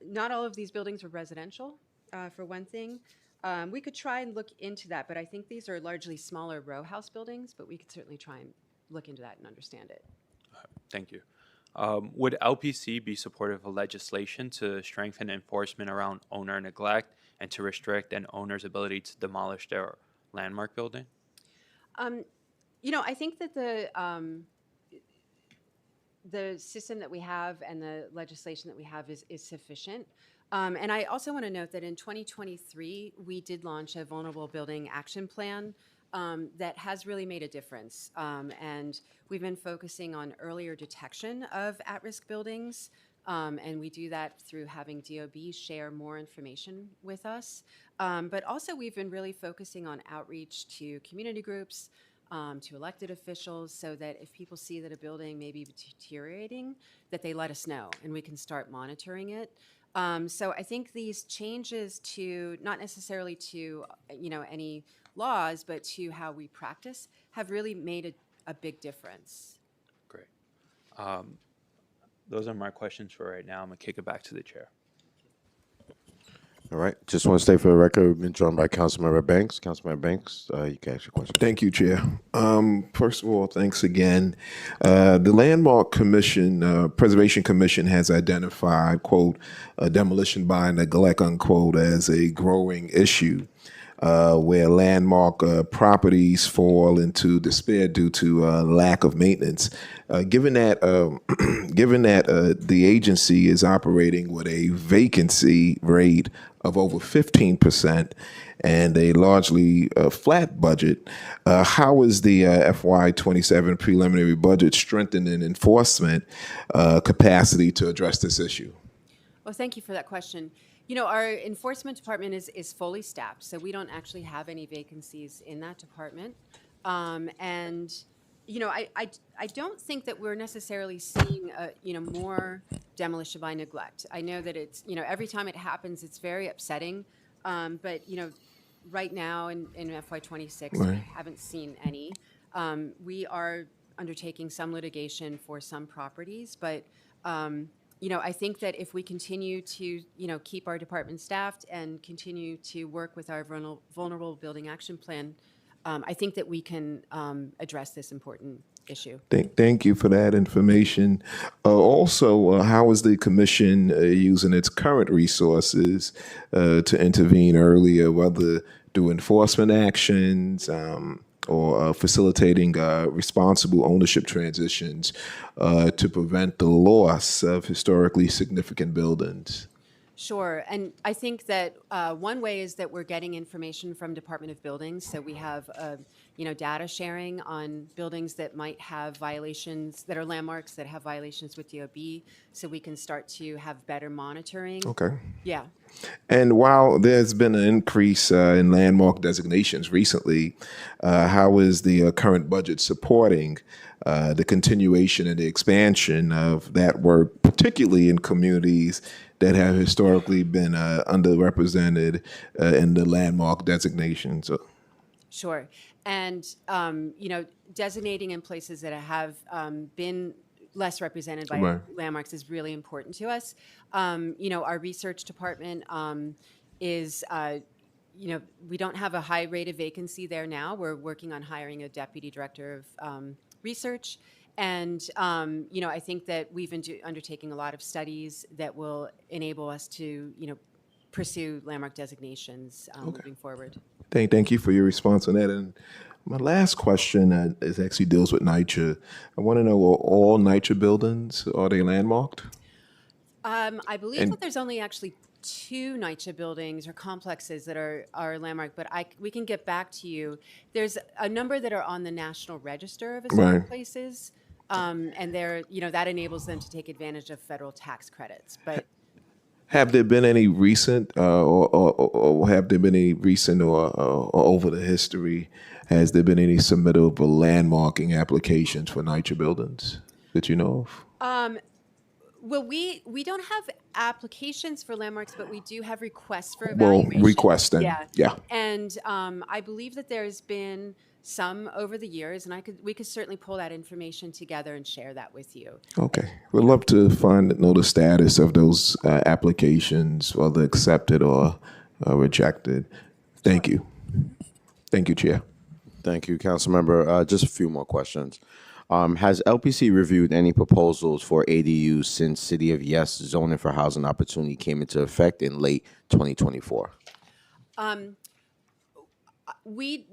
not all of these buildings were residential, for one thing. We could try and look into that, but I think these are largely smaller row house buildings, but we could certainly try and look into that and understand it. Thank you. Would LPC be supportive of legislation to strengthen enforcement around owner neglect and to restrict an owner's ability to demolish their landmark building? I think that the system that we have and the legislation that we have is sufficient. And I also want to note that in 2023, we did launch a vulnerable building action plan that has really made a difference. And we've been focusing on earlier detection of at-risk buildings. And we do that through having DOB share more information with us. But also we've been really focusing on outreach to community groups, to elected officials, so that if people see that a building may be deteriorating, that they let us know and we can start monitoring it. So I think these changes to, not necessarily to, any laws, but to how we practice have really made a big difference. Great. Those are my questions for right now. I'm going to kick it back to the chair. All right. Just want to state for the record, we've been joined by Councilmember Banks. Councilmember Banks, you can ask your question. Thank you, Chair. First of all, thanks again. The Landmark Commission, Preservation Commission has identified, quote, demolition by neglect, unquote, as a growing issue. Where landmark properties fall into despair due to lack of maintenance. Given that the agency is operating with a vacancy rate of over 15% and a largely flat budget, how is the FY27 preliminary budget strengthening enforcement capacity to address this issue? Well, thank you for that question. Our enforcement department is fully staffed, so we don't actually have any vacancies in that department. And I don't think that we're necessarily seeing more demolition by neglect. I know that it's every time it happens, it's very upsetting. But right now in FY26, Right. we haven't seen any. We are undertaking some litigation for some properties, but I think that if we continue to, keep our department staffed and continue to work with our vulnerable building action plan, I think that we can address this important issue. Thank you for that information. Also, how is the commission using its current resources to intervene earlier, whether through enforcement actions or facilitating responsible ownership transitions to prevent the loss of historically significant buildings? Sure, and I think that one way is that we're getting information from Department of Buildings. So we have, data sharing on buildings that might have violations, that are landmarks that have violations with DOB, so we can start to have better monitoring. Okay. Yeah. And while there's been an increase in landmark designations recently, how is the current budget supporting the continuation and the expansion of that work, particularly in communities that have historically been underrepresented in the landmark designations? Sure. And, designating in places that have been less represented by Right. landmarks is really important to us. Our research department is, we don't have a high rate of vacancy there now. We're working on hiring a deputy director of research. And, I think that we've been undertaking a lot of studies that will enable us to, pursue landmark designations moving forward. Thank you for your response on that. And my last question is actually deals with NYCHA. I want to know, are all NYCHA buildings, are they landmarked? I believe And- that there's only actually 2 NYCHA buildings or complexes that are landmark, but we can get back to you. There's a number that are on the National Register of Historic Right. Places, and they're, that enables them to take advantage of federal tax credits. But Have there been any recent, or have there been any recent, or over the history, has there been any submittal for landmarking applications for NYCHA buildings that you know of? well, we don't have applications for landmarks, but we do have requests for Well, evaluation. requests then, yeah. And I believe that there's been some over the years, and we could certainly pull that information together and share that with you. Okay, we'd love to know the status of those applications, whether accepted or rejected. Thank you. Thank you, Chair. Thank you, Councilmember. Just a few more questions. Has LPC reviewed any proposals for ADUs since City of Yes zoning for housing opportunity came into effect in late 2024? We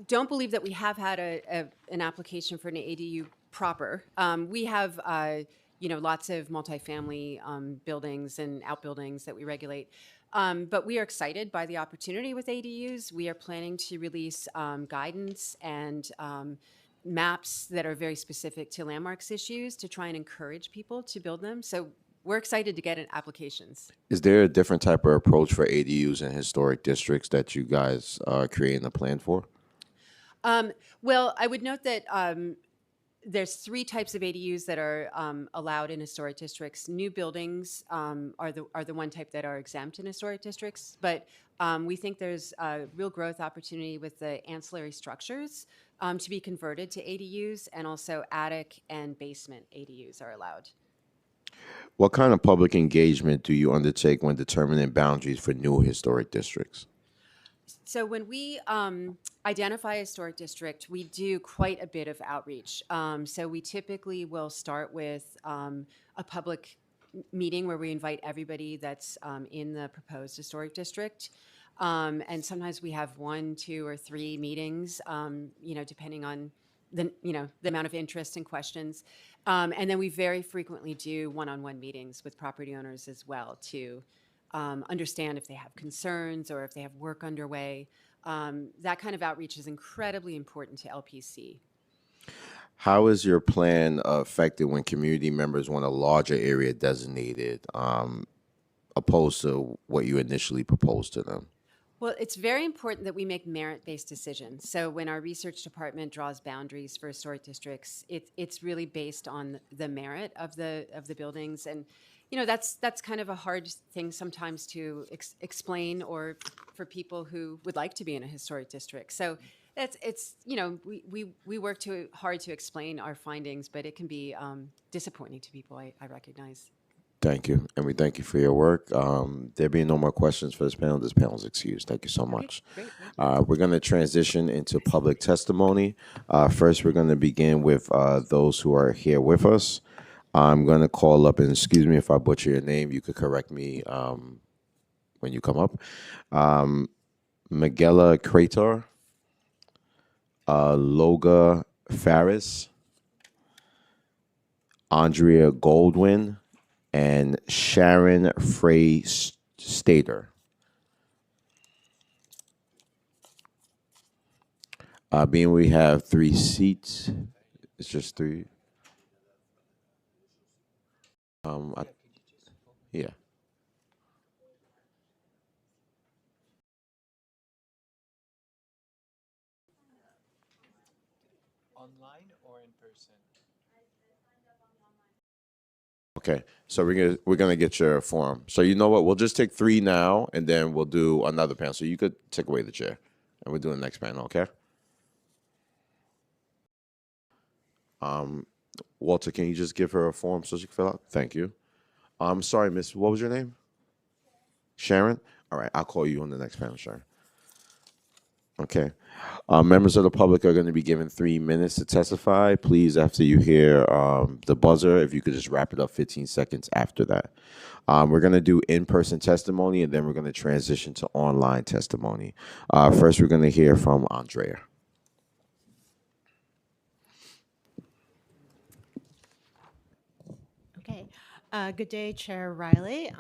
don't believe that we have had an application for an ADU proper. We have, lots of multifamily buildings and outbuildings that we regulate. But we are excited by the opportunity with ADUs. We are planning to release guidance and maps that are very specific to landmarks issues to try and encourage people to build them. So we're excited to get applications. Is there a different type of approach for ADUs in historic districts that you guys are creating a plan for? Well, I would note that there's 3 types of ADUs that are allowed in historic districts. New buildings are the one type that are exempt in historic districts, but we think there's a real growth opportunity with the ancillary structures to be converted to ADUs, and also attic and basement ADUs are allowed. What kind of public engagement do you undertake when determining boundaries for new historic districts? So when we identify a historic district, we do quite a bit of outreach. So we typically will start with a public meeting where we invite everybody that's in the proposed historic district. And sometimes we have 1, 2, or 3 meetings, depending on the amount of interest and questions. And then we very frequently do one-on-one meetings with property owners as well to understand if they have concerns or if they have work underway. That kind of outreach is incredibly important to LPC. How is your plan affected when community members want a larger area designated, opposed to what you initially proposed to them? Well, it's very important that we make merit-based decisions. So when our research department draws boundaries for historic districts, it's really based on the merit of the buildings. And that's kind of a hard thing sometimes to explain, or for people who would like to be in a historic district. So we work hard to explain our findings, but it can be disappointing to people, I recognize. Thank you, and we thank you for your work. There being no more questions for this panel is excused. Thank you so much. We're going to transition into public testimony. First, we're going to begin with those who are here with us. I'm going to call up, and excuse me if I butcher your name. You could correct me when you come up. Miguela Crator, Loga Faris, Andrea Goldwyn, and Sharon Frey Stater. Being we have 3 seats, it's just 3. Yeah. Online or in person? Okay, so we're gonna get your form. So you know what? We'll just take 3 now, and then we'll do another panel. So you could take away the chair, and we'll do the next panel. Okay. Walter, can you just give her a form so she can fill out? Thank you. I'm sorry, Miss. What was your name? Sharon. All right, I'll call you on the next panel, Sharon. Okay. Members of the public are going to be given 3 minutes to testify. Please, after you hear the buzzer, if you could just wrap it up 15 seconds after that. We're going to do in-person testimony, and then we're going to transition to online testimony. First, we're going to hear from Andrea. Okay. Good day, Chair Riley,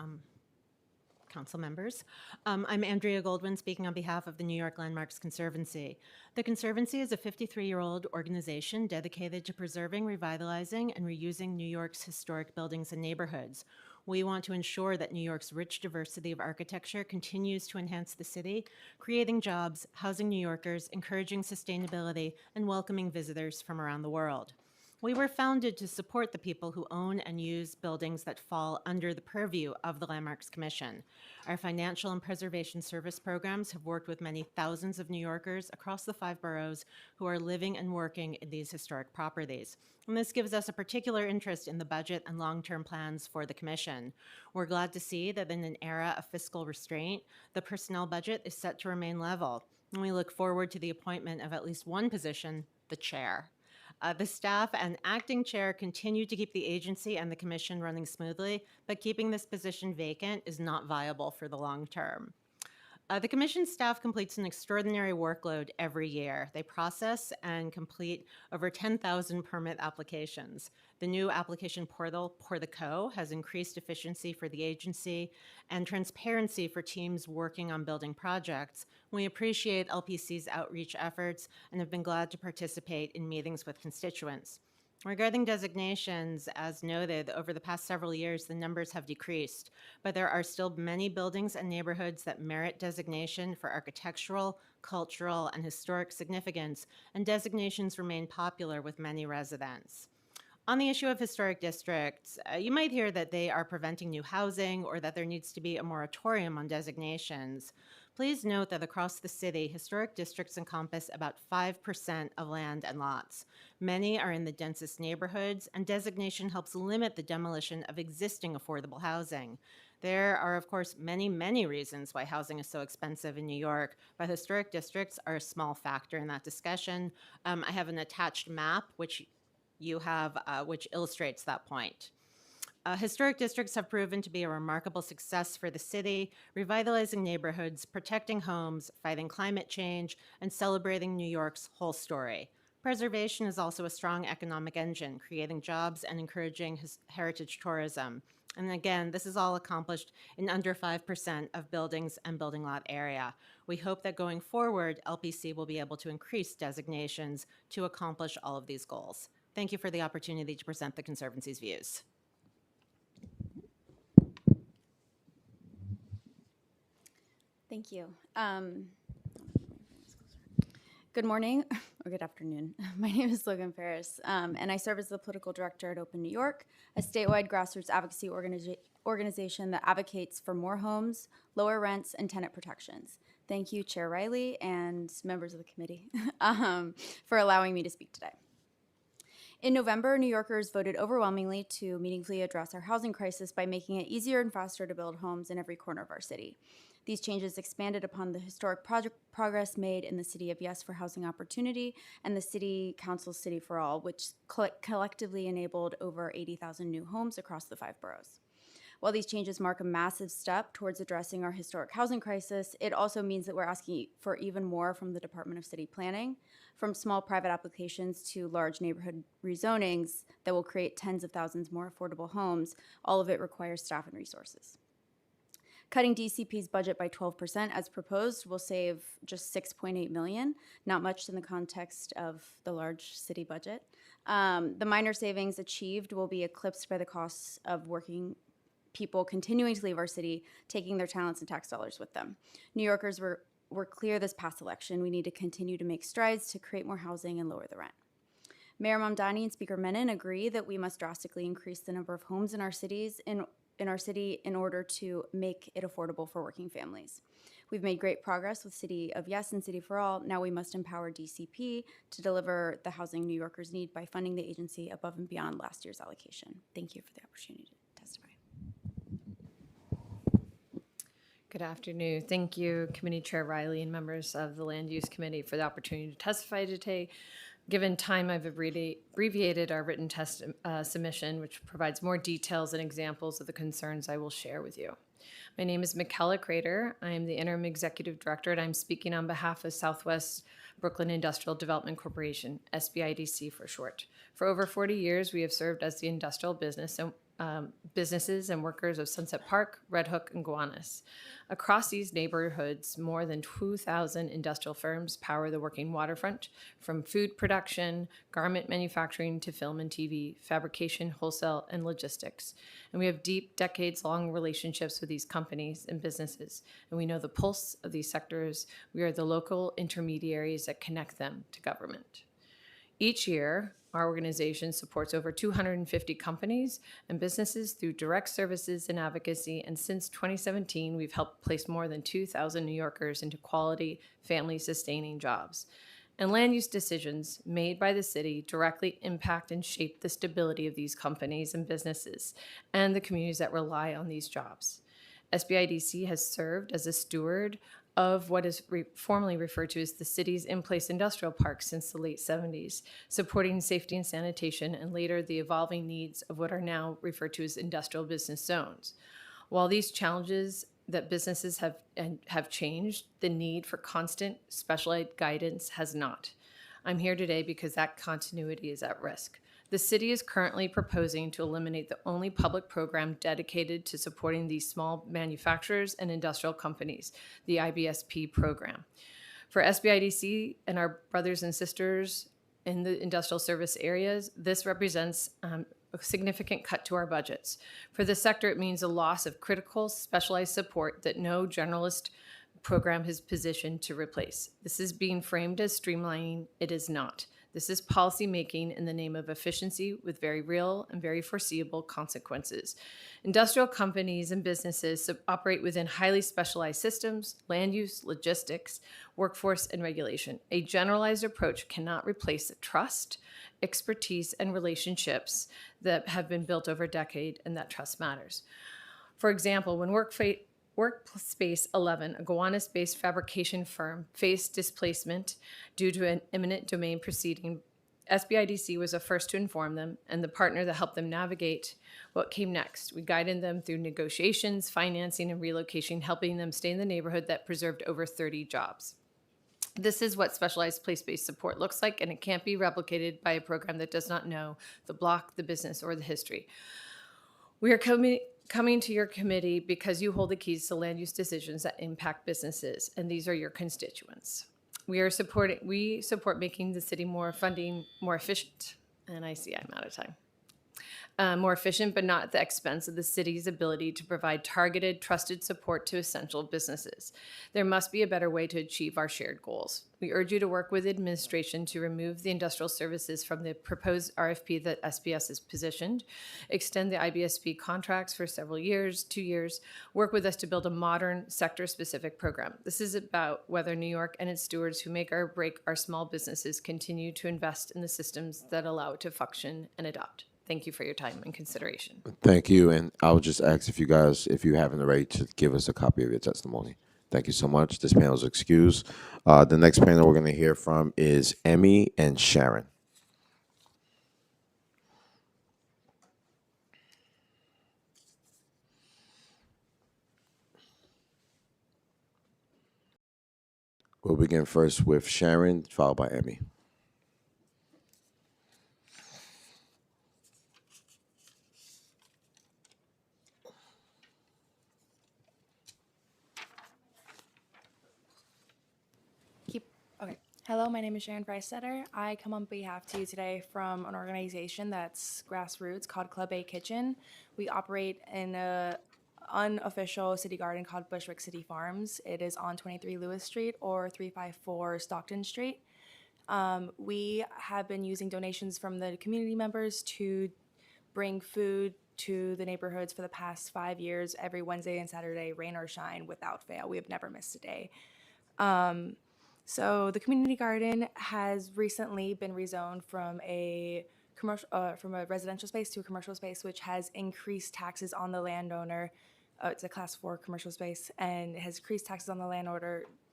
council members. I'm Andrea Goldwyn, speaking on behalf of the New York Landmarks Conservancy. The Conservancy is a 53-year-old organization dedicated to preserving, revitalizing, and reusing New York's historic buildings and neighborhoods. We want to ensure that New York's rich diversity of architecture continues to enhance the city, creating jobs, housing New Yorkers, encouraging sustainability, and welcoming visitors from around the world. We were founded to support the people who own and use buildings that fall under the purview of the Landmarks Commission. Our financial and preservation service programs have worked with many thousands of New Yorkers across the 5 boroughs who are living and working in these historic properties. And this gives us a particular interest in the budget and long-term plans for the Commission. We're glad to see that in an era of fiscal restraint, the personnel budget is set to remain level. And we look forward to the appointment of at least one position, the chair. The staff and acting chair continue to keep the agency and the commission running smoothly, but keeping this position vacant is not viable for the long term. The commission staff completes an extraordinary workload every year. They process and complete over 10,000 permit applications. The new application portal, Portico, has increased efficiency for the agency and transparency for teams working on building projects. We appreciate LPC's outreach efforts and have been glad to participate in meetings with constituents. Regarding designations, as noted, over the past several years, the numbers have decreased, but there are still many buildings and neighborhoods that merit designation for architectural, cultural, and historic significance, and designations remain popular with many residents. On the issue of historic districts, you might hear that they are preventing new housing or that there needs to be a moratorium on designations. Please note that across the city, historic districts encompass about 5% of land and lots. Many are in the densest neighborhoods, and designation helps limit the demolition of existing affordable housing. There are, of course, many, many reasons why housing is so expensive in New York, but historic districts are a small factor in that discussion. I have an attached map, which you have, which illustrates that point. Historic districts have proven to be a remarkable success for the city, revitalizing neighborhoods, protecting homes, fighting climate change, and celebrating New York's whole story. Preservation is also a strong economic engine, creating jobs and encouraging heritage tourism. And again, this is all accomplished in under 5% of buildings and building lot area. We hope that going forward, LPC will be able to increase designations to accomplish all of these goals. Thank you for the opportunity to present the Conservancy's views. Thank you. Good morning, or good afternoon. My name is Logan Ferris, and I serve as the political director at Open New York, a statewide grassroots advocacy organization that advocates for more homes, lower rents, and tenant protections. Thank you, Chair Riley and members of the committee for allowing me to speak today. In November, New Yorkers voted overwhelmingly to meaningfully address our housing crisis by making it easier and faster to build homes in every corner of our city. These changes expanded upon the historic progress made in the City of Yes for Housing Opportunity and the City Council's City for All, which collectively enabled over 80,000 new homes across the 5 boroughs. While these changes mark a massive step towards addressing our historic housing crisis, it also means that we're asking for even more from the Department of City Planning, from small private applications to large neighborhood rezonings that will create tens of thousands more affordable homes. All of it requires staff and resources. Cutting DCP's budget by 12% as proposed will save just $6.8 million, not much in the context of the large city budget. The minor savings achieved will be eclipsed by the costs of working people continuing to leave our city, taking their talents and tax dollars with them. New Yorkers were clear this past election. We need to continue to make strides to create more housing and lower the rent. Mayor Mamdani and Speaker Menon agree that we must drastically increase the number of homes in our cities in our city in order to make it affordable for working families. We've made great progress with City of Yes and City for All. Now we must empower DCP to deliver the housing New Yorkers need by funding the agency above and beyond last year's allocation. Thank you for the opportunity to testify. Good afternoon. Thank you, Committee Chair Riley and members of the Land Use Committee for the opportunity to testify today. Given time, I've abbreviated our written submission, which provides more details and examples of the concerns I will share with you. My name is Michaela Crater. I am the Interim Executive Director, and I'm speaking on behalf of Southwest Brooklyn Industrial Development Corporation, SBIDC for short. For over 40 years, we have served as the industrial businesses and workers of Sunset Park, Red Hook, and Gowanus. Across these neighborhoods, more than 2,000 industrial firms power the working waterfront, from food production, garment manufacturing to film and TV, fabrication, wholesale, and logistics. And we have deep, decades-long relationships with these companies and businesses, and we know the pulse of these sectors. We are the local intermediaries that connect them to government. Each year, our organization supports over 250 companies and businesses through direct services and advocacy, and since 2017, we've helped place more than 2,000 New Yorkers into quality, family-sustaining jobs. And land use decisions made by the city directly impact and shape the stability of these companies and businesses and the communities that rely on these jobs. SBIDC has served as a steward of what is formerly referred to as the city's in-place industrial park since the late 70s, supporting safety and sanitation and later the evolving needs of what are now referred to as industrial business zones. While these challenges that businesses have changed, the need for constant specialized guidance has not. I'm here today because that continuity is at risk. The city is currently proposing to eliminate the only public program dedicated to supporting these small manufacturers and industrial companies, the IBSP program. For SBIDC and our brothers and sisters in the industrial service areas, this represents a significant cut to our budgets. For the sector, it means a loss of critical specialized support that no generalist program is positioned to replace. This is being framed as streamlining. It is not. This is policy making in the name of efficiency with very real and very foreseeable consequences. Industrial companies and businesses operate within highly specialized systems, land use, logistics, workforce, and regulation. A generalized approach cannot replace the trust, expertise, and relationships that have been built over a decade, and that trust matters. For example, when Workspace 11, a Gowanus-based fabrication firm, faced displacement due to an eminent domain proceeding, SBIDC was the first to inform them and the partner that helped them navigate what came next. We guided them through negotiations, financing, and relocation, helping them stay in the neighborhood that preserved over 30 jobs. This is what specialized place-based support looks like, and it can't be replicated by a program that does not know the block, the business, or the history. We are coming to your committee because you hold the keys to land use decisions that impact businesses, and these are your constituents. We support making the city more funding, more efficient, and I see I'm out of time. more efficient, but not at the expense of the city's ability to provide targeted, trusted support to essential businesses. There must be a better way to achieve our shared goals. We urge you to work with administration to remove the industrial services from the proposed RFP that SBS has positioned, extend the IBSP contracts for several years, 2 years, work with us to build a modern sector-specific program. This is about whether New York and its stewards who make or break our small businesses continue to invest in the systems that allow it to function and adopt. Thank you for your time and consideration. Thank you, and I would just ask if you haven't already, to give us a copy of your testimony. Thank you so much. This panel is excused. The next panel we're going to hear from is Emmy and Sharon. We'll begin first with Sharon, followed by Emmy. Okay. Hello, my name is Sharon Freistetter. I come on behalf to you today from an organization that's grassroots called Club A Kitchen. We operate in a unofficial city garden called Bushwick City Farms. It is on 23 Lewis Street or 354 Stockton Street. We have been using donations from the community members to bring food to the neighborhoods for the past 5 years, every Wednesday and Saturday, rain or shine, without fail. We have never missed a day. So the community garden has recently been rezoned from a residential space to a commercial space, which has increased taxes on the landowner. It's a class 4 commercial space, and it has increased taxes on the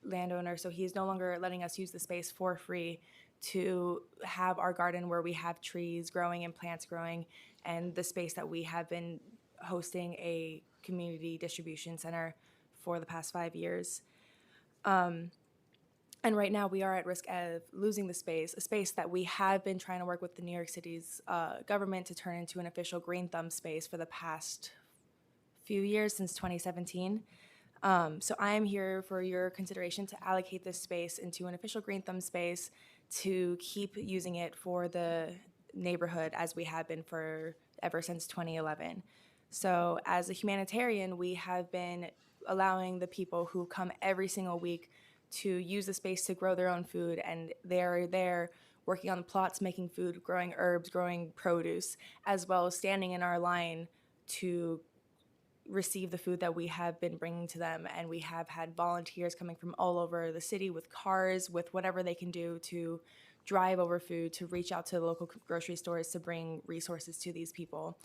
landowner. So he is no longer letting us use the space for free to have our garden where we have trees growing and plants growing, and the space that we have been hosting a community distribution center for the past 5 years. And right now we are at risk of losing the space, a space that we have been trying to work with the New York City's government to turn into an official Green Thumb space for the past few years, since 2017. So I am here for your consideration to allocate this space into an official Green Thumb space to keep using it for the neighborhood as we have been for ever since 2011. So as a humanitarian, we have been allowing the people who come every single week to use the space to grow their own food, and they're there working on the plots, making food, growing herbs, growing produce, as well as standing in our line to receive the food that we have been bringing to them. And we have had volunteers coming from all over the city with cars, with whatever they can do to drive over food, to reach out to the local grocery stores to bring resources to these people.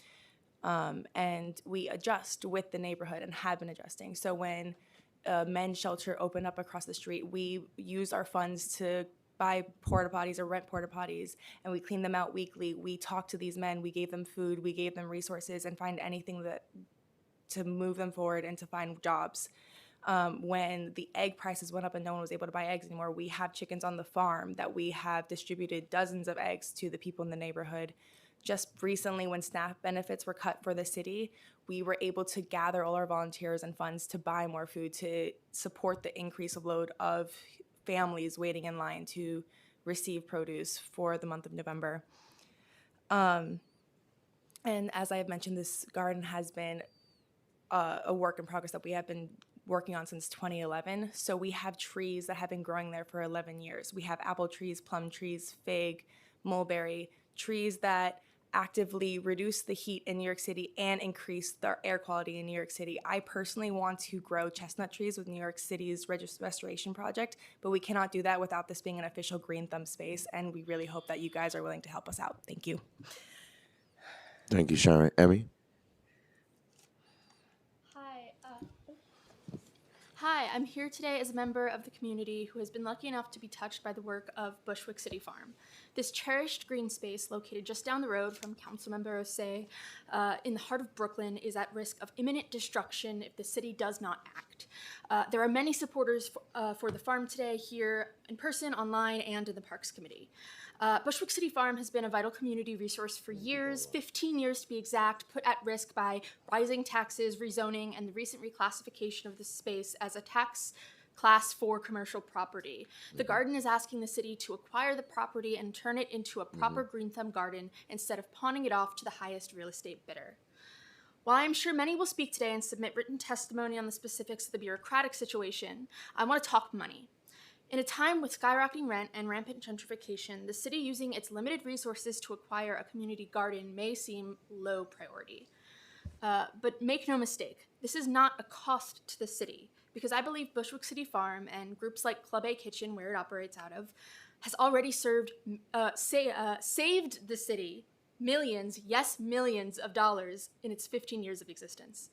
And we adjust with the neighborhood and have been adjusting. So when a men's shelter opened up across the street, we used our funds to buy porta potties or rent porta potties, and we cleaned them out weekly. We talked to these men, we gave them food, we gave them resources, and find anything that to move them forward and to find jobs. When the egg prices went up and no one was able to buy eggs anymore, we have chickens on the farm that we have distributed dozens of eggs to the people in the neighborhood. Just recently, when SNAP benefits were cut for the city, we were able to gather all our volunteers and funds to buy more food to support the increase of load of families waiting in line to receive produce for the month of November. And as I have mentioned, this garden has been a work in progress that we have been working on since 2011. So we have trees that have been growing there for 11 years. We have apple trees, plum trees, fig, mulberry, trees that actively reduce the heat in New York City and increase the air quality in New York City. I personally want to grow chestnut trees with New York City's restoration project, but we cannot do that without this being an official Green Thumb space, and we really hope that you guys are willing to help us out. Thank you. Thank you, Sharon. Emmy? Hi, I'm here today as a member of the community who has been lucky enough to be touched by the work of Bushwick City Farm. This cherished green space located just down the road from Councilmember Osei in the heart of Brooklyn is at risk of imminent destruction if the city does not act. There are many supporters for the farm today here in person, online, and in the Parks Committee. Bushwick City Farm has been a vital community resource for years, 15 years to be exact, put at risk by rising taxes, rezoning, and the recent reclassification of this space as a tax Class 4 commercial property. The garden is asking the city to acquire the property and turn it into a proper green thumb garden instead of pawning it off to the highest real estate bidder. While I'm sure many will speak today and submit written testimony on the specifics of the bureaucratic situation, I want to talk money. In a time with skyrocketing rent and rampant gentrification, the city using its limited resources to acquire a community garden may seem low priority. But make no mistake, this is not a cost to the city, because I believe Bushwick City Farm and groups like Club A Kitchen, where it operates out of, has already saved the city millions, yes, millions of dollars in its 15 years of existence.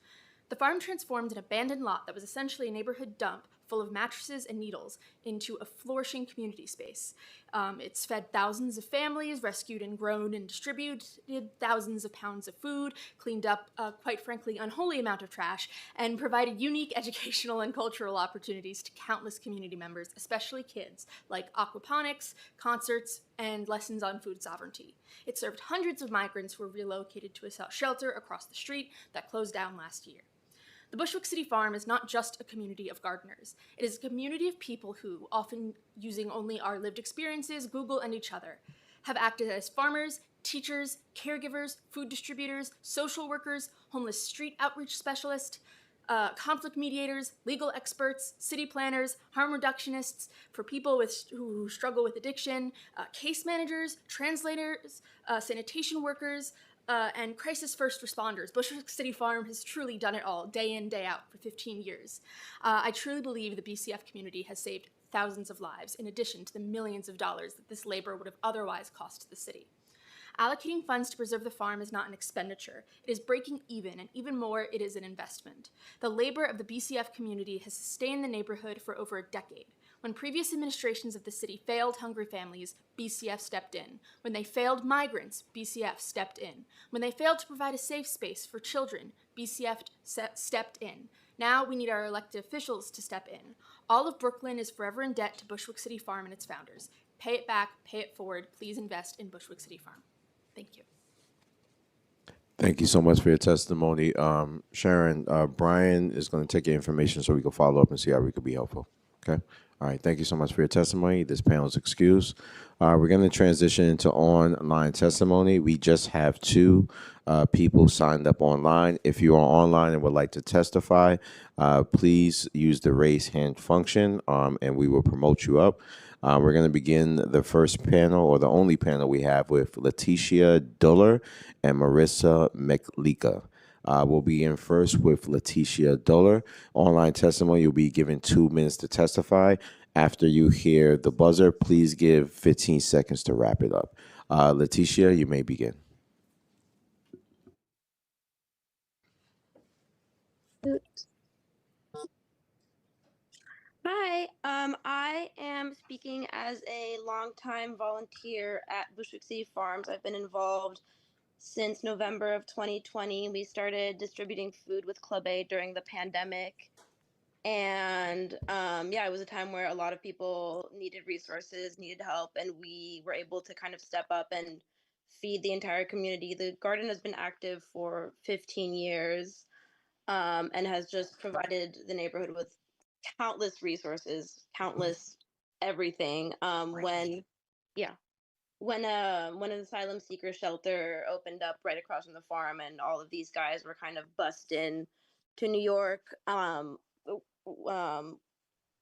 The farm transformed an abandoned lot that was essentially a neighborhood dump full of mattresses and needles into a flourishing community space. It's fed thousands of families, rescued and grown and distributed thousands of pounds of food, cleaned up, quite frankly, unholy amount of trash, and provided unique educational and cultural opportunities to countless community members, especially kids, like aquaponics, concerts, and lessons on food sovereignty. It served hundreds of migrants who were relocated to a shelter across the street that closed down last year. The Bushwick City Farm is not just a community of gardeners. It is a community of people who, often using only our lived experiences, Google, and each other, have acted as farmers, teachers, caregivers, food distributors, social workers, homeless street outreach specialists, conflict mediators, legal experts, city planners, harm reductionists for people who struggle with addiction, case managers, translators, sanitation workers, and crisis first responders. Bushwick City Farm has truly done it all, day in, day out, for 15 years. I truly believe the BCF community has saved thousands of lives, in addition to the millions of dollars that this labor would have otherwise cost the city. Allocating funds to preserve the farm is not an expenditure. It is breaking even, and even more, it is an investment. The labor of the BCF community has sustained the neighborhood for over a decade. When previous administrations of the city failed hungry families, BCF stepped in. When they failed migrants, BCF stepped in. When they failed to provide a safe space for children, BCF stepped in. Now we need our elected officials to step in. All of Brooklyn is forever in debt to Bushwick City Farm and its founders. Pay it back, pay it forward. Please invest in Bushwick City Farm. Thank you. Thank you so much for your testimony. Sharon, Brian is going to take your information so we can follow up and see how we could be helpful. Okay? All right. Thank you so much for your testimony. This panel is excused. We're going to transition into online testimony. We just have two people signed up online. If you are online and would like to testify, please use the raise hand function and we will promote you up. We're going to begin the first panel, or the only panel we have, with Letitia Duller and Marissa McLeika. We'll begin first with Letitia Duller. Online testimony, you'll be given 2 minutes to testify. After you hear the buzzer, please give 15 seconds to wrap it up. Letitia, you may begin. Hi, I am speaking as a longtime volunteer at Bushwick City Farms. I've been involved since November of 2020. We started distributing food with Club A during the pandemic. And yeah, it was a time where a lot of people needed resources, needed help, and we were able to kind of step up and feed the entire community. The garden has been active for 15 years and has just provided the neighborhood with countless resources, countless everything. Yeah, when an asylum seeker shelter opened up right across from the farm, and all of these guys were kind of bussed in to New York,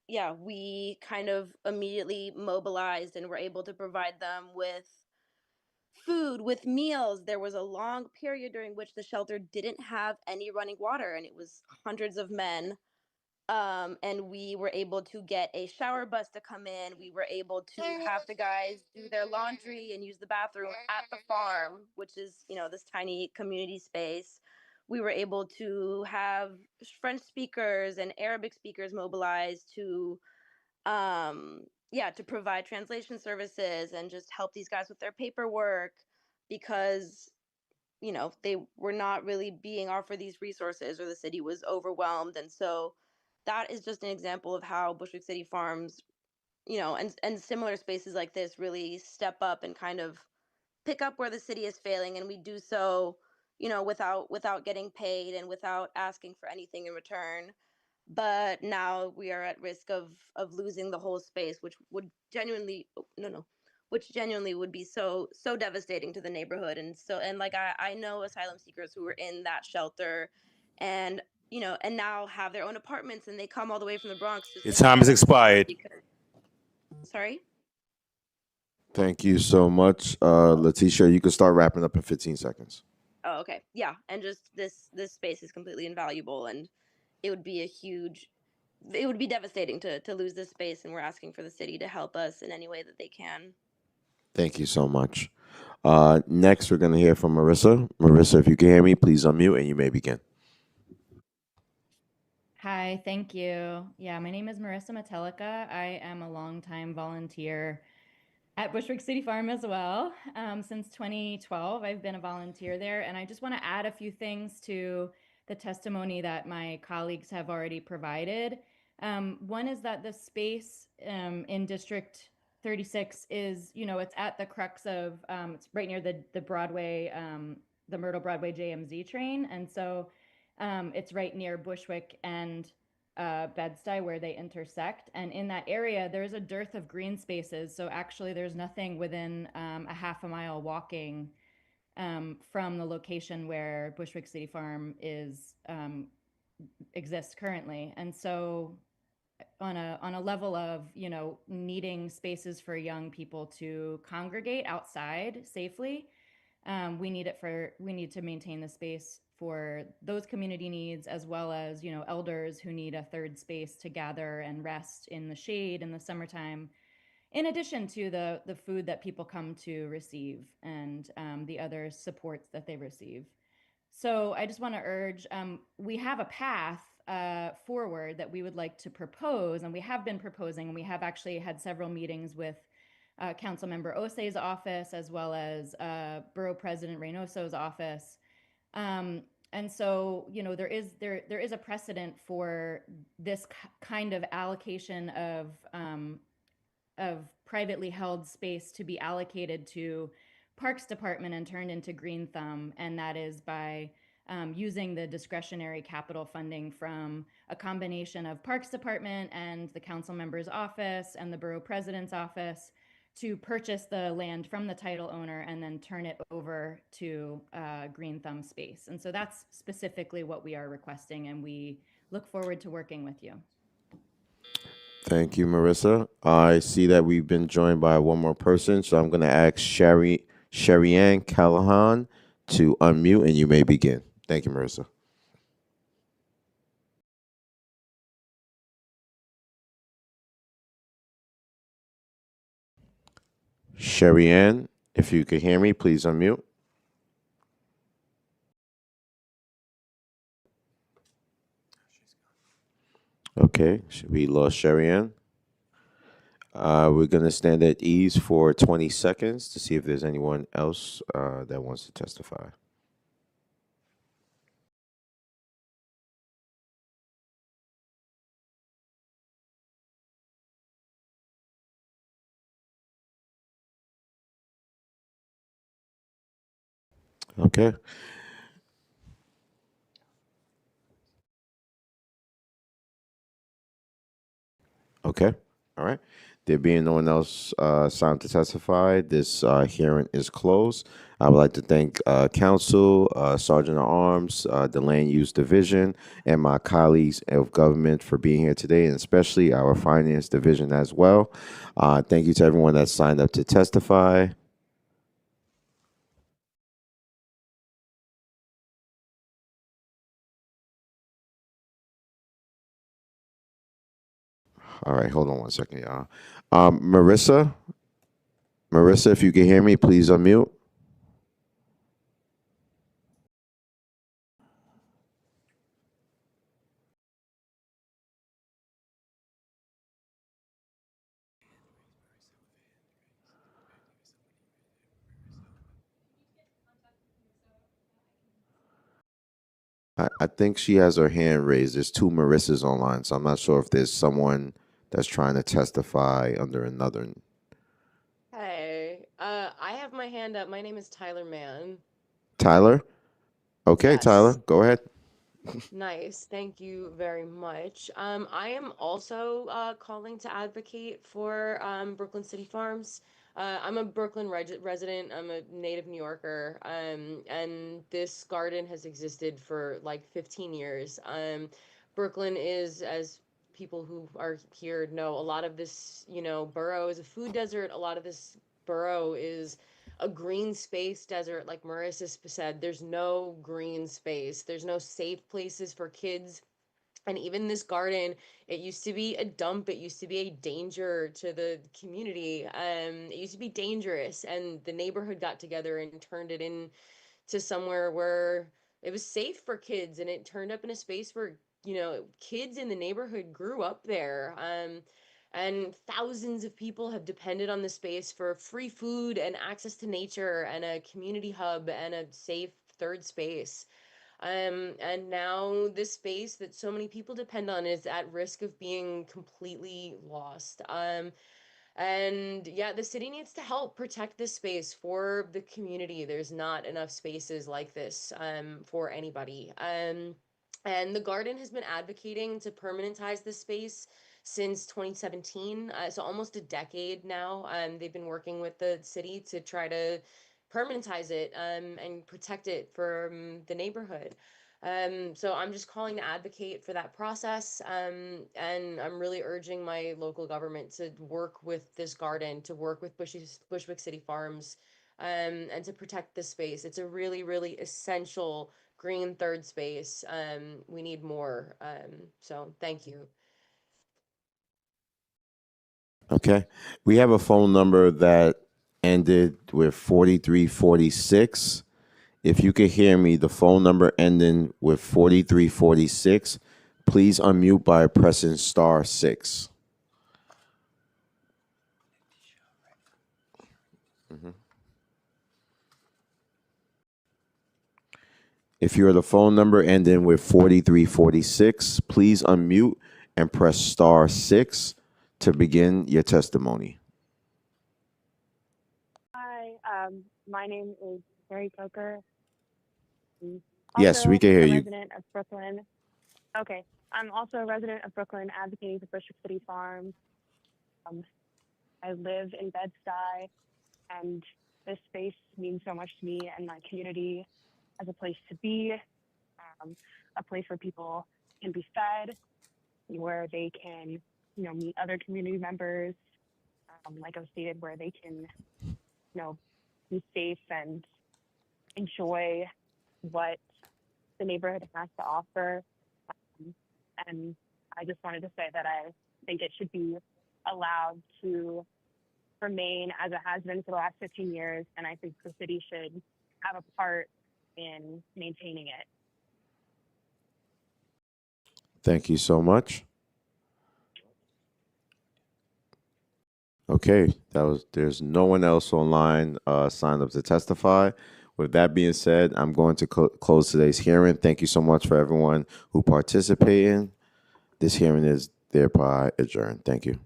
yeah, we kind of immediately mobilized and were able to provide them with food, with meals. There was a long period during which the shelter didn't have any running water, and it was hundreds of men. And we were able to get a shower bus to come in. We were able to have the guys do their laundry and use the bathroom at the farm, which is, this tiny community space. We were able to have French speakers and Arabic speakers mobilized to, to provide translation services and just help these guys with their paperwork, because they were not really being offered these resources, or the city was overwhelmed. And so that is just an example of how Bushwick City Farms, and similar spaces like this really step up and kind of pick up where the city is failing. And we do so, without getting paid and without asking for anything in return. but now we are at risk of losing the whole space, which would genuinely, oh, no, which genuinely would be so devastating to the neighborhood. And like I know asylum seekers who were in that shelter, and and now have their own apartments, and they come all the way from the Bronx just Your to time get has a spot expired. because, sorry. Thank you so much. Letitia, you can start wrapping up in 15 seconds. Oh, okay. Yeah, and just this space is completely invaluable, and it would be it would be devastating to lose this space, and we're asking for the city to help us in any way that they can. Thank you so much. Next, we're going to hear from Marissa. Marissa, if you can hear me, please unmute and you may begin. Hi, thank you. Yeah, my name is Marissa Metelica. I am a longtime volunteer at Bushwick City Farm as well. Since 2012, I've been a volunteer there, and I just want to add a few things to the testimony that my colleagues have already provided. One is that the space in District 36 is, it's at the crux of, it's right near the Broadway, the Myrtle Broadway JMZ train, and so it's right near Bushwick and Bed-Stuy where they intersect. And in that area, there's a dearth of green spaces. So actually, there's nothing within a half a mile walking from the location where Bushwick City Farm exists currently. And so on a level of, needing spaces for young people to congregate outside safely, we need to maintain the space for those community needs, as well as elders who need a third space to gather and rest in the shade in the summertime, in addition to the food that people come to receive and the other supports that they receive. So I just want to urge, we have a path forward that we would like to propose, and we have been proposing, and we have actually had several meetings with Councilmember Osei's office, as well as Borough President Reynoso's office. And so, there is a precedent for this kind of allocation of privately held space to be allocated to Parks Department and turned into Green Thumb, and that is by using the discretionary capital funding from a combination of Parks Department and the council member's office and the borough president's office to purchase the land from the title owner and then turn it over to Green Thumb space. And so that's specifically what we are requesting, and we look forward to working with you. Thank you, Marissa. I see that we've been joined by one more person, so I'm going to ask Sherry-Ann Callahan to unmute, and you may begin. Thank you, Marissa. Sherry-Ann, if you can hear me, please unmute. Okay, we lost Sherry-Ann. We're going to stand at ease for 20 seconds to see if there's anyone else that wants to testify. Okay. Okay. All right. There being no one else signed to testify, this hearing is closed. I would like to thank Council, Sergeant at Arms, the Land Use Division, and my colleagues of government for being here today, and especially our Finance Division as well. Thank you to everyone that signed up to testify. All right, hold on one second, y'all. Marissa, if you can hear me, please unmute. I think she has her hand raised. There's two Marissas online, so I'm not sure if there's someone that's trying to testify under another. Hey, I have my hand up. My name is Tyler Mann. Tyler? Okay, Yes. Tyler, go ahead. Nice. Thank you very much. I am also calling to advocate for Brooklyn City Farms. I'm a Brooklyn resident. I'm a native New Yorker. And this garden has existed for like 15 years. Brooklyn is, as people who are here know, a lot of this, borough is a food desert. A lot of this borough is a green space desert. Like Marissa said, there's no green space, there's no safe places for kids. And even this garden, it used to be a dump, it used to be a danger to the community. It used to be dangerous, and the neighborhood got together and turned it into somewhere where it was safe for kids, and it turned up in a space where kids in the neighborhood grew up there. And thousands of people have depended on the space for free food and access to nature and a community hub and a safe third space. And now this space that so many people depend on is at risk of being completely lost. And yeah, the city needs to help protect this space for the community. There's not enough spaces like this for anybody. And the garden has been advocating to permanentize this space since 2017, so almost a decade now. They've been working with the city to try to permanentize it and protect it from the neighborhood. So I'm just calling to advocate for that process, and I'm really urging my local government to work with this garden, to work with Bushwick City Farms, and to protect this space. It's a really, really essential green third space. We need more. So thank you. Okay. We have a phone number that ended with 4346. If you could hear me, the phone number ending with 4346, please unmute by pressing *6. If you're the phone number ending with 4346, please unmute and press *6 to begin your testimony. Hi, my name is Mary Coker. Yes, we can hear a you. resident of Brooklyn. Okay, I'm also a resident of Brooklyn advocating for Bushwick City Farms. I live in Bed-Stuy, and this space means so much to me and my community as a place to be, a place where people can be fed, where they can, meet other community members, like I stated, where they can, be safe and enjoy what the neighborhood has to offer. And I just wanted to say that I think it should be allowed to remain as it has been for the last 15 years. And I think the city should have a part in maintaining it. Thank you so much. Okay, there's no one else online signed up to testify. With that being said, I'm going to close today's hearing. Thank you so much for everyone who participated. This hearing is thereby adjourned. Thank you.